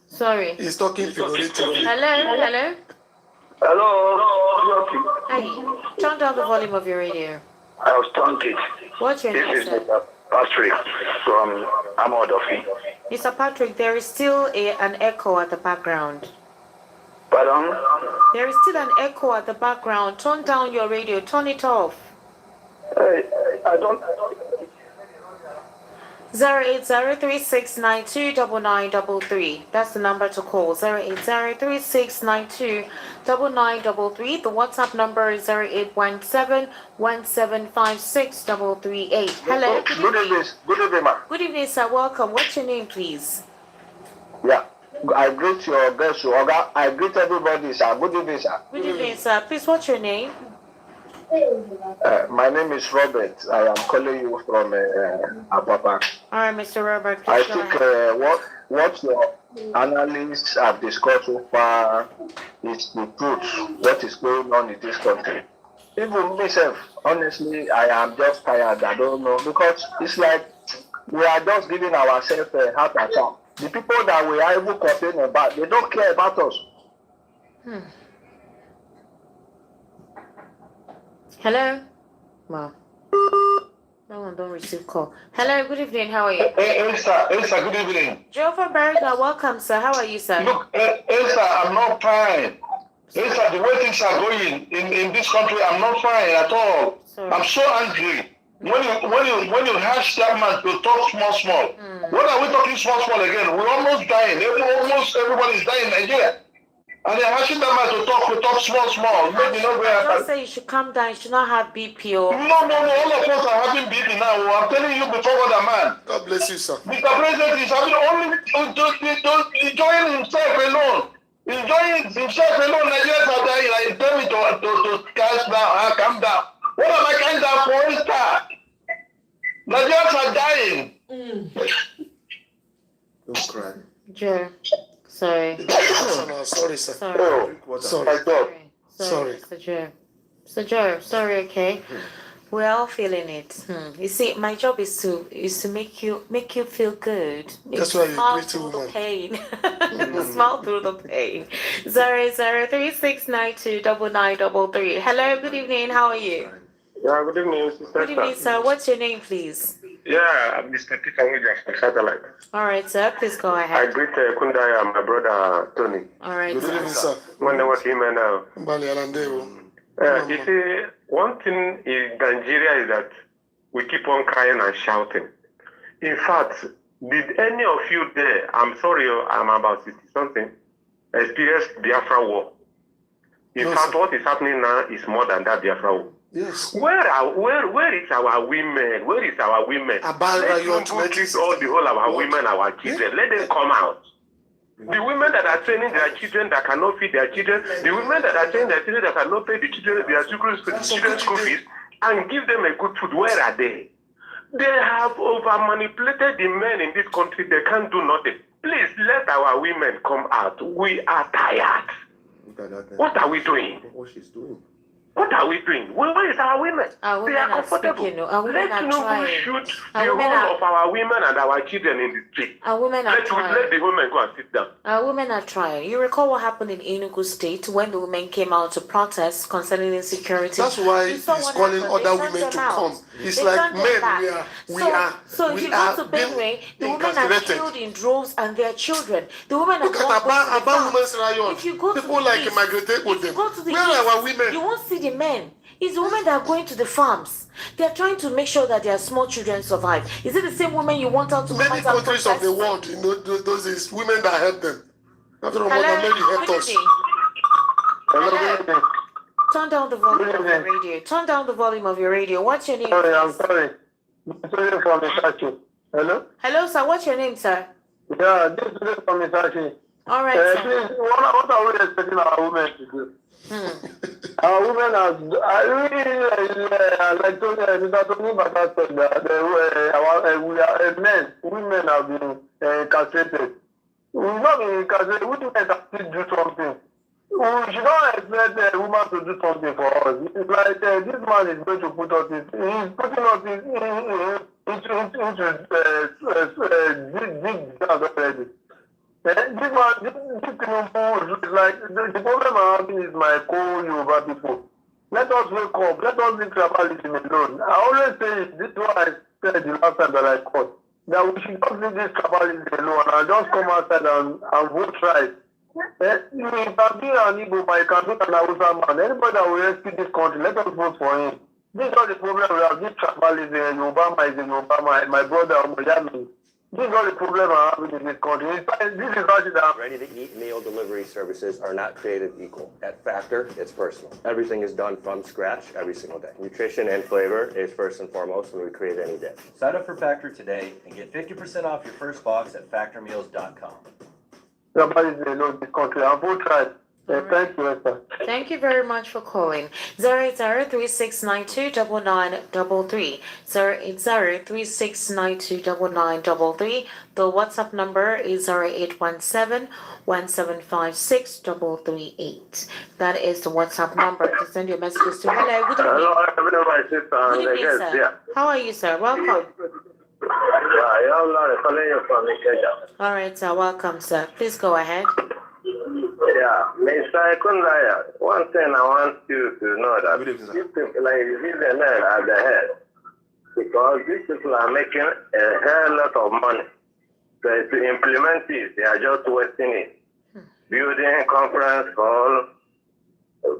Sorry. He's talking figuratively. Hello? Hello. Hey, turn down the volume of your radio. I was turned. What's your name, sir? Patrick from Amodofi. Mr. Patrick, there is still an echo at the background. Pardon? There is still an echo at the background. Turn down your radio. Turn it off. I don't. 08036929933. That's the number to call. 08036929933. The WhatsApp number is 0817175638. Hello. Good evening, ma. Good evening, sir. Welcome. What's your name, please? Yeah. I greet your guests, Oga. I greet everybody, sir. Good evening, sir. Good evening, sir. Please, what's your name? My name is Robert. I am calling you from Apapa. All right, Mr. Robert. I think what your analysts have discussed so far is the truth. What is going on in this country? Even myself, honestly, I am just tired. I don't know, because it's like we are just giving ourselves a heart attack. The people that we are able to complain about, they don't care about us. Hello? Wow. No one don't receive call. Hello, good evening. How are you? Elsa, good evening. Jehovah Berger, welcome, sir. How are you, sir? Look, Elsa, I'm not fine. Elsa, the way things are going in this country, I'm not fine at all. Sorry. I'm so angry. When you ask that man to talk small. What are we talking small again? We're almost dying. Almost everybody is dying in Nigeria. And they're asking that man to talk small. Maybe not very don't say you should calm down. You should not have BPO. No. All of us are having BP now. I'm telling you before God, man. God bless you, sir. Mr. President is having enjoying himself alone. Nigerians are dying. I tell me to calm down. What am I calm down for? Nigerians are dying. Don't cry. Joe. Sorry. Sorry, sir. Sorry. Sorry. Sir Joe. Sorry, okay. We're all feeling it. You see, my job is to make you feel good. That's why you're pretty through the woman. pain. Smile through the pain. 0036929933. Hello, good evening. How are you? Yeah, good evening, Sister. Good evening, sir. What's your name, please? Yeah, I'm Mr. Peter Williams from Satellite. All right, sir. Please go I ahead. greet Kundaya, my brother Tony. All right, Good evening, sir. When I was him now. You see, one thing in Nigeria is that we keep on crying and shouting. In fact, did any of you there, I'm sorry, I'm about 60 something, experience Biafra war? In fact, what is happening now is more than that Biafra war. Yes. Where is our women? Where is our women? Let them treat all the whole of our women, our children. Let them come out. The women that are training their children that cannot feed their children, the women that are training their children that cannot pay the children their children's school fees, and give them a good food. Where are they? They have over manipulated the men in this country. They can't do nothing. Please let our women come out. We are tired. What are we doing? What she's doing. What are we doing? Where is our women? Our They women are comfortable. speaking. Our women Let are Tinubu trying. shoot Our the women whole are- of our women and our children in the street. Our women are Let trying. the women go and sit down. Our women are trying. You recall what happened in Enugu State when the women came out to protest concerning insecurity? That's why You he's saw what calling happened. other They turned women to them out. come. It's They like turned them men, back. So if you go to Benue, the women are incarcerated. killed in droves and their children. The women Look are at not going to the Aba farm. Women's Riot. If you go to People the like east, migrated with if you them. go to the Where are east, our women? you won't see the men. It's the women that are going to the farms. They are trying to make sure that their small children survive. Is it the same women you want out to Many come out and countries of the protest? world, those is women that help them. After all, Hello, Mother Mary helped good us. evening. Hello. Turn down the volume of your radio. Turn down the volume of your radio. What's your name? Sorry, I'm please? sorry. Sorry for Misaki. Hello? Hello, sir. What's your name, sir? Yeah, this is from Misaki. All right, sir. Please, what are we expecting our women to do? Our women are, I really like Mr. Tony Bata said that we are men, women have been castrated. We've not been castrated, women can still do something. We should not expect a woman to do something for us. It's like this man is going to put us in, he's putting us into deep ground already. This Tinubu is like, the problem I'm having is my co-Yoruba people. Let us wake up. Let us leave tribalism alone. I always say it. This is what I said the last time that I called. That we should not leave this tribalism alone and just come outside and vote right. You can be an Igbo, but you can be an Hausa man. Anybody that will rescue this country, let us vote for him. This is not the problem we have. This tribalism, Obama is in Obama, my brother, Omoye. This is not the problem I'm having in this country. This is actually that Ready-to-eat meal delivery services are not created equal. At Factor, it's personal. Everything is done from scratch every single day. Nutrition and flavor is first and foremost when we create any dish. Sign up for Factor today and get 50% off your first box at factormeals.com. tribalism alone in this country. I vote right. Thank you, Esther. Thank you very much for calling. 08036929933. 08036929933. The WhatsApp number is 0817-1756-338. That is the WhatsApp number to send your messages to. Hello, good evening. Hello, my sister. Good evening, sir. How are you, sir? Welcome. All right, sir. Welcome, sir. Please go ahead. Yeah, Mr. Kundaya, one thing I want you to know that these people, like you see the men at the head, because these people are making a hell lot of money. So to implement it, they are just wasting it. Building conference hall,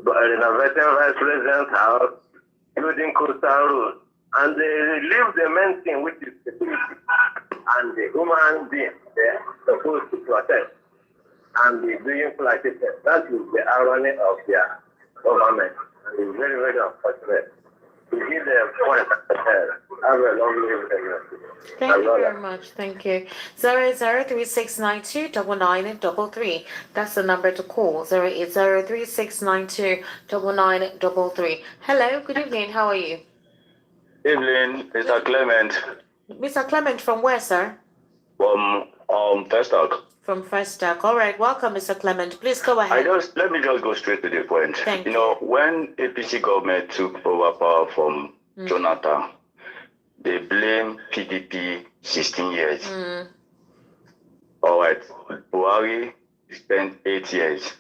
renovating vice president's house, building coastal roads, and they leave the main thing, which is security, and the human being they are supposed to protect. And be doing practices. That is the irony of their government. And it's very, very unfortunate. To give them point, have a lovely evening. Thank you very much. Thank you. 08036929933. That's the number to call. 08036929933. Hello, good evening. How are you? Evening, Mr. Clement. Mr. Clement, from where, sir? From Festac. From Festac. All right. Welcome, Mr. Clement. Please go ahead. Let me just go straight to the point. Thank you know, when APC government took over power from Jonathan. They blame PDP 16 years. All right. Buhari spent 8 years.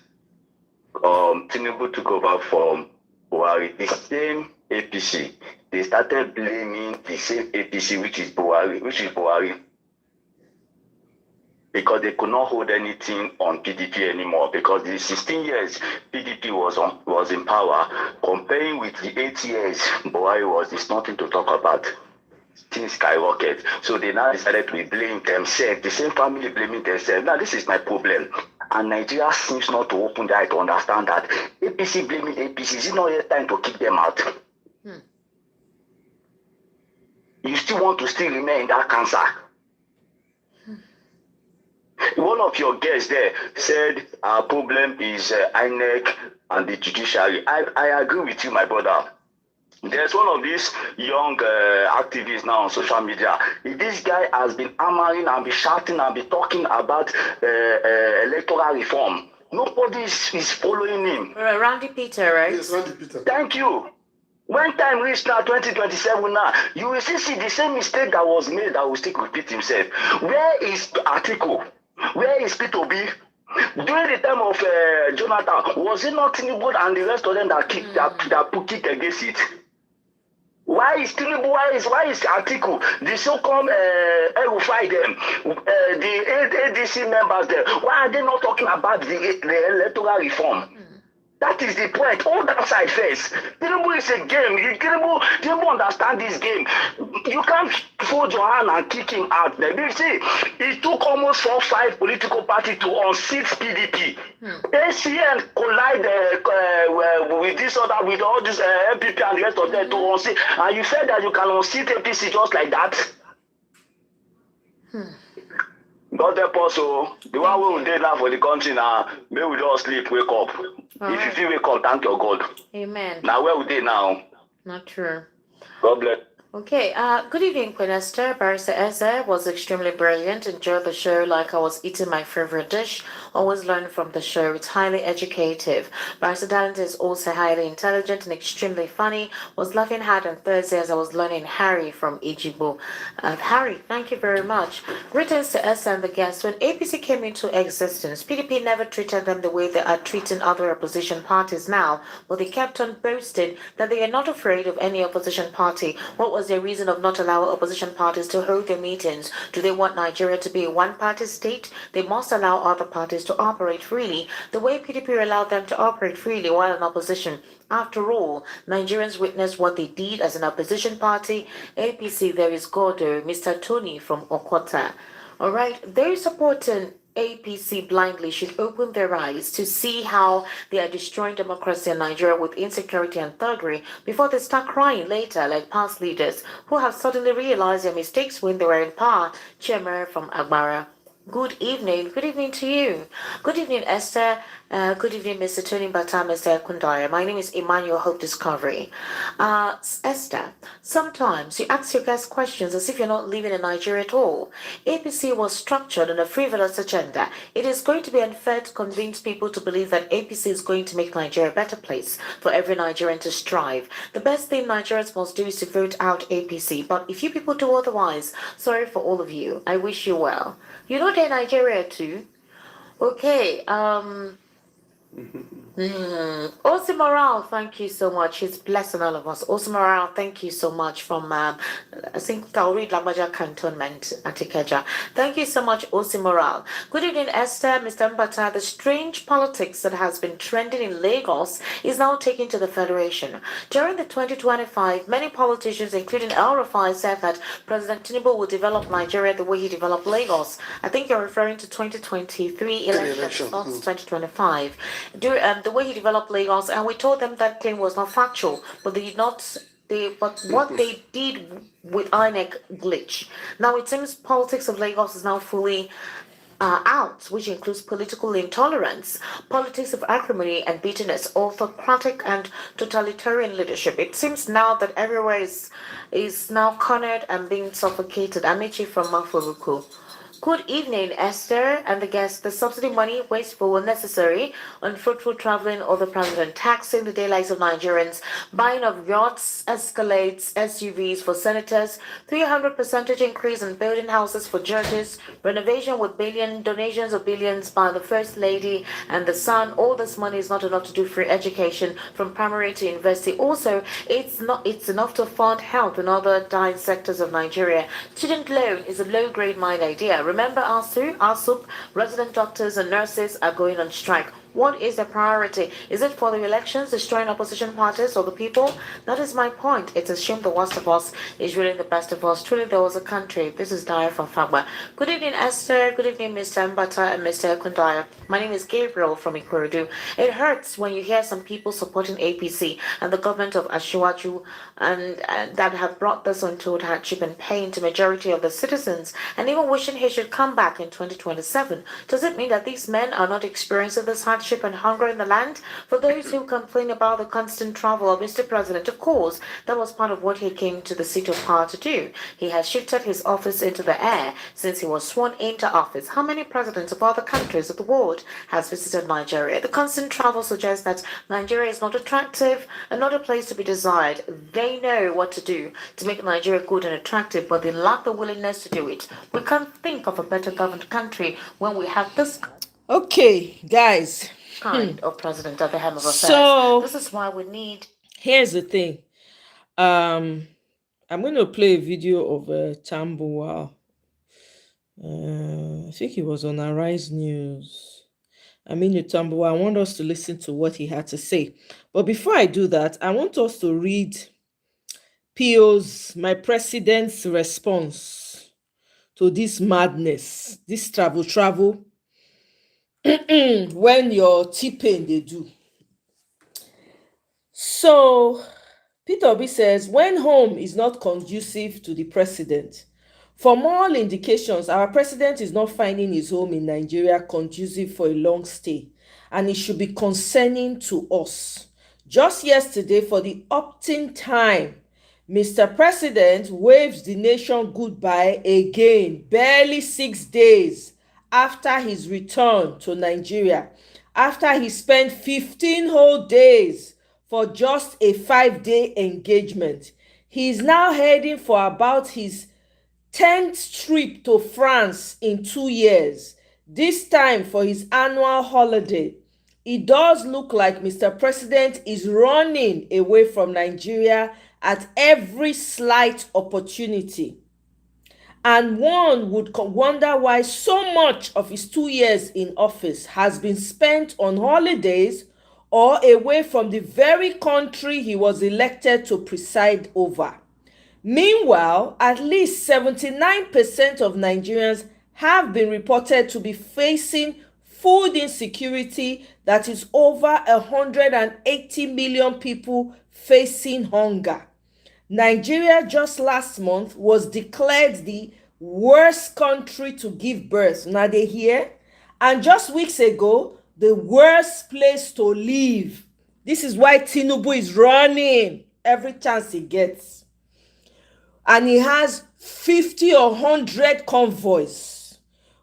Tinubu took over from Buhari. The same APC. They started blaming the same APC, which is Buhari. Because they could not hold anything on PDP anymore. Because the 16 years PDP was in power, comparing with the 8 years Buhari there's nothing to talk about. Things skyrocket. So they now decided to blame themselves, the same family blaming themselves. Now this is my problem. And Nigeria seems not to open their eye to understand that APC blaming APC, is it not yet time to kick them out? You still want to remain in that cancer. One of your guests there said our problem is INEC and the judiciary. I agree with you, my brother. There's one of these young activists now on social media. This guy has been hammering and be shouting and be talking about electoral reform. Nobody is following him. Randy Peter, right? Yes, Randy Peter. Thank you. When time reach now, 2027 now, you will see the same mistake that was made that will still repeat himself. Where is Atiku? Where is P2B? During the time of Jonathan, was it not Tinubu and the rest of them that put kick against it? Why is Tinubu? Why is Atiku? The so-called Erufai them, the ADC members there? Why are they not talking about the electoral reform? That is the point. Hold that side first. Tinubu is a game. Tinubu understand this game. You can't fold your hand and kick him out. You see, it took almost 4 or 5 political parties to unseat PDP. ACN collide with this other, with all this MPP and the rest of them to unseat. And you said that you can unseat APC just like that? God help us, the one we will do now for the country now, may we don't sleep, wake up. If you feel wake up, thank your God. Amen. Now where we dey now? Not true. God bless. Okay, good evening, Queen Esther. Barrister Esther was extremely brilliant. Enjoyed the show like I was eating my favorite dish. Always learn from the show. It's highly educative. Barrister Dalent is also highly intelligent and extremely funny. Was laughing hard on Thursday as I was learning Harry from Ijibo. Harry, thank you very much. Greetings to Esther and the guests. When APC came into existence, PDP never treated them the way they are treating other opposition parties now, but they kept on boasting that they are not afraid of any opposition party. What was their reason of not allowing opposition parties to hold their meetings? Do they want Nigeria to be a one-party state? They must allow other parties to operate freely, the way PDP allowed them to operate freely while in opposition. After all, Nigerians witnessed what they did as an opposition party. APC, there is Gordo, Mr. Tony from Okota. All right, those supporting APC blindly should open their eyes to see how they are destroying democracy in Nigeria with insecurity and thuggery before they start crying later like past leaders who have suddenly realized their mistakes when they were in power. Chairman from Agbara. Good evening. Good evening to you. Good evening, Esther. Good evening, Mr. Tony Bata, Mr. Kundaya. My name is Emmanuel Hope Discovery. Esther, sometimes you ask your guests questions as if you're not living in Nigeria at all. APC was structured on a frivolous agenda. It is going to be unfair to convince people to believe that APC is going to make Nigeria a better place for every Nigerian to strive. The best thing Nigerians must do is to vote out APC. But if you people do otherwise, sorry for all of you. I wish you well. You know they're Nigeria too. Okay, Osi Morale, thank you so much. He's blessing all of us. Osi Morale, thank you so much from, I think, Tauri Lamaja Cantonment, Atikeja. Thank you so much, Osi Morale. Good evening, Esther, Mr. Mbata. The strange politics that has been trending in Lagos is now taken to the Federation. During the 2025, many politicians, including El Rufai, said that President Tinubu will develop Nigeria the way he developed Lagos. I think you're referring to 2023 elections, not 2025. The way he developed Lagos, and we told them that claim was not factual, but but what they did with INEC glitch. Now it seems politics of Lagos is now fully out, which includes political intolerance, politics of acrimony and bitterness, autocratic and totalitarian leadership. It seems now that everywhere is now cornered and being suffocated. Amici from Mafuruku. Good evening, Esther and the guests. The subsidy money, wasteful, unnecessary, unfruitful traveling of the president, taxing the daylights of Nigerians, buying of yachts, escalates, SUVs for senators, 300% increase in building houses for judges, renovation with donations of billions by the First Lady and the Son. All this money is not enough to do free education from primary to university. Also, it's enough to fund health and other dying sectors of Nigeria. Student loan is a low-grade mind idea. Remember ASUP, resident doctors and nurses are going on strike. What is the priority? Is it for the elections, destroying opposition parties, or the people? That is my point. It's a shame the worst of us is really the best of us. Truly, there was a country. This is Daya from Fagba. Good evening, Esther. Good evening, Mr. Mbata and Mr. Kundaya. My name is Gabriel from Ikorodu. It hurts when you hear some people supporting APC and the government of Ashiwaju and that have brought this untold hardship and pain to majority of the citizens, and even wishing he should come back in 2027. Does it mean that these men are not experiencing this hardship and hunger in the land? For those who complain about the constant travel of Mr. President, of course, that was part of what he came to the seat of power to do. He has shifted his office into the air since he was sworn into office. How many presidents of other countries of the world has visited Nigeria? The constant travel suggests that Nigeria is not attractive and not a place to be desired. They know what to do to make Nigeria good and attractive, but they lack the willingness to do it. We can't think of a better governed country when we have this Okay, guys. kind of president at the helm of affairs. So this is why we need. Here's the thing. I'm going to play a video of Tambuwal. I think it was on Arise News. Tambuwal. I want us to listen to what he had to say. But before I do that, I want us to read PO's, my president's response to this madness, this travel. When you're tipping, they do. So Peter Obi says, when home is not conducive to the president, from all indications, our president is not finding his home in Nigeria conducive for a long stay, and it should be concerning to us. Just yesterday, for the opting time, Mr. President waves the nation goodbye again, barely 6 days after his return to Nigeria, after he spent 15 whole days for just a 5-day engagement. He is now heading for about his 10th trip to France in 2 years, this time for his annual holiday. It does look like Mr. President is running away from Nigeria at every slight opportunity. And one would wonder why so much of his 2 years in office has been spent on holidays or away from the very country he was elected to preside over. Meanwhile, at least 79% of Nigerians have been reported to be facing food insecurity, that is over 180 million people facing hunger. Nigeria just last month was declared the worst country to give birth. Now they hear, and just weeks ago, the worst place to live. This is why Tinubu is running every chance he gets. And he has 50 or 100 convoys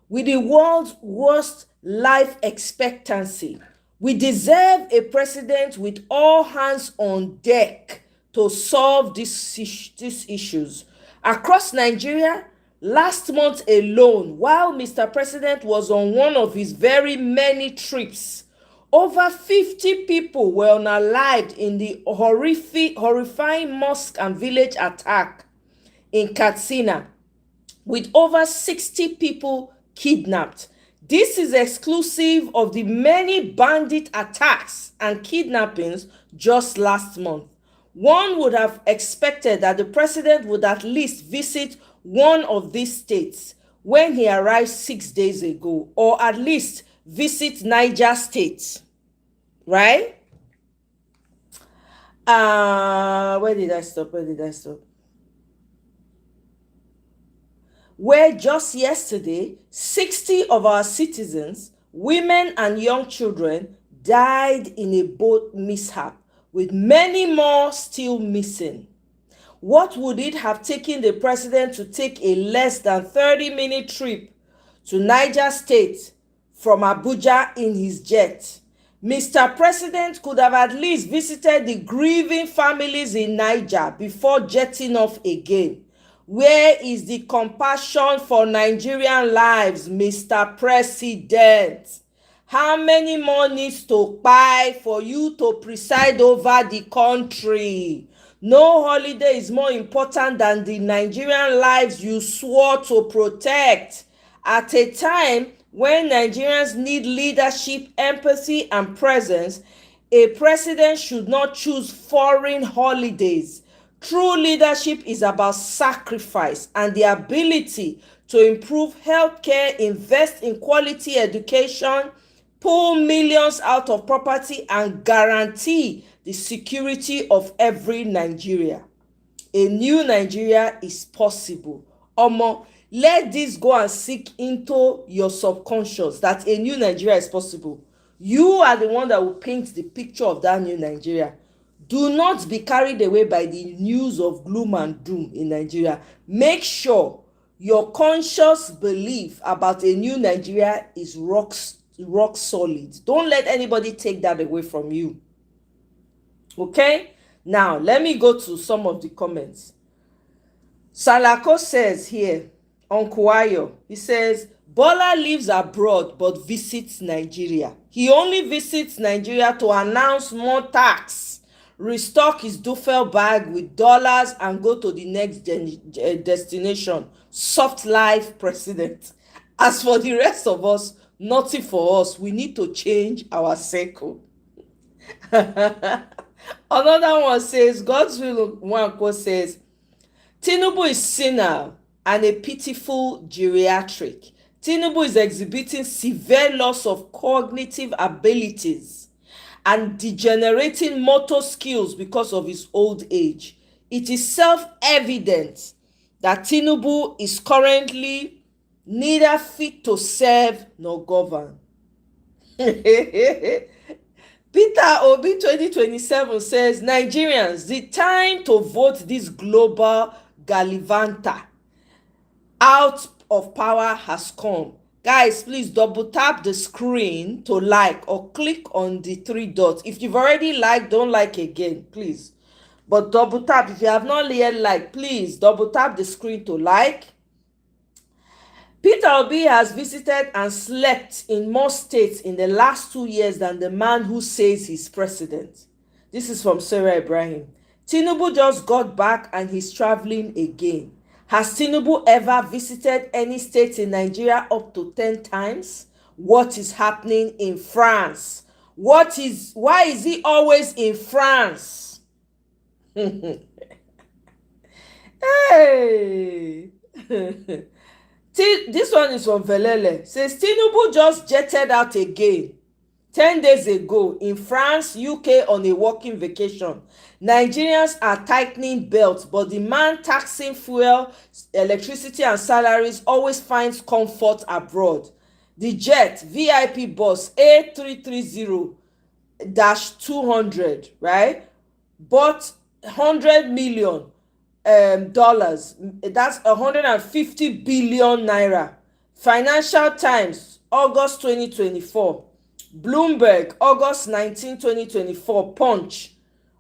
with the world's worst life expectancy. We deserve a president with all hands on deck to solve these issues. Across Nigeria, last month alone, while Mr. President was on one of his very many trips, over 50 people were unalived in the horrifying mosque and village attack in Katsina, with over 60 people kidnapped. This is exclusive of the many bandit attacks and kidnappings just last month. One would have expected that the president would at least visit one of these states when he arrived 6 days ago, or at least visit Niger State, right? Where did I stop? Where just yesterday, 60 of our citizens, women and young children, died in a boat mishap, with many more still missing. What would it have taken the president to take a less than 30-minute trip to Niger State from Abuja in his jet. Mr. President could have at least visited the grieving families in Niger before jetting off again. Where is the compassion for Nigerian lives, Mr. President? How many more needs to buy for you to preside over the country? No holiday is more important than the Nigerian lives you swore to protect. At a time when Nigerians need leadership, empathy, and presence, a president should not choose foreign holidays. True leadership is about sacrifice and the ability to improve healthcare, invest in quality education, pull millions out of poverty, and guarantee the security of every Nigeria. A new Nigeria is possible. Omo, let this go and sink into your subconscious that a new Nigeria is possible. You are the one that will paint the picture of that new Nigeria. Do not be carried away by the news of gloom and doom in Nigeria. Make sure your conscious belief about a new Nigeria is rock solid. Don't let anybody take that away from you. Okay? Now, let me go to some of the comments. Salako says here, Uncle Ayo, he says, Bola lives abroad but visits Nigeria. He only visits Nigeria to announce more tax, restock his duffel bag with dollars, and go to the next destination. Soft life president. As for the rest of us, nothing for us. We need to change our circle. Another one says, God's will one quote says, Tinubu is senile and a pitiful geriatric. Tinubu is exhibiting severe loss of cognitive abilities and degenerating motor skills because of his old age. It is self-evident that Tinubu is currently neither fit to serve nor govern. Peter Obi 2027 says, Nigerians, the time to vote this global Gallivanta out of power has come. Guys, please double tap the screen to like or click on the 3 dots. If you've already liked, don't like again, please. But double tap. If you have not yet liked, please double tap the screen to like. Peter Obi has visited and slept in more states in the last 2 years than the man who says he's president. This is from Sarah Ibrahim. Tinubu just got back and he's traveling again. Has Tinubu ever visited any state in Nigeria up to 10 times? What is happening in France? Why is he always in France? Hey! This one is from Velele. Says Tinubu just jetted out again 10 days ago in France, UK on a working vacation. Nigerians are tightening belts, but the man taxing fuel, electricity, and salaries always finds comfort abroad. The jet VIP bus A330-200, right? Bought $100 million. Dollars. That's 150 billion naira. Financial Times, August 2024. Bloomberg, August 19, 2024. Punch,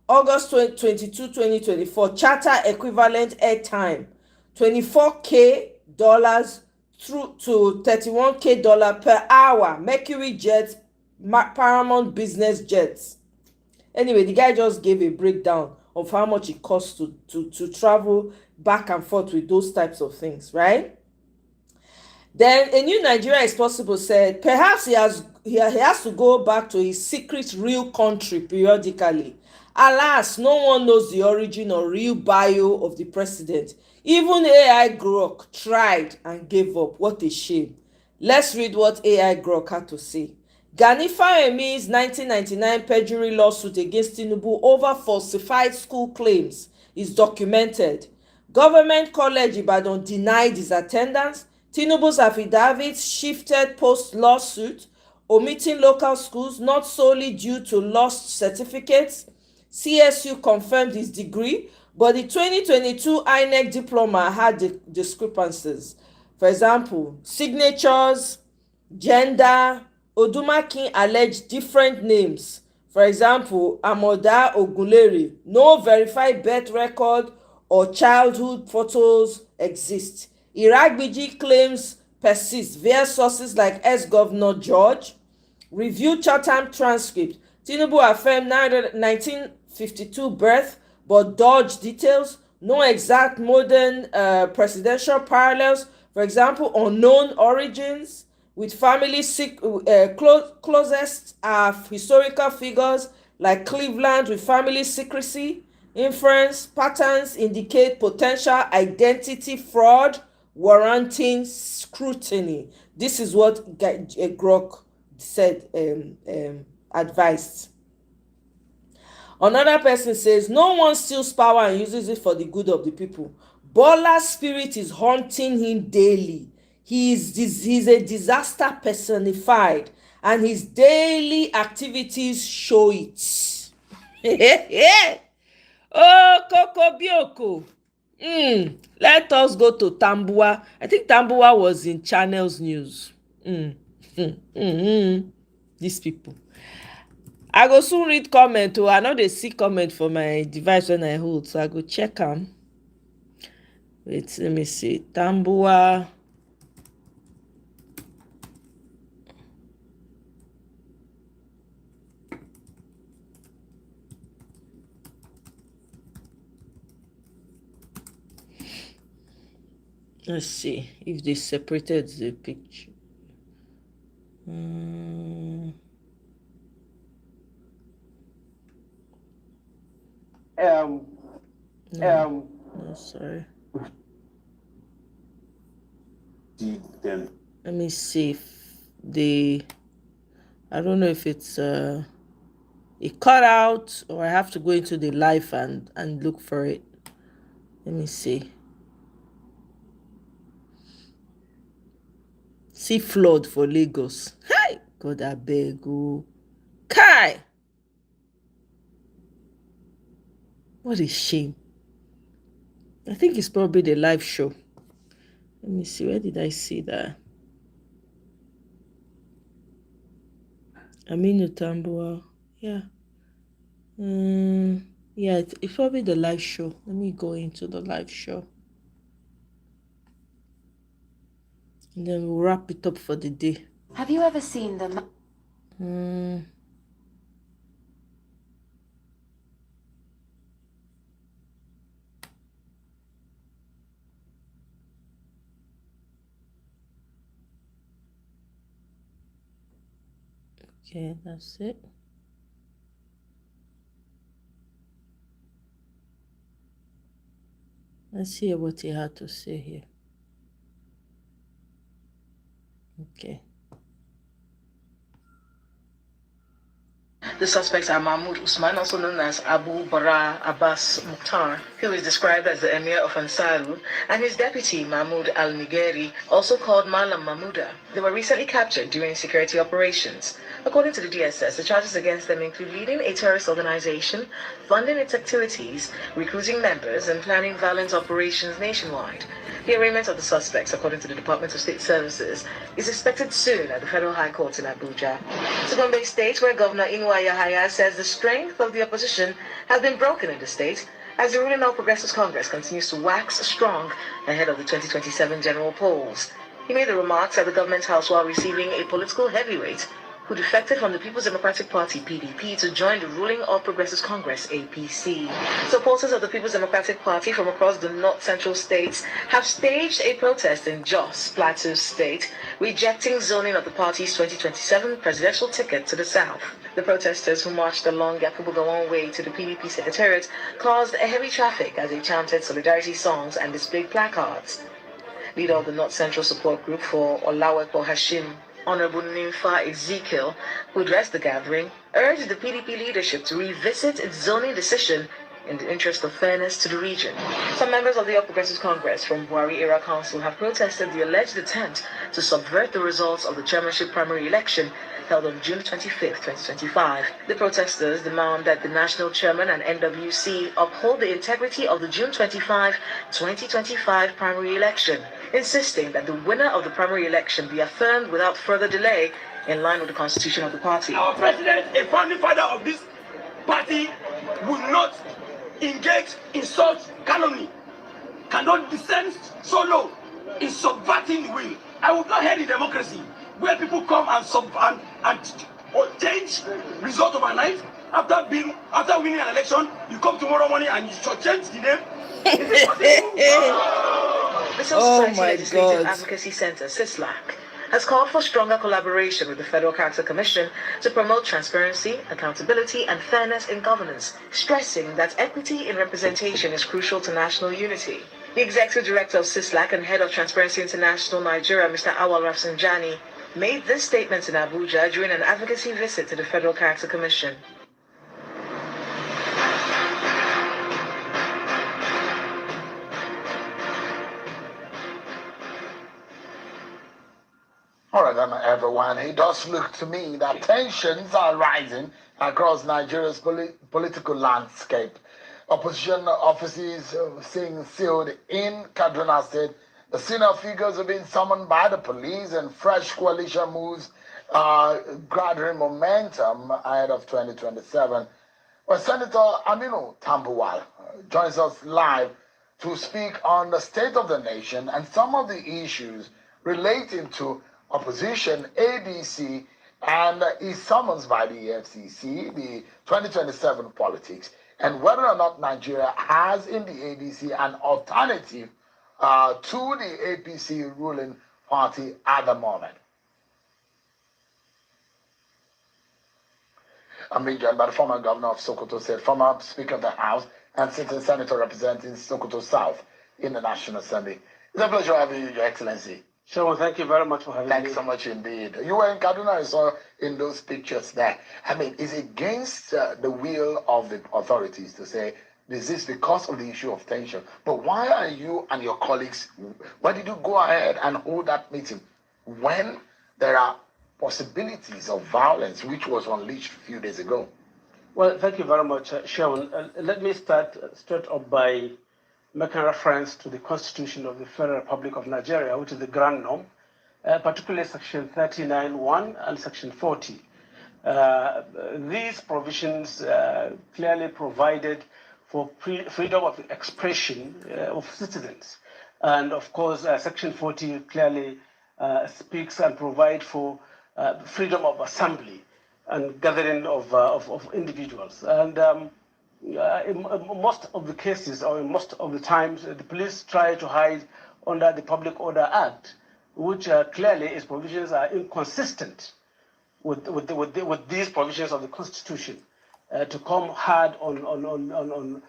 August 22, 2024. Charter equivalent airtime, $24K through to $31K per hour. Mercury Jets, Paramount Business Jets. Anyway, the guy just gave a breakdown of how much it costs to travel back and forth with those types of things, right? Then a new Nigeria is possible said perhaps he has to go back to his secret real country periodically. Alas, no one knows the origin or real bio of the president. Even AI Grok tried and gave up. What a shame. Let's read what AI Grok had to say. Gani Fayemi's 1999 perjury lawsuit against Tinubu over falsified school claims is documented. Government College Ibadan denied his attendance. Tinubu's affidavits shifted post-lawsuit, omitting local schools not solely due to lost certificates. CSU confirmed his degree, but the 2022 INEC diploma had discrepancies. For example, signatures, gender. Odumakin alleged different names. For example, Amoda Ogunleri, no verified birth record or childhood photos exist. Iragbiji claims persist via sources like ex-Governor George. Review Chatham transcript. Tinubu affirmed 1952 birth but dodged details. No exact modern presidential parallels. For example, unknown origins. With family closest are historical figures like Cleveland with family secrecy. Inference patterns indicate potential identity fraud warranting scrutiny. This is what Grok said, advised. Another person says, no one steals power and uses it for the good of the people. Bola's spirit is haunting him daily. He's a disaster personified, and his daily activities show it. Oh, Koko Bioko. Let us go to Tambua. I think Tambua was in Channel's News. These people. I go soon read comment. I know they see comment for my device when I hold, so I go check them. Wait, let me see. Tambua. Let's see if they separated the picture. No, sorry. Let me see if they. I don't know if it's it cut out or I have to go into the live and look for it. Let me see. See flood for Lagos. Hi, God, I beg you. Kai. What a shame. I think it's probably the live show. Let me see. Where did I see that? Aminu Tambua. Yeah. Yeah, it's probably the live show. Let me go into the live show. And then we'll wrap it up for the day. Have you ever seen them? Okay, that's it. Let's hear what he had to say here. Okay. The suspects are Mahmoud Usman, also known as Abu Bara Abbas Mukhtar, who is described as the Emir of Ansaru, and his deputy Mahmoud Al-Nigeri, also called Malam Mahmouda. They were recently captured during security operations. According to the DSS, the charges against them include leading a terrorist organization, funding its activities, recruiting members, and planning violent operations nationwide. The arraignment of the suspects, according to the Department of State Services, is expected soon at the Federal High Court in Abuja. To Gombe State, where Governor Inwa Yahaya says the strength of the opposition has been broken in the state as the ruling All Progressives Congress continues to wax strong ahead of the 2027 general polls. He made the remarks at the government house while receiving a political heavyweight who defected from the People's Democratic Party, PDP, to join the ruling All Progressives Congress, APC. Supporters of the People's Democratic Party from across the north-central states have staged a protest in Jos, Plateau State, rejecting zoning of the party's 2027 presidential ticket to the south. The protesters, who marched along Yakubu Gowon Way to the PDP secretariat, caused heavy traffic as they chanted solidarity songs and displayed placards. Leader of the North Central Support Group for Olawepo Hashim, Honorable Nimfa Ezekiel, who addressed the gathering, urged the PDP leadership to revisit its zoning decision in the interest of fairness to the region. Some members of the All Progressives Congress from Buhari-era Council have protested the alleged attempt to subvert the results of the chairmanship primary election held on June 25, 2025. The protesters demand that the national chairman and NWC uphold the integrity of the June 25, 2025 primary election. insisting that the winner of the primary election be affirmed without further delay in line with the constitution of the party. Our president, a founding father of this party, will not engage in such calumny, cannot descend so low in subverting the will. I would not head in democracy where people come and change result overnight. After winning an election, you come tomorrow morning and you should change the name. The Civil Society Legislative Advocacy Center, CISLAC, has called for stronger collaboration with the Federal Character Commission to promote transparency, accountability, and fairness in governance, stressing that equity in representation is crucial to national unity. The Executive Director of CISLAC and Head of Transparency International Nigeria, Mr. Awal Rafsanjani, made this statement in Abuja during an advocacy visit to the Federal Character Commission. All right, then, everyone. It does look to me that tensions are rising across Nigeria's political landscape. Opposition offices being sealed in Kaduna State. The senior figures have been summoned by the police, and fresh coalition moves are gathering momentum ahead of 2027. Well, Senator Aminu Tambuwal joins us live to speak on the state of the nation and some of the issues relating to opposition, ADC, and his summons by the FCC, the 2027 politics, and whether or not Nigeria has in the ADC an alternative to the APC ruling party at the moment. I'm being joined by the former governor of Sokoto State, former Speaker of the House, and sitting senator representing Sokoto South in the National Assembly. It's a pleasure having you, Your Excellency. Sure, so thank you very much for having me. Thanks so much indeed. You were in Kaduna, I saw in those pictures there. I mean, is it against the will of the authorities to say this is because of the issue of tension? But why are you and your colleagues, why did you go ahead and hold that meeting when there are possibilities of violence which was unleashed a few days ago? Well, thank you very much, Sharon. Let me start straight up by making reference to the Constitution of the Federal Republic of Nigeria, which is the grand norm, particularly Section 39(1) and Section 40. These provisions clearly provided for freedom of expression of citizens. And of course, Section 40 clearly speaks and provides for freedom of assembly and gathering of individuals. And in most of the cases, or in most of the times, the police try to hide under the Public Order Act, which clearly its provisions are inconsistent with these provisions of the Constitution, to come hard on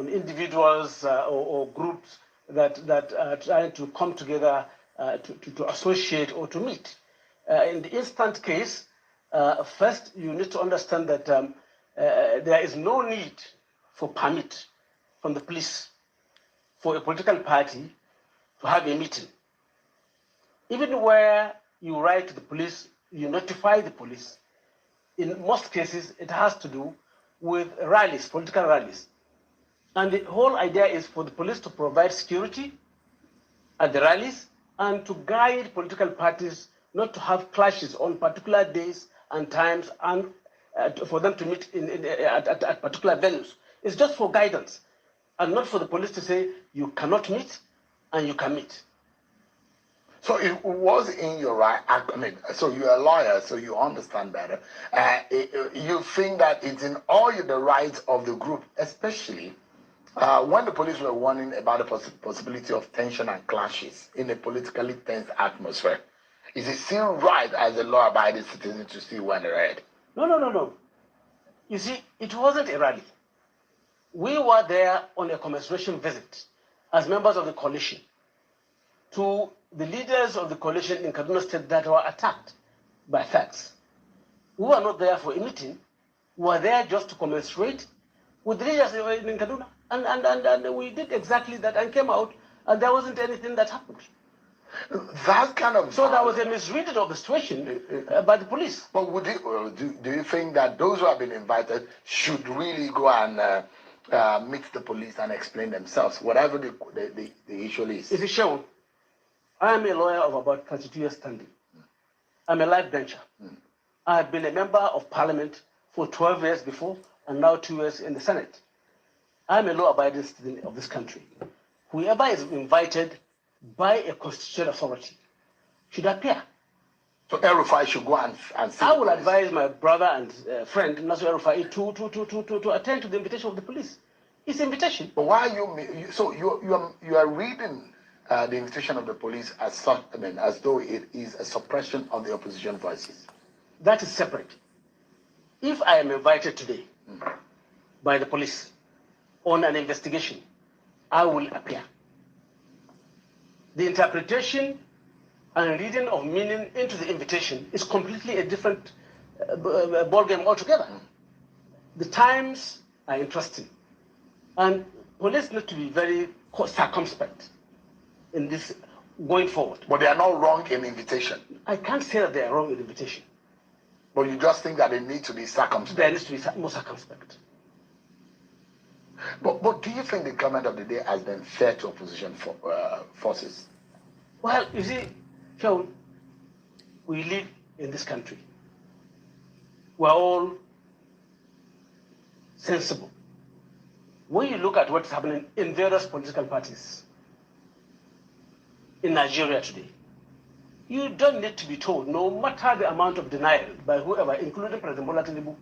individuals or groups that are trying to come together to associate or to meet. In the instant case, first you need to understand that there is no need for permit from the police for a political party to have a meeting. Even where you write to the police, you notify the police, in most cases it has to do with rallies, political rallies. And the whole idea is for the police to provide security at the rallies and to guide political parties not to have clashes on particular days and times, and for them to meet at particular venues. It's just for guidance, and not for the police to say you cannot meet and you can meet. So it was in your right, I mean, so you're a lawyer, so you understand better. You think that it's in all the rights of the group, especially when the police were warning about the possibility of tension and clashes in a politically tense atmosphere. Is it still right as a law-abiding citizen to see when ahead? No. You see, it wasn't a rally. We were there on a commemoration visit as members of the coalition to the leaders of the coalition in Kaduna State that were attacked by thugs. We were not there for a meeting. We were there just to commiserate with the leaders in Kaduna. And we did exactly that and came out, and there wasn't anything that happened. That kind of... So there was a misreading of the situation by the police. But would you, do you think that those who have been invited should really go and meet the police and explain themselves, whatever the issue is? Is it shown? I am a lawyer of about 32 years standing. I'm a life bencher. I have been a member of parliament for 12 years before and now 2 years in the Senate. I'm a law-abiding citizen of this country. Whoever is invited by a constitutional authority should appear. So El-Rufai should go and see. I will advise my brother and friend, Nasir El-Rufai, to attend to the invitation of the police. It's an invitation. But why you are reading the invitation of the police as such, I mean, as though it is a suppression of the opposition voices? That is separate. If I am invited today by the police on an investigation, I will appear. The interpretation and reading of meaning into the invitation is completely a different ballgame altogether. The times are interesting, and police need to be very circumspect in this going forward. But they are not wrong in invitation. I can't say that they are wrong in invitation. But you just think that they need to be circumspect. There needs to be more circumspect. But do you think the government of the day has been fair to opposition forces? Well, you see, Sean, we live in this country. We're all sensible. When you look at what's happening in various political parties in Nigeria today, you don't need to be told, no matter the amount of denial by whoever, including President Bola Tinubu,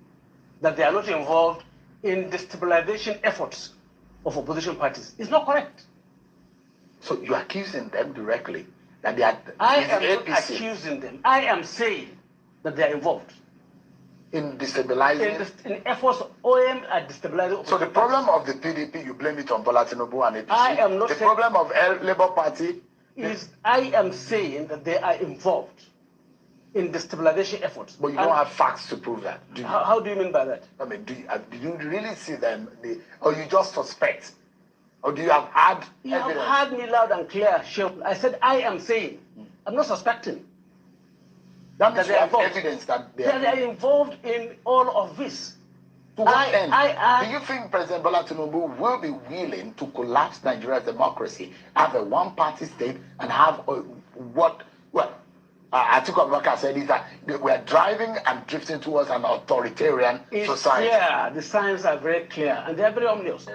that they are not involved in destabilization efforts of opposition parties. It's not correct. So you're accusing them directly that they are... I am not accusing them. I am saying that they are involved. In destabilizing... In efforts aimed at destabilizing... So the problem of the PDP, you blame it on Bola Tinubu and APC. I am not the problem of Labour Party... is I am saying that they are involved in destabilization efforts. But you don't have facts to prove that, do you? How do you mean by that? I mean, did you really see them, or you just suspect? Or do you have had evidence? You have heard me loud and clear, Sheikh. I said I am saying. I'm not suspecting. That means you have evidence that they are involved in all of this. To what end? Do you think President Bola Tinubu will be willing to collapse Nigeria's democracy, have a one-party state, and have Atiku Abubakar said is that we are driving and drifting towards an authoritarian society? Yeah, the signs are very clear, and they are very ominous.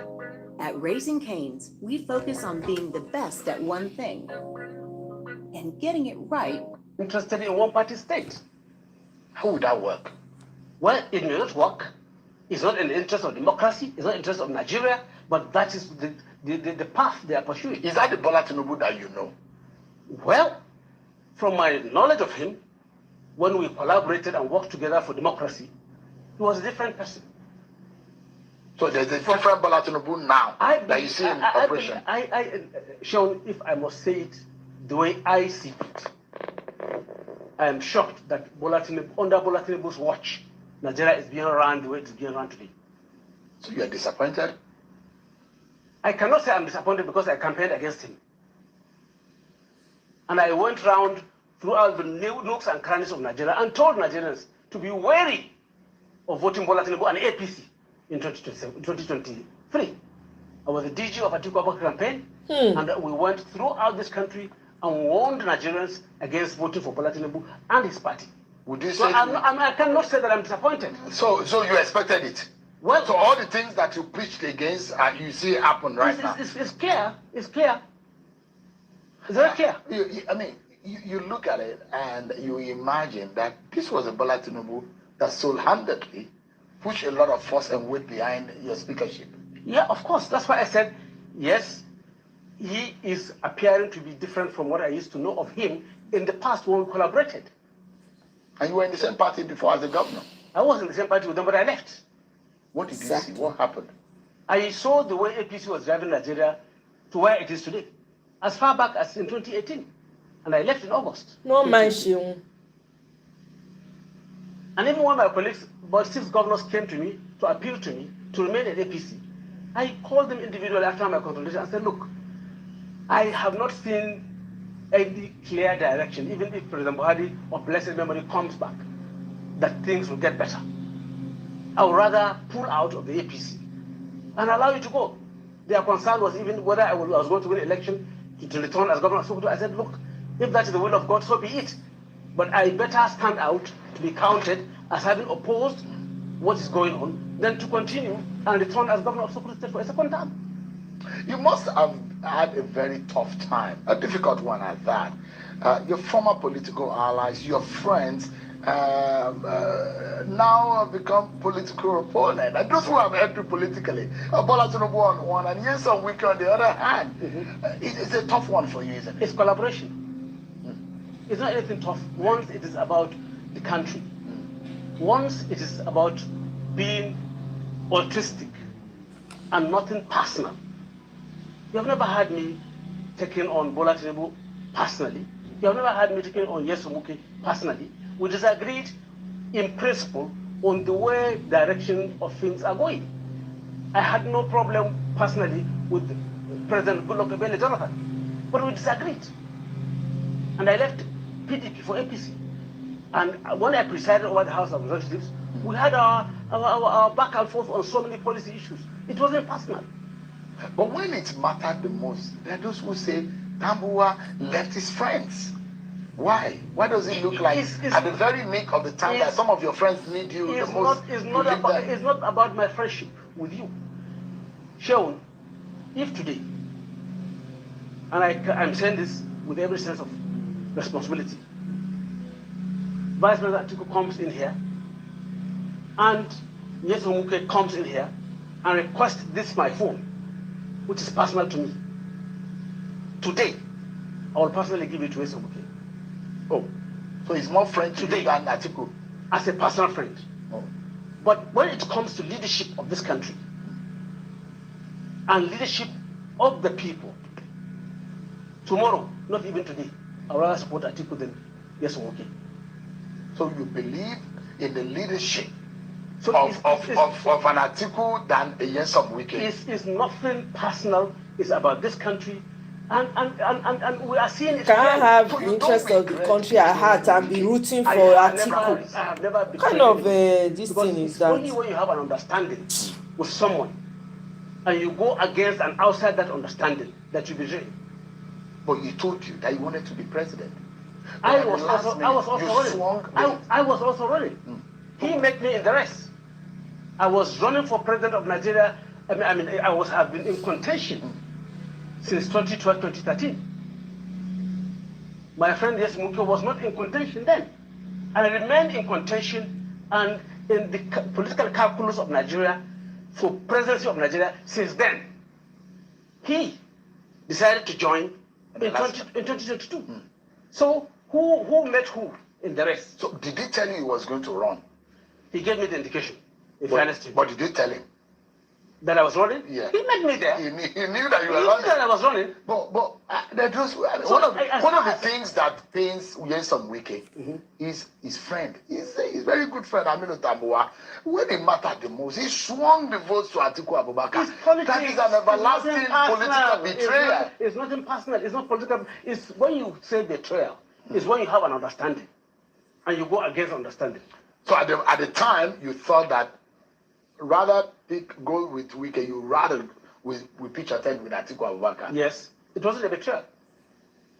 At Raising Cane's, we focus on being the best at one thing and getting it right. Interested in one-party state. How would that work? Well, it may not work. It's not in the interest of democracy. It's not in the interest of Nigeria. But that is the path they are pursuing. Is that the Bola Tinubu that you know? Well, from my knowledge of him, when we collaborated and worked together for democracy, he was a different person. So there's a different Bola Tinubu now that you see in operation. Sean, if I must say it the way I see it, I am shocked that under Bola Tinubu's watch, Nigeria is being run the way it's being run today. So you are disappointed? I cannot say I'm disappointed because I campaigned against him. And I went round throughout the nooks and crannies of Nigeria and told Nigerians to be wary of voting Bola Tinubu and APC in 2023. I was the DG of Atiku Abubakar campaign, and we went throughout this country and warned Nigerians against voting for Bola Tinubu and his party. Would you So say I cannot say that I'm disappointed. So you expected it? Well, so all the things that you preached against, you see happen right now? It's clear. It's clear. It's very clear. You look at it and you imagine that this was a Bola Tinubu that single-handedly pushed a lot of force and weight behind your speakership. Yeah, of course. That's why I said, yes, he is appearing to be different from what I used to know of him in the past when we collaborated. And you were in the same party before as a governor? I was in the same party with them, but I left. What did you see? What happened? I saw the way APC was driving Nigeria to where it is today, as far back as in 2018. And I left in August. No mention. And even when my colleagues, about 6 governors, came to me to appeal to me to remain at APC, I called them individually after my consultation and said, look, I have not seen any clear direction, even if President Buhari of blessed memory comes back, that things will get better. I would rather pull out of the APC and allow you to go. Their concern was even whether I was going to win an election to return as governor. So I said, look, If that is the will of God, so be it. But I better stand out to be counted as having opposed what is going on than to continue and return as governor of Sokoto State for a second term. You must have had a very tough time, a difficult one at that. Your former political allies, your friends, now have become political opponents. And those who have helped you politically, Bola Tinubu on one and Nyesom Wike on the other hand. It's a tough one for you, isn't it? It's collaboration. It's not anything tough. Once it is about the country. Once it is about being altruistic and nothing personal. You have never had me taking on Bola Tinubu personally. You have never had me taking on Nyesom Wike personally. We disagreed in principle on the way direction of things are going. I had no problem personally with President Goodluck Ebele Jonathan, but we disagreed. And I left PDP for APC. And when I presided over the House of Representatives, we had our back and forth on so many policy issues. It wasn't personal. But when it mattered the most, there are those who say Tambuwa left his friends. Why? Why does it look like at the very nick of the time that some of your friends need you the most? It's not about my friendship with you. Shaun, if today, and I'm saying this with every sense of responsibility, Vice President Atiku comes in here and Nyesom Wike comes in here and requests this my phone, which is personal to me. Today, I will personally give it to Nyesom Wike. Oh, so he's more friend today than Atiku? As a personal friend. Oh. But when it comes to leadership of this country and leadership of the people, tomorrow, not even today, I would rather support Atiku than Nyesom Wike. So you believe in the leadership of an Atiku than a Nyesom Wike? It's nothing personal. It's about this country. And we are seeing it. Can I have the interest of the country at heart and be rooting for Atiku? I have never What kind of this thing is that? Only when you have an understanding with someone and you go against and outside that understanding that you betray. But he told you that he wanted to be president. I was also running. He made me in the race. I was running for president of Nigeria. I have been in contention since 2012, 2013. My friend Nyesom Wike was not in contention then. And I remained in contention and in the political calculus of Nigeria for presidency of Nigeria since then. He decided to join in 2022. So who met who in the race? So did he tell you he was going to run? He gave me the indication, in fairness to you. But did you tell him? That I was running? Yeah. He met me there. He knew that you were running. He knew that I was running. But one of the things that pains Nyesom Wike is his friend. He's a very good friend, Aminu Tambuwa. When it mattered the most, he swung the votes to Atiku Abubakar. That is an everlasting political betrayal. It's nothing personal. It's not political. It's when you say betrayal, it's when you have an understanding and you go against understanding. So at the time, you thought that rather go with Wike, you rather we pitch a tent with Atiku Abubakar. Yes, it wasn't a betrayal.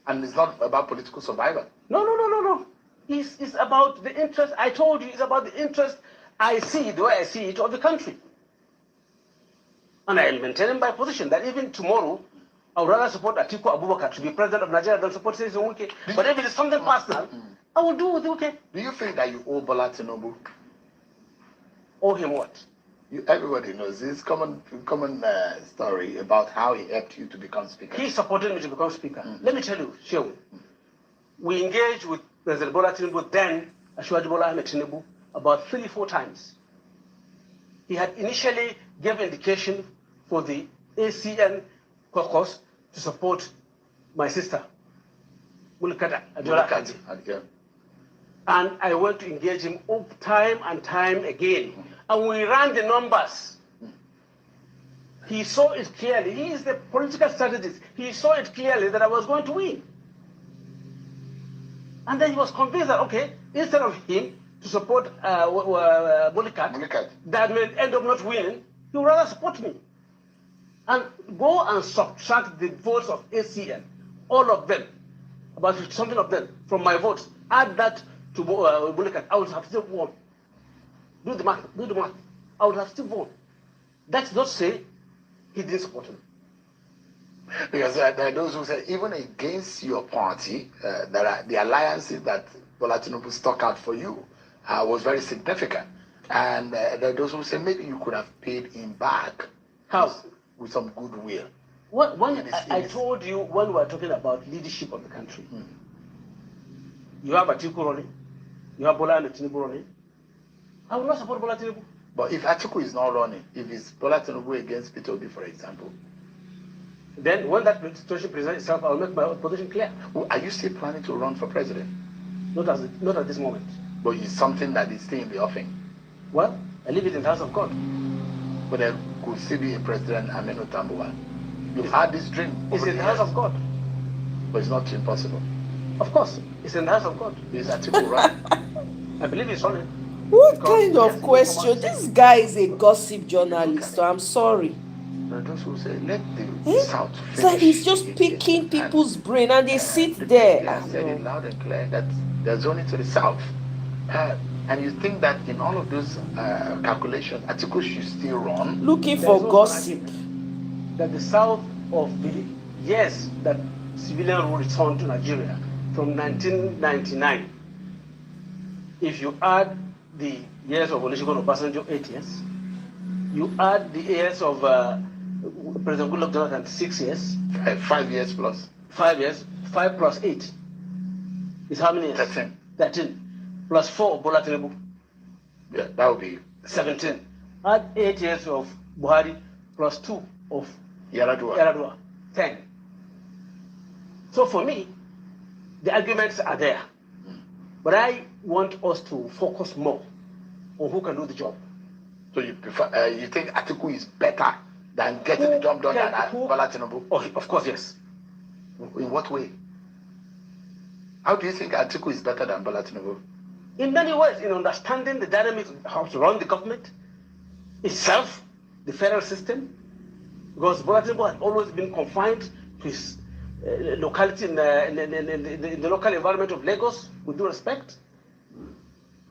And it's not about political survival. No. It's about the interest. I told you, it's about the interest I see, the way I see it, of the country. And I am maintaining my position that even tomorrow, I would rather support Atiku Abubakar to be president of Nigeria than support Nyesom Wike. But if it is something personal, I will do with Wike. Do you think that you owe Bola Tinubu? Owe him what? Everybody knows this common story about how he helped you to become speaker. He supported me to become speaker. Let me tell you, Shaun, we engaged with President Bola Tinubu, then Asiwaju Bola Ahmed Tinubu, about 3-4 times. He had initially given indication for the ACN caucus to support my sister, Mulukata Ajola. And I went to engage him time and time again. And we ran the numbers. He saw it clearly. He is the political strategist. He saw it clearly that I was going to win. And then he was convinced that, okay, instead of him to support Mulikat, that may end up not winning, he would rather support me. And go and subtract the votes of ACN, all of them, about 50 something of them from my votes. Add that to Bulikat, I would have still won. Do the math. I would have still won. That's not say he didn't support him. Because there are those who say even against your party, there are the alliances that Bola Tinubu stuck out for you was very significant. And there are those who say maybe you could have paid him back. How? With some goodwill. I told you when we were talking about leadership of the country. You have Atiku running, you have Bola Tinubu running. I will not support Bola Tinubu. But if Atiku is not running, if it's Bola Tinubu against Peter Obi, for example, then when that situation presents itself, I will make my position clear. Well, are you still planning to run for president? Not at this moment. But it's something that is still in the offing. Well, I leave it in the hands of God. But there could still be a president, Aminu Tambuwa. You've had this dream. It's in the hands of God. But it's not impossible. Of course, it's in the hands of God. Is Atiku right? I believe it's running. What kind of question? This guy is a gossip journalist, so I'm sorry. Those who say, let the South finish. So he's just picking people's brain and they sit there. I said it loud and clear that there's only to the South. And you think that in all of those calculations, Atiku should still run? Looking for gossip. That the South of the years that civilian rule returned to Nigeria from 1999, if you add the years of Olusegun Obasanjo, 8 years, you add the years of President Goodluck Jonathan, 6 years. 5 years plus. 5 years. 5 plus 8 is how many years? 13. 13. Plus 4 of Bola Tinubu. Yeah, that would be 17. Add 8 years of Buhari plus 2 of Yaradua. 10. So for me, the arguments are there. But I want us to focus more on who can do the job. So you prefer, you think Atiku is better than getting the job done than Bola Tinubu? Oh, of course, yes. In what way? How do you think Atiku is better than Bola Tinubu? In many ways, in understanding the dynamics of how to run the government itself, the federal system, because Bola Tinubu had always been confined to his locality in the local environment of Lagos, with due respect.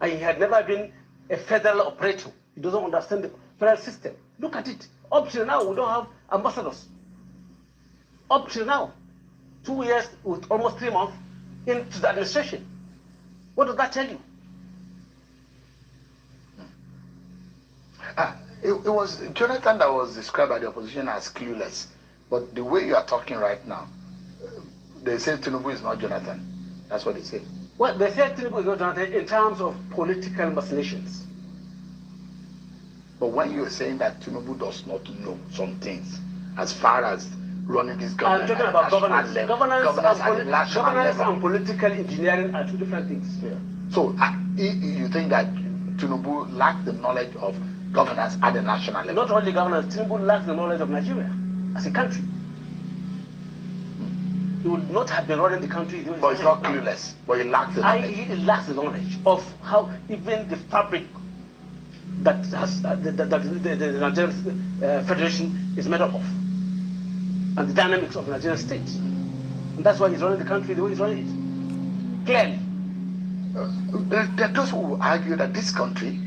And he had never been a federal operator. He doesn't understand the federal system. Look at it. Up till now, we don't have ambassadors. Up till now, 2 years with almost 3 months into the administration. What does that tell you? It was Jonathan that was described by the opposition as clueless. But the way you are talking right now, they say Tinubu is not Jonathan. That's what they say. Well, they say Tinubu is not Jonathan in terms of political machinations. But when you're saying that Tinubu does not know some things, as far as running this government, I'm talking about governance. Governance and political engineering are two different things. Yeah. So you think that Tinubu lacks the knowledge of governance at the national level? Not only governance, Tinubu lacks the knowledge of Nigeria as a country. He would not have been running the country. But he's not clueless. But he lacks the knowledge. He lacks the knowledge of how even the fabric that has the Nigerian Federation is made up of, and the dynamics of the Nigerian state. And that's why he's running the country the way he's running it. Clearly. There are those who argue that this country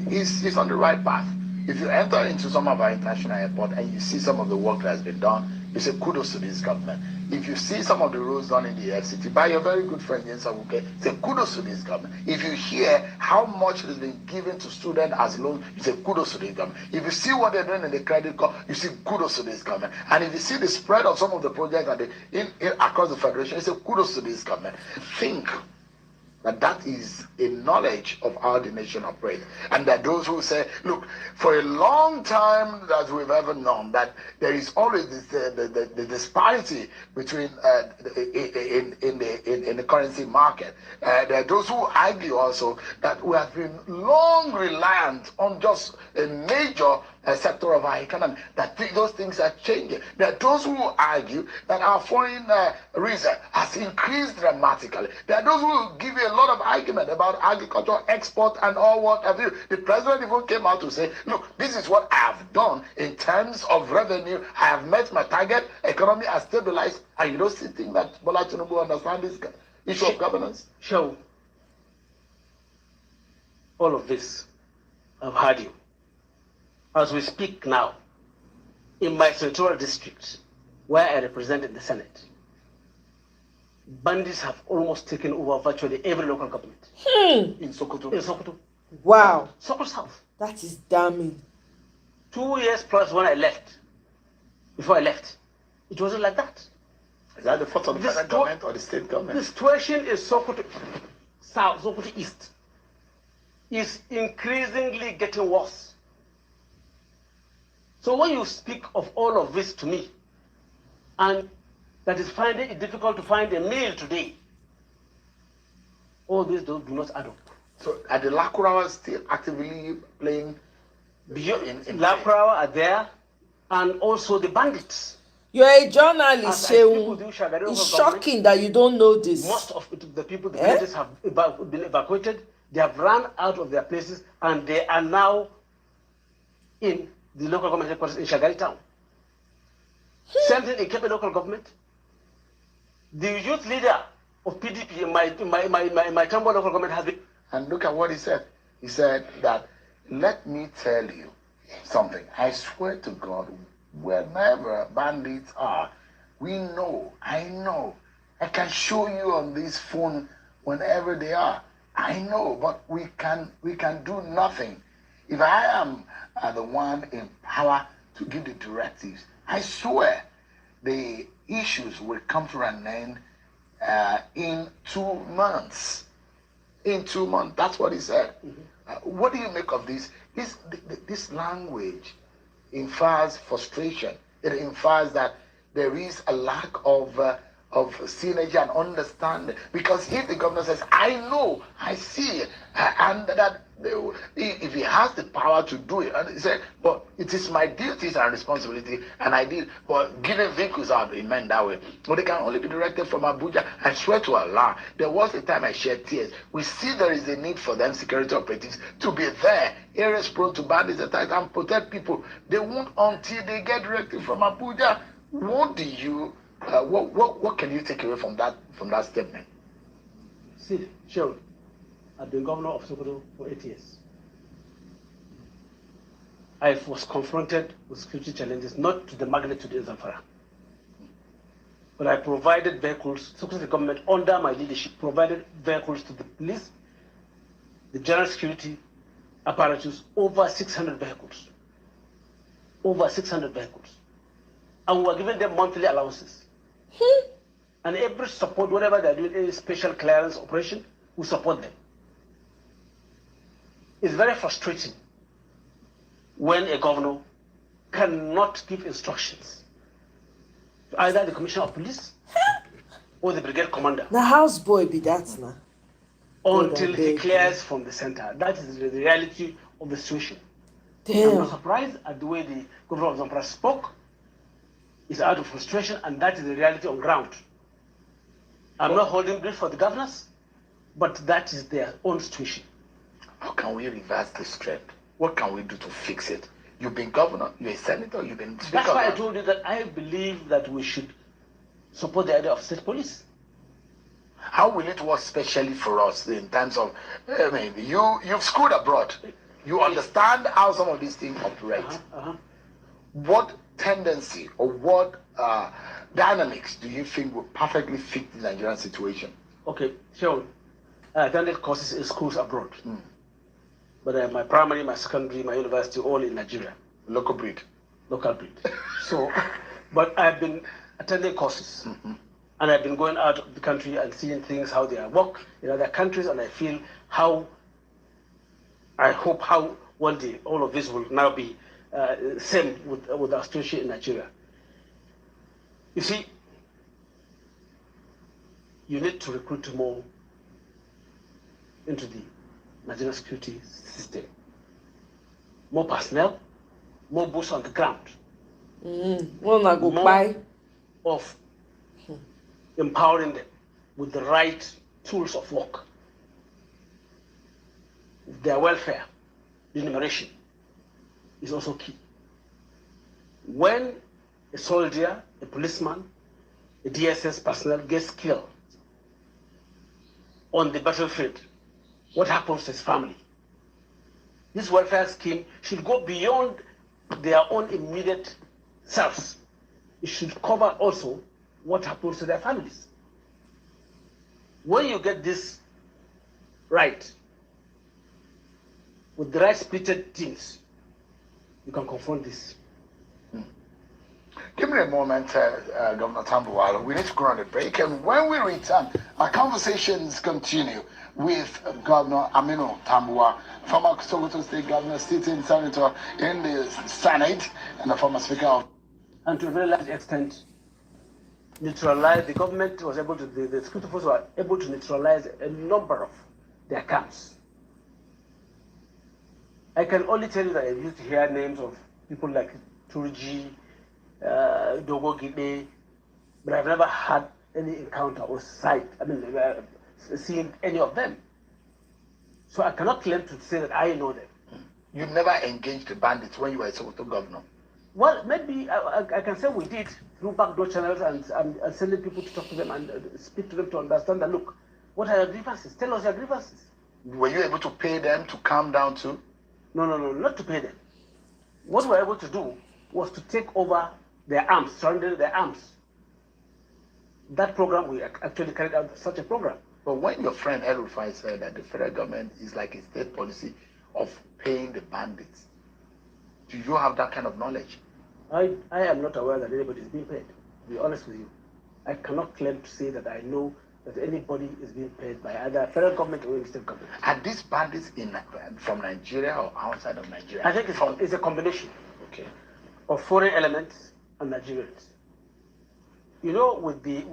is on the right path. If you enter into some of our international airports and you see some of the work that has been done, you say kudos to this government. If you see some of the roads done in the FCT by your very good friend Yensa Wuke, say kudos to this government. If you hear how much has been given to students as loans, you say kudos to this government. If you see what they're doing in the credit card, you say kudos to this government. And if you see the spread of some of the projects that they across the federation, you say kudos to this government. Think that is a knowledge of how the nation operates. And that those who say, look, for a long time that we've ever known, that there is always this, the disparity between in the currency market. There are those who argue also that we have been long reliant on just a major sector of our economy, that those things are changing. There are those who argue that our foreign reserve has increased dramatically. There are those who give you a lot of argument about agriculture, export, and all what have you. The president even came out to say, look, this is what I have done in terms of revenue. I have met my target, economy has stabilized, and you don't think that Bola Tinubu understand this issue of governance? Sure. All of this, I've heard you. As we speak now, in my senatorial district, where I represent in the Senate, bandits have almost taken over virtually every local government. In Sokoto. In Sokoto. Wow. Sokoto South. That is damning. 2 years plus when I left, before I left, it wasn't like that. Is that the fault of the federal government or the state government? The situation in Sokoto South, Sokoto East, is increasingly getting worse. So when you speak of all of this to me, and that is finding it difficult to find a meal today, all these do not add up. So are the Lakurawas still actively playing? Lakurawa are there, and also the bandits. You're a journalist, Shehu. It's shocking that you don't know this. Most of the people, the villages have been evacuated. They have run out of their places, and they are now in the local government headquarters in Shagari town. Same thing in Kepe local government. The youth leader of PDP in my Tambo local government has been. And look at what he said. He said that, let me tell you something. I swear to God, wherever bandits are, I know. I can show you on this phone whenever they are. I know, but we can do nothing. If I am the one in power to give the directives, I swear the issues will come to an end in 2 months. In 2 months, that's what he said. What do you make of this? This language infers frustration. It infers that there is a lack of synergy and understanding. Because if the governor says, I know, I see, and that if he has the power to do it, and he said, but it is my duties and responsibility, and I did, but giving vehicles out, it meant that way. But they can only be directed from Abuja. I swear to Allah, there was a time I shed tears. We see there is a need for them security operatives to be there, areas prone to bandits attacks, and protect people. They won't until they get directed from Abuja. What do you what can you take away from that statement? See, sure. I've been governor of Sokoto for 8 years. I was confronted with security challenges, not to the magnitude in Zamfara. But I provided vehicles, Sokoto government under my leadership provided vehicles to the police, the general security apparatus, over 600 vehicles. Over 600 vehicles. And we were giving them monthly allowances. And every support, whatever they're doing, any special clearance operation, we support them. It's very frustrating when a governor cannot give instructions to either the commissioner of police or the brigade commander. The houseboy be that now. Until he clears from the center. That is the reality of the situation. Damn. I'm not surprised at the way the governor of Zamfara spoke. It's out of frustration, and that is the reality on ground. I'm not holding brief for the governors, but that is their own situation. How can we reverse this trend? What can we do to fix it? You've been governor, you're a senator, you've been speaker. That's why I told you that I believe that we should support the idea of state police. How will it work specially for us in terms of, you've schooled abroad. You understand how some of these things operate. What tendency or what dynamics do you think will perfectly fit the Nigerian situation? Okay, sure. I attended courses in schools abroad. But my primary, my secondary, my university, all in Nigeria. Local breed. Local breed. So, but I've been attending courses. And I've been going out of the country and seeing things, how they work in other countries, and I feel I hope how one day all of this will now be same with our situation in Nigeria. You see, you need to recruit more into the Nigerian security system. More personnel, more boots on the ground. More of empowering them with the right tools of work. their welfare, remuneration, is also key. When a soldier, a policeman, a DSS personnel gets killed on the battlefield, what happens to his family? This welfare scheme should go beyond their own immediate selves. It should cover also what happens to their families. When you get this right, with the right splitted teams, you can confront this. Give me a moment, Governor Tambuwal. We need to go on a break, and when we return, our conversations continue with Governor Aminu Tambuwal, former Sokoto State Governor, sitting senator in the Senate, and the former Speaker of. And to a very large extent, neutralize, the government was able to, the security forces were able to neutralize a number of their camps. I can only tell you that I used to hear names of people like Turji, Dogo Gide, but I've never had any encounter or seen any of them. So I cannot claim to say that I know them. You never engaged the bandits when you were a Sokoto governor? Well, maybe I can say we did through backdoor channels and sending people to talk to them and speak to them to understand that, look, what are your grievances? Tell us your grievances. Were you able to pay them to calm down too? No, not to pay them. What we were able to do was to take over their arms, surrender their arms. That program, we actually carried out such a program. But when your friend El Rufai said that the federal government is like a state policy of paying the bandits, do you have that kind of knowledge? I am not aware that anybody is being paid, to be honest with you. I cannot claim to say that I know that anybody is being paid by either federal government or state government. Are these bandits from Nigeria or outside of Nigeria? I think it's a combination, okay, of foreign elements and Nigerians. You know, with the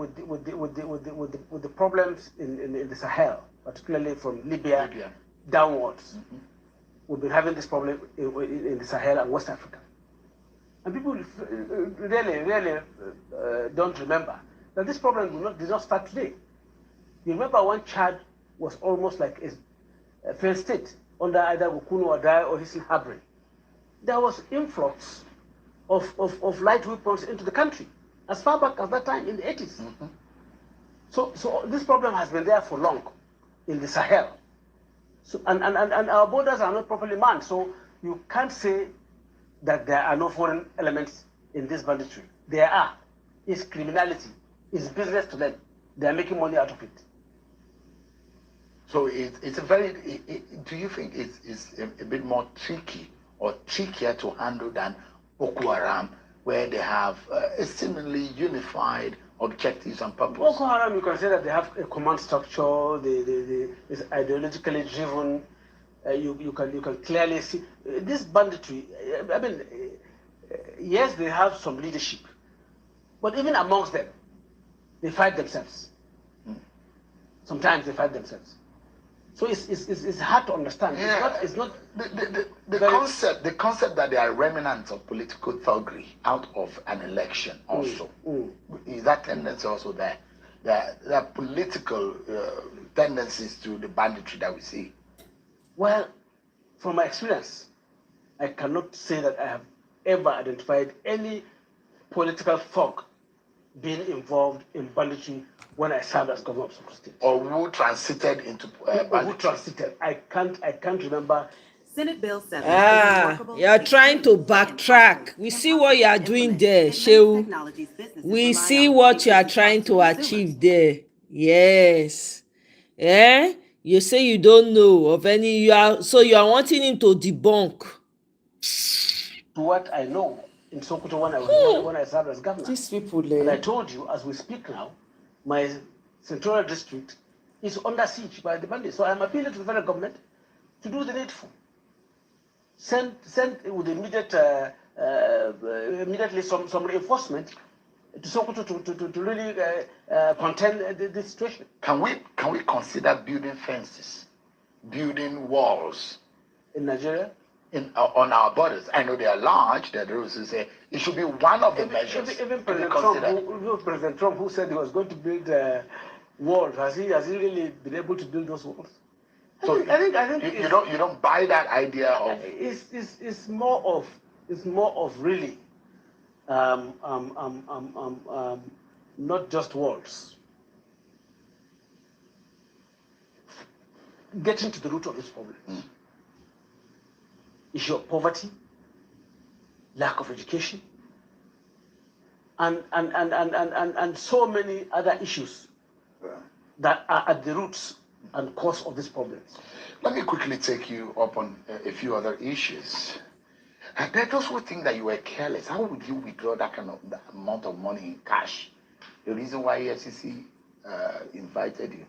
problems in the Sahel, particularly from Libya. Downwards, we've been having this problem in the Sahel and West Africa. And people really don't remember that this problem did not start today. You remember when Chad was almost like a failed state under either Wukunu Wadai or Hisn Habre. There was influx of light weapons into the country as far back as that time in the 80s. So this problem has been there for long in the Sahel. So, and our borders are not properly manned, so you can't say that there are no foreign elements in this banditry. There are. It's criminality. It's business to them. They are making money out of it. So it's a very, do you think it's a bit more tricky or trickier to handle than Boko Haram, where they have a seemingly unified objectives and purpose? Boko Haram, you can say that they have a command structure, it's ideologically driven. You can clearly see this banditry. I mean, yes, they have some leadership, but even amongst them, they fight themselves. Sometimes they fight themselves. So it's hard to understand. Yeah. It's not the concept that they are remnants of political thuggery out of an election also. Is that tendency also there? There are political tendencies to the banditry that we see. Well, from my experience, I cannot say that I have ever identified any political thug being involved in banditry when I served as governor of Sokoto State. Or who transited into banditry. Who transited? I can't remember. Senate Bill 7. You're trying to backtrack. We see what you are doing there, Shehu. We see what you are trying to achieve there. Yes. Eh? You say you don't know of any, so you are wanting him to debunk. To what I know in Sokoto when I served as governor. These people, and I told you, as we speak now, my senatorial district is under siege by the bandits. So I'm appealing to the federal government to do the needful. Send with immediately some reinforcement to Sokoto to really contend this situation. Can we consider building fences, building walls in Nigeria? On our borders? I know they are large. There are those who say it should be one of the measures. Even President Trump, who said he was going to build walls, has he really been able to build those walls? So I think you don't buy that idea of it's more of really not just words. Getting to the root of this problem. Issue of poverty, lack of education, and so many other issues that are at the roots and cause of this problem. Let me quickly take you up on a few other issues. And there are those who think that you were careless. How would you withdraw that amount of money in cash? The reason why EFCC invited you.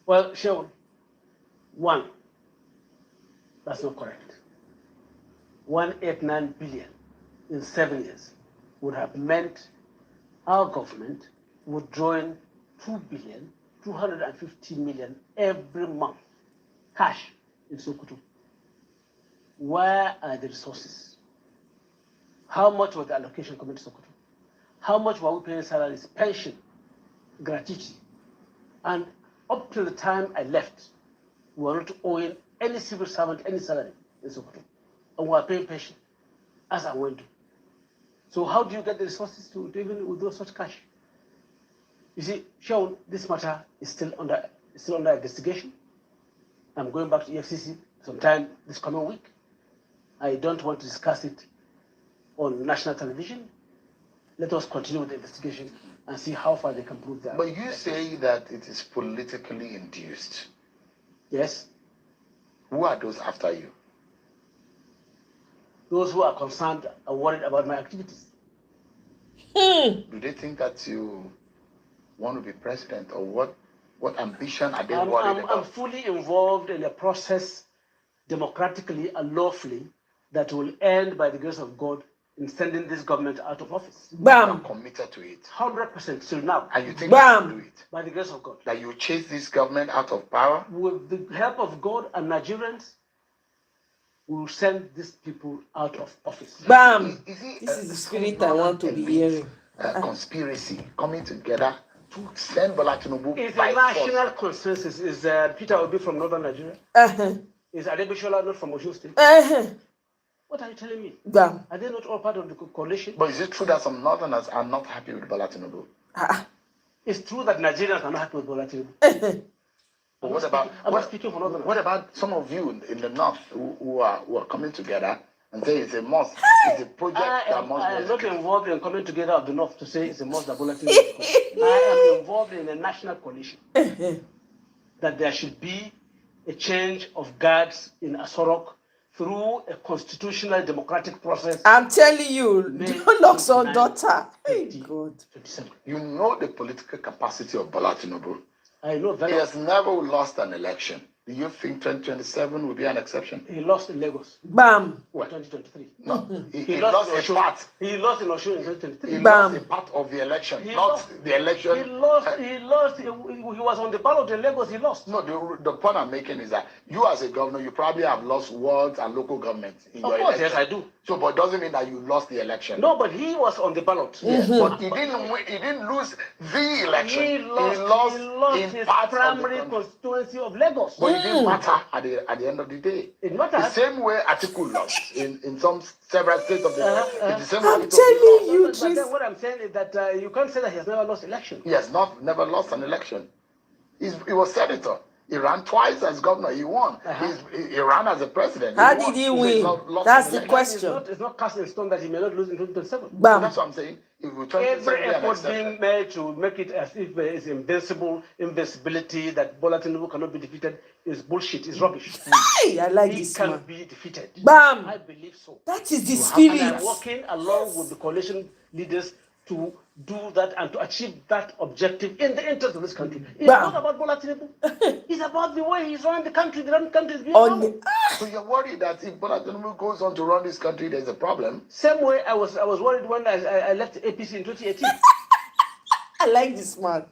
Well, Shaun, one, that's not correct. 189 billion in 7 years would have meant our government withdrawing 2.250 billion every month, cash in Sokoto. Where are the resources? How much was the allocation coming to Sokoto? How much were we paying salaries, pension, gratuity? And up to the time I left, we were not owing any civil servant any salary in Sokoto. And we were paying pension as I went to. So how do you get the resources to even withdraw such cash? You see, Shaun, this matter is still under investigation. I'm going back to EFCC sometime this coming week. I don't want to discuss it on national television. Let us continue with the investigation and see how far they can prove that. But you say that it is politically induced. Yes. Who are those after you? Those who are concerned are worried about my activities. Do they think that you want to be president, or what ambition are they worried about? I'm fully involved in a process democratically and lawfully that will end by the grace of God in sending this government out of office. Bam! I'm committed to it. 100% till now. And you think you can do it? By the grace of God. That you chase this government out of power? With the help of God and Nigerians, we will send these people out of office. Bam! This is the spirit I want to be hearing. Conspiracy coming together to send Bola Tinubu. It's a national consensus. Is Peter Obi from northern Nigeria? Is Adebishola not from Osun State? What are you telling me? Bam. Are they not all part of the coalition? But is it true that some northerners are not happy with Bola Tinubu? It's true that Nigerians are not happy with Bola Tinubu. But what about some of you in the north who are coming together and say it's a must, it's a project that must be I am not involved in coming together of the north to say it's a must that Bola Tinubu I am involved in a national coalition that there should be a change of guards in Asorok through a constitutional democratic process. I'm telling you, don't lock son daughter. Hey, God. You know the political capacity of Bola Tinubu. I know very He has never lost an election. Do you think 2027 will be an exception? He lost in Lagos. Bam. What? 2023. No. He lost a part. He lost in Osun in 2023. He lost a part of the election, the election. He lost. He was on the ballot in Lagos. He lost. No, the point I'm making is that you as a governor, you probably have lost wards and local governments in your election. Yes, I do. So, but it doesn't mean that you lost the election. No, but he was on the ballot. Yes, but he didn't win, he didn't lose the election. He lost his primary constituency of Lagos. But it didn't matter at the end of the day. It matters. The same way Atiku lost in some several states of the it's the same I'm way telling you, but then what I'm saying is that you can't say that he has never lost election. He has never lost an election. He was senator. He ran twice as governor. He won. He ran as a president. How did he win? That's the question. It's not cast in stone that he may not lose in 2027. So that's what I'm saying. Every effort being made to make it as if there is invincibility, that Bola Tinubu cannot be defeated is bullshit, is rubbish. Hey, I like this man. He can be defeated. Bam! I believe so. That is the spirit. And I'm working along with the coalition leaders to do that and to achieve that objective in the interest of this country. It's not about Bola Tinubu. It's about the way he's running the country. The running country is being run. So you're worried that if Bola Tinubu goes on to run this country, there's a problem? Same way I was worried when I left APC in 2018. I like this man.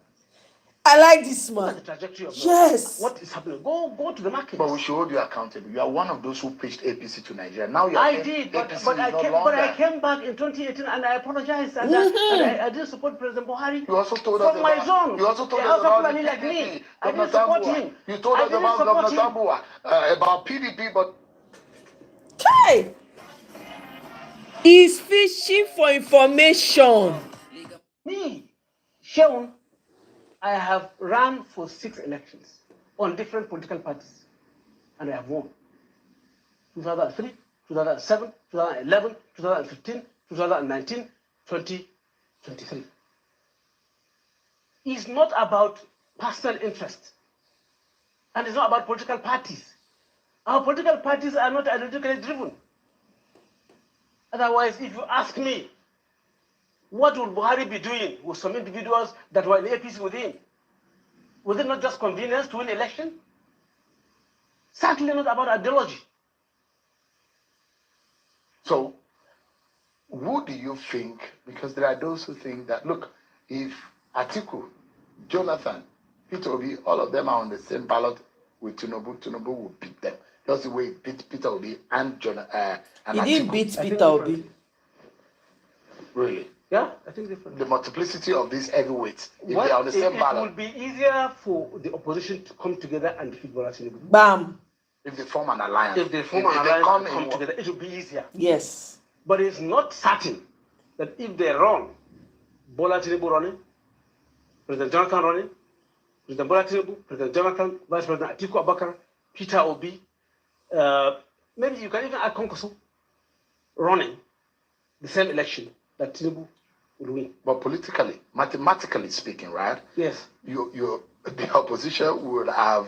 I like this Look man. at the trajectory of Yes. what is happening. Go to the market. But we should hold you accountable. You are one of those who pitched APC to Nigeria. Now you are I saying did, APC but I came back in 2018 and I apologized and I didn't support President Buhari. You also told from us my about, zone. You also told The us House of about the Fulani like PDP, me. I Governor didn't support Tambua. him. You told I us didn't about support Governor him. Tambua, about PDP, but Hey, he's fishing for information. Me, Sean, I have run for 6 elections on different political parties, and I have won. 2003, 2007, 2011, 2015, 2019, 2023. It's not about personal interest, and it's not about political parties. Our political parties are not ideologically driven. Otherwise, if you ask me, what would Buhari be doing with some individuals that were in APC with him? Was it not just convenience to win election? Certainly not about ideology. so who do you think, because there are those who think that, look, if Atiku, Jonathan, Peter Obi, all of them are on the same ballot with Tinubu will beat them. Just the way he beat Peter Obi and He Atiku. didn't beat Peter Obi. Really? Yeah, I think different. The multiplicity of these heavyweights, if they What, are on the same it ballot, would be easier for the opposition to come together and defeat Bola Tinubu. Bam. if they form an alliance. If they form If an they alliance come and come in- together, it will be easier. Yes. But it's not certain that if they run, Bola Tinubu running, President Jonathan running, President Bola Tinubu, President Jonathan, Vice President Atiku Abubakar, Peter Obi, maybe you can even add Konkoso running the same election that Tinubu will win. But politically, mathematically speaking, right? Yes. The opposition would have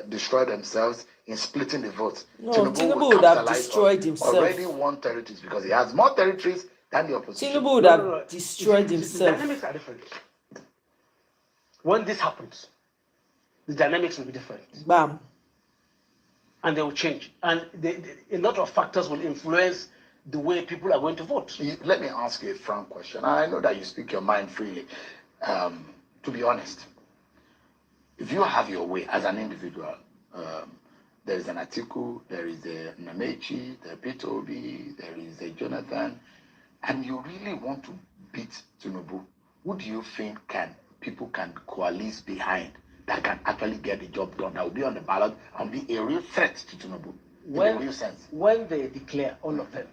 destroyed themselves in splitting the votes. No, Tinubu would have capitalize destroyed on himself. Already won territories because he has more territories than the opposition. Tinubu would have destroyed himself. The dynamics are different. When this happens, the dynamics will be different. Bam. And they will change. And a lot of factors will influence the way people are going to vote. Let me ask you a frank question. I know that you speak your mind freely. To be honest, if you have your way as an individual, there is an Atiku, there is a Namechi, there is Peter Obi, there is a Jonathan, and you really want to beat Tinubu, who do you think people can coalesce behind that can actually get the job done, that will be on the ballot and be a real threat to Tinubu in a real sense? When they declare, all of them,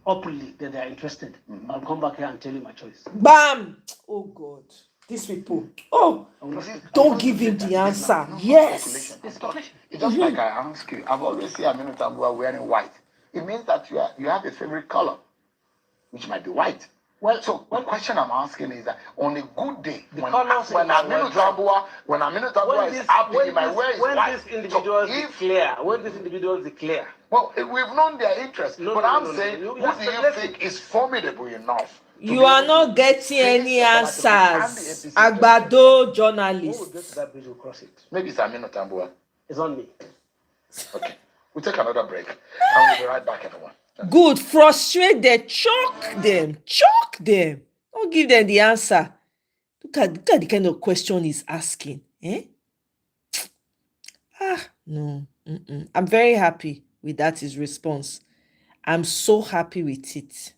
openly that they are interested, I'll come back here and tell you my choice. Bam! Oh God. These people. Oh, don't give him the answer. Yes. It's just like I ask you. I've always seen Aminu Tambua wearing white. It means that you have a favorite color, which might be white. Well, so the question I'm asking is that on a good day, when Aminu Tambua is happy, he might wear his white. When these individuals declare. Well, we've known their interest, but I'm saying, who do you think is formidable enough? You are not getting any answers. Agbado journalist. Maybe it's Aminu Tambua. It's on me. Okay. We'll take another break. And we'll be right back, everyone. Good. Frustrate them. Choke them. Choke them. Don't give them the answer. Look at the kind of question he's asking. No. I'm very happy with that, his response. I'm so happy with it.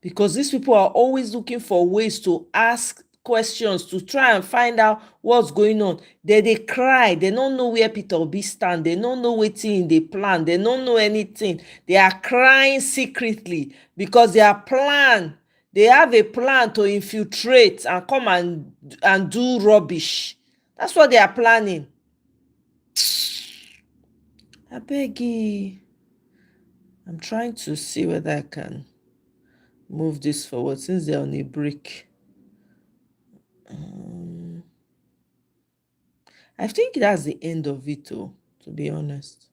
Because these people are always looking for ways to ask questions, to try and find out what's going on. They cry. They don't know where Peter Obi stand. They don't know what's in the plan. They don't know anything. They are crying secretly because their plan, they have a plan to infiltrate and come and do rubbish. That's what they are planning. I beg you. I'm trying to see whether I can move this forward since they're on a break. I think that's the end of it, to be honest.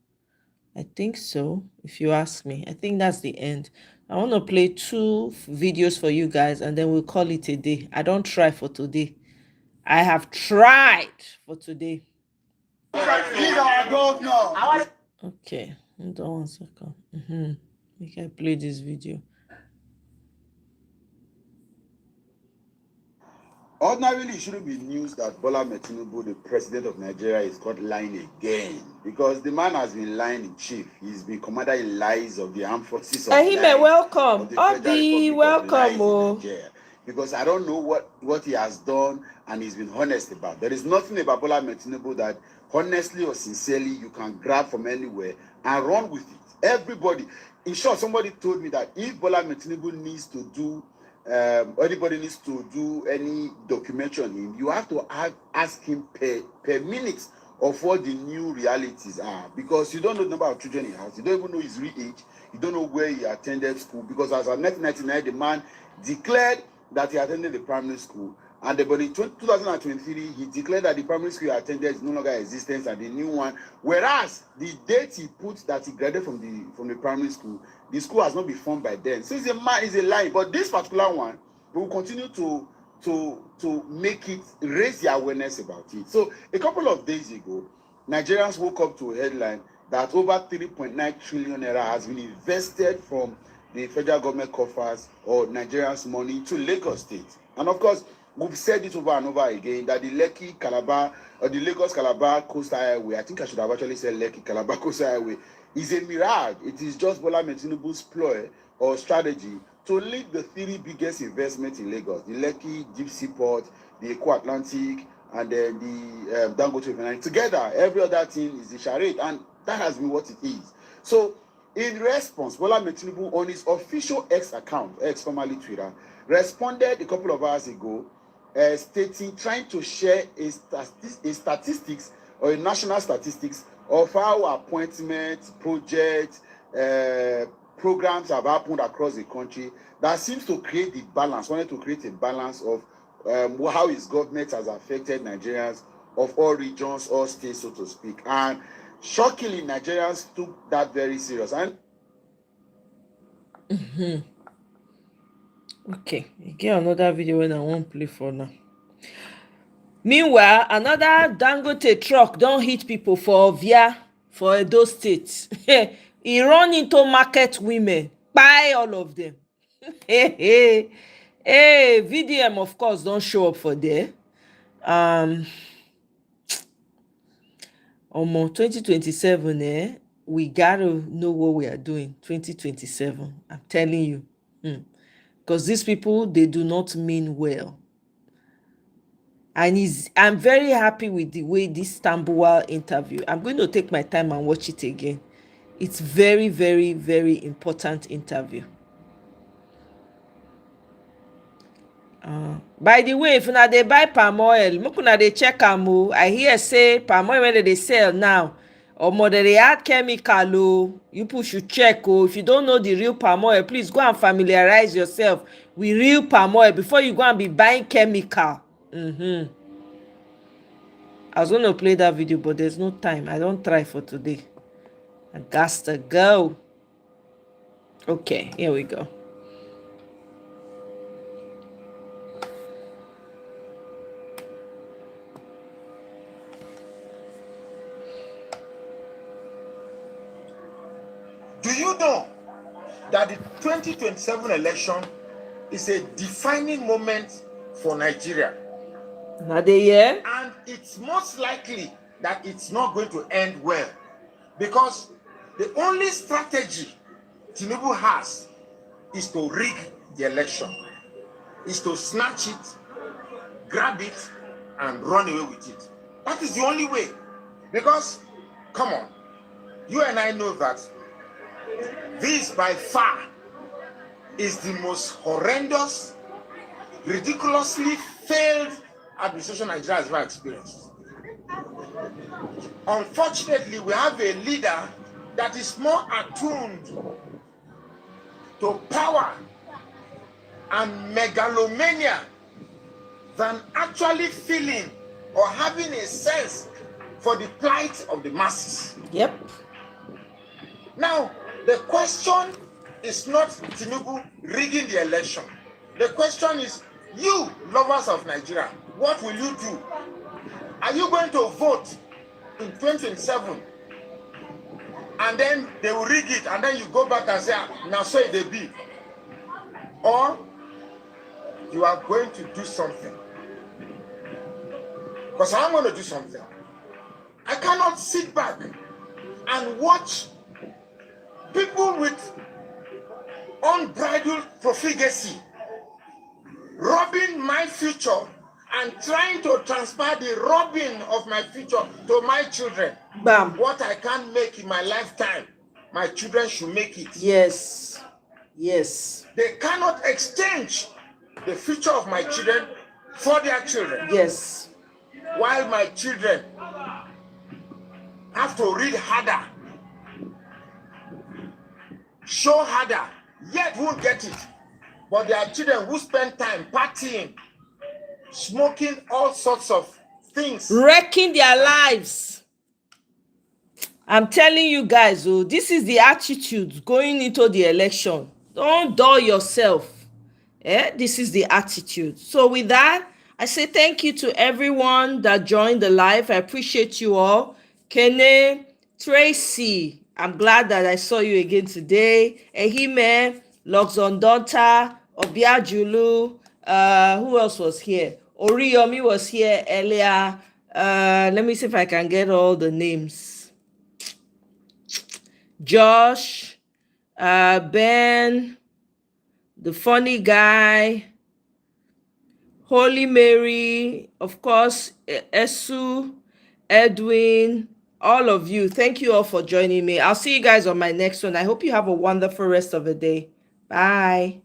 I think so, if you ask me. I think that's the end. I want to play 2 videos for you guys and then we'll call it a day. I don't try for today. I have tried for today. He's our governor. Okay, hold on 1 second. We can play this video. Ordinarily, it shouldn't be news that Bola Tinubu, the president of Nigeria, is caught lying again, because the man has been lying in chief. He's been commander in lies of the armed forces of Ahime, welcome. of the Federal Obi, Republic of lies welcome. in Nigeria. Because I don't know what he has done and he's been honest about. There is nothing about Bola Tinubu that honestly or sincerely you can grab from anywhere and run with it. Everybody, in short, somebody told me that if Bola Tinubu needs to do anybody needs to do any documentary on him, you have to ask him per minute of what the new realities are, because you don't know the number of children he has, you don't even know his real age, you don't know where he attended school, because as of 1999 the man declared that he attended the primary school, and but in 2023 he declared that the primary school he attended is no longer existent and the new one, whereas the date he put that he graduated from the primary school, the school has not been formed by then. So it's a lie. But this particular one, we will continue to make it, raise the awareness about it. So a couple of days ago, Nigerians woke up to a headline that over 3.9 trillion naira has been invested from the federal government coffers or Nigerians' money to Lagos State. And of course, we've said it over and over again that the Lekki Calabar or the Lagos Calabar Coastal Highway, I think I should have actually said Lekki Calabar Coastal Highway, is a mirage. It is just Bola Tinubu's ploy or strategy to lead the three biggest investments in Lagos: the Lekki Deep Sea Port, the Eco Atlantic, and then the Dangote Refinery. Together, every other thing is a charade, and that has been what it is. So, in response, Bola Tinubu on his official X account, X formerly Twitter, responded a couple of hours ago, trying to share a statistics or a national statistics of how appointments, projects, programs have happened across the country that seems to create the balance, wanted to create a balance of how his government has affected Nigerians of all regions, all states, so to speak. And shockingly, Nigerians took that very serious. And Okay, again another video when I won't play for now. Meanwhile, another Dangote truck don't hit people for Ovia for Edo State. He run into market women, buy all of them. Hey, VDM of course don't show up for there. Omo 2027, we gotta know what we are doing. 2027, I'm telling you, because these people, they do not mean well. And I'm very happy with the way this Tambuwal interview. I'm going to take my time and watch it again. It's very, very, very important interview. By the way, if una dey buy palm oil, make una dey check am o. I hear say palm oil wey dey sell now, omo dey add chemical o. You people should check o. If you don't know the real palm oil, please go and familiarize yourself with real palm oil before you go and be buying chemical. I was going to play that video, but there's no time. I don't try for today. I got to go. Okay, here we go. Do you know that the 2027 election is a defining moment for Nigeria? Not the year. And it's most likely that it's not going to end well, because the only strategy Tinubu has is to rig the election, is to snatch it, grab it, and run away with it. That is the only way. Because, come on, you and I know that this by far is the most horrendous, ridiculously failed administration Nigeria has ever experienced. Unfortunately, we have a leader that is more attuned to power and megalomania than actually feeling or having a sense for the plight of the masses. Yep. Now, the question is not Tinubu rigging the election. The question is, you, lovers of Nigeria, what will you do? Are you going to vote in 2027 and then they will rig it and then you go back and say, now so it be? Or you are going to do something Because I'm going to do something. I cannot sit back and watch people with unbridled profligacy robbing my future and trying to transfer the robbing of my future to my children. Bam. What I can't make in my lifetime, my children should make it. Yes. Yes. They cannot exchange the future of my children for their children. Yes. While my children have to read harder, show harder, yet won't get it. But there are children who spend time partying, smoking all sorts of things, wrecking their lives. I'm telling you guys, oh, this is the attitude going into the election. Don't dull yourself. This is the attitude. So with that, I say thank you to everyone that joined the live. I appreciate you all. Kene, Tracy, I'm glad that I saw you again today. Ehime, Loxondonta, Obiajulu, who else was here? Oriyomi was here earlier. Let me see if I can get all the names. Josh, Ben, the funny guy, Holy Mary, of course, Esu, Edwin, all of you. Thank you all for joining me. I'll see you guys on my next one. I hope you have a wonderful rest of the day. Bye.